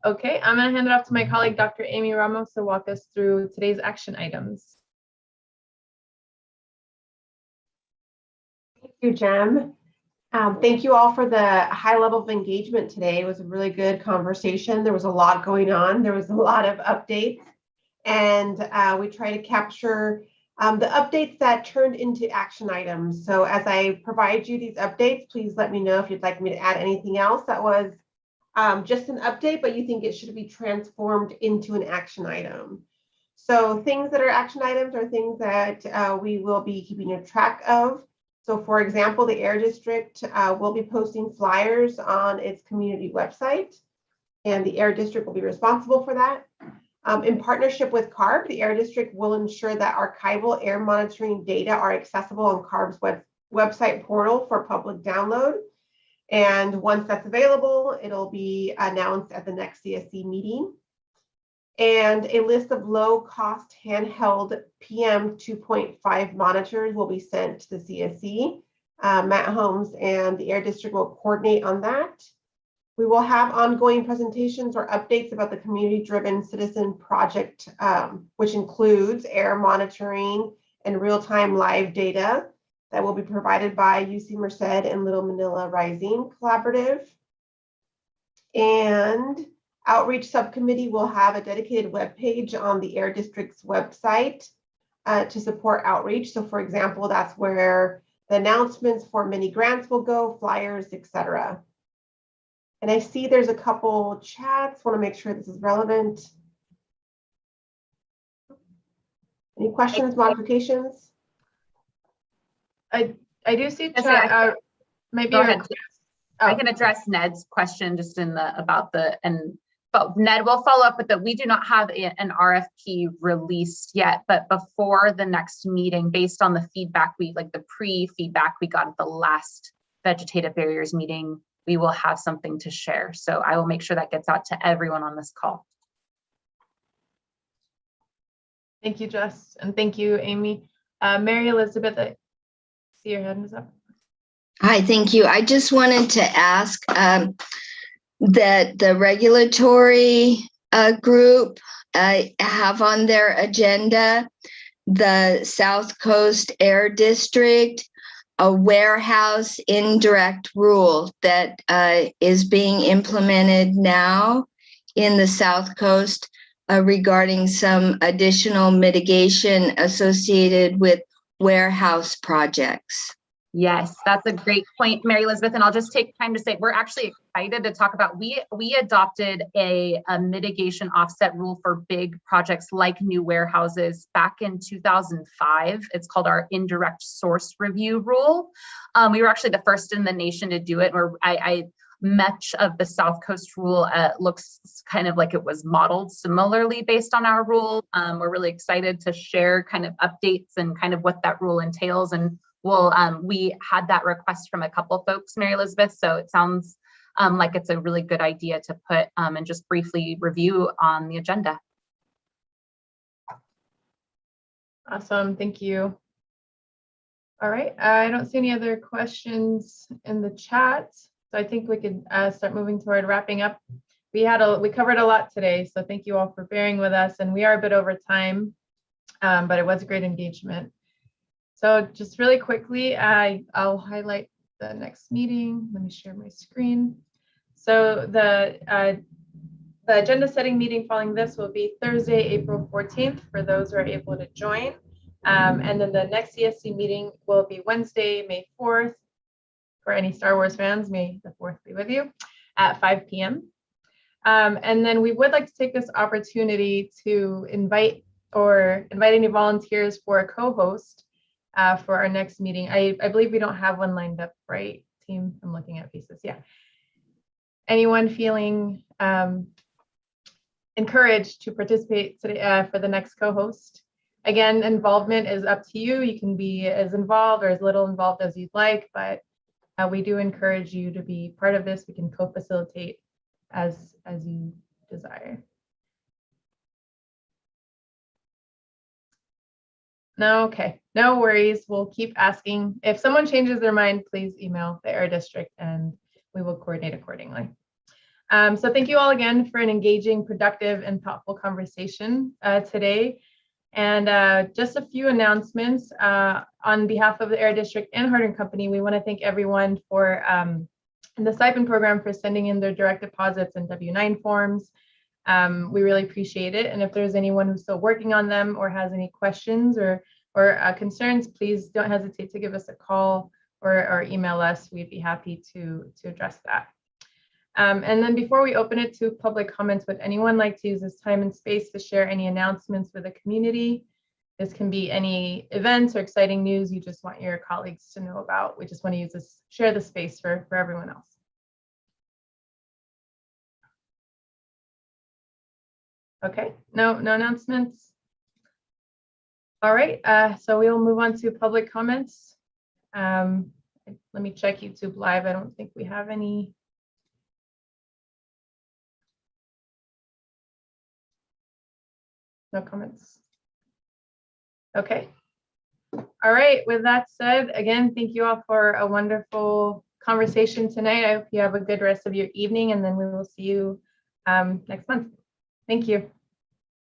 Okay, I'm going to hand it off to my colleague, Dr. Amy Ramos, to walk us through today's action items. Thank you, Jem. Thank you all for the high level of engagement today. It was a really good conversation. There was a lot going on. There was a lot of updates. And we try to capture the updates that turned into action items. So as I provide you these updates, please let me know if you'd like me to add anything else that was just an update, but you think it should be transformed into an action item. So things that are action items are things that we will be keeping a track of. So for example, the Air District will be posting flyers on its community website, and the Air District will be responsible for that. In partnership with CARB, the Air District will ensure that archival air monitoring data are accessible on CARB's website portal for public download. And once that's available, it'll be announced at the next CSC meeting. And a list of low-cost handheld PM 2.5 monitors will be sent to the CSC. Matt Holmes and the Air District will coordinate on that. We will have ongoing presentations or updates about the community-driven citizen project, which includes air monitoring and real-time live data that will be provided by UC Merced and Little Manila Rising Collaborative. And Outreach Subcommittee will have a dedicated webpage on the Air District's website to support outreach. So for example, that's where the announcements for many grants will go, flyers, etc. And I see there's a couple chats. Want to make sure this is relevant. Any questions, modifications? I do see chat. Maybe I can address Ned's question just in but Ned will follow up with that. We do not have an RFP released yet, but before the next meeting, based on the feedback the pre-feedback we got at the last vegetative barriers meeting, we will have something to share. So I will make sure that gets out to everyone on this call. Thank you, Jess, and thank you, Amy. Mary Elizabeth, see your hand is up. Hi, thank you. I just wanted to ask that the regulatory group have on their agenda the South Coast Air District, a warehouse indirect rule that is being implemented now in the South Coast regarding some additional mitigation associated with warehouse projects. Yes, that's a great point, Mary Elizabeth. And I'll just take time to say, we're actually excited to talk about, we adopted a mitigation offset rule for big projects like new warehouses back in 2005. It's called our indirect source review rule. We were actually the first in the nation to do it, where much of the South Coast rule looks kind of like it was modeled similarly based on our rule. We're really excited to share kind of updates and kind of what that rule entails. And we had that request from a couple folks, Mary Elizabeth, so it sounds like it's a really good idea to put and just briefly review on the agenda. Awesome, thank you. All right, I don't see any other questions in the chat, so I think we could start moving toward wrapping up. We covered a lot today, so thank you all for bearing with us, and we are a bit over time, but it was a great engagement. So just really quickly, I'll highlight the next meeting. Let me share my screen. So the agenda setting meeting following this will be Thursday, April 14th for those who are able to join. And then the next CSC meeting will be Wednesday, May 4th. For any Star Wars fans, may the 4th be with you, at 5 p.m. And then we would like to take this opportunity to invite any volunteers for a co-host for our next meeting. I believe we don't have one lined up, right, team? I'm looking at faces. Yeah. Anyone feeling encouraged to participate today for the next co-host? Again, involvement is up to you. You can be as involved or as little involved as you'd like, but we do encourage you to be part of this. We can co-facilitate as you desire. No, okay, no worries. We'll keep asking. If someone changes their mind, please email the Air District and we will coordinate accordingly. So thank you all again for an engaging, productive, and thoughtful conversation today. And just a few announcements on behalf of the Air District and Hardin Company. We want to thank everyone for the stipend program for sending in their direct deposits and W-9 forms. We really appreciate it. And if there's anyone who's still working on them or has any questions or concerns, please don't hesitate to give us a call or email us. We'd be happy to address that. And then before we open it to public comments, would anyone like to use this time and space to share any announcements with the community? This can be any events or exciting news you just want your colleagues to know about. We just want to use this, share the space for everyone else. Okay, no announcements. All right, so we'll move on to public comments. Let me check YouTube Live. I don't think we have any. No comments. Okay. All right, with that said, again, thank you all for a wonderful conversation tonight. I hope you have a good rest of your evening, and then we will see you next month. Thank you.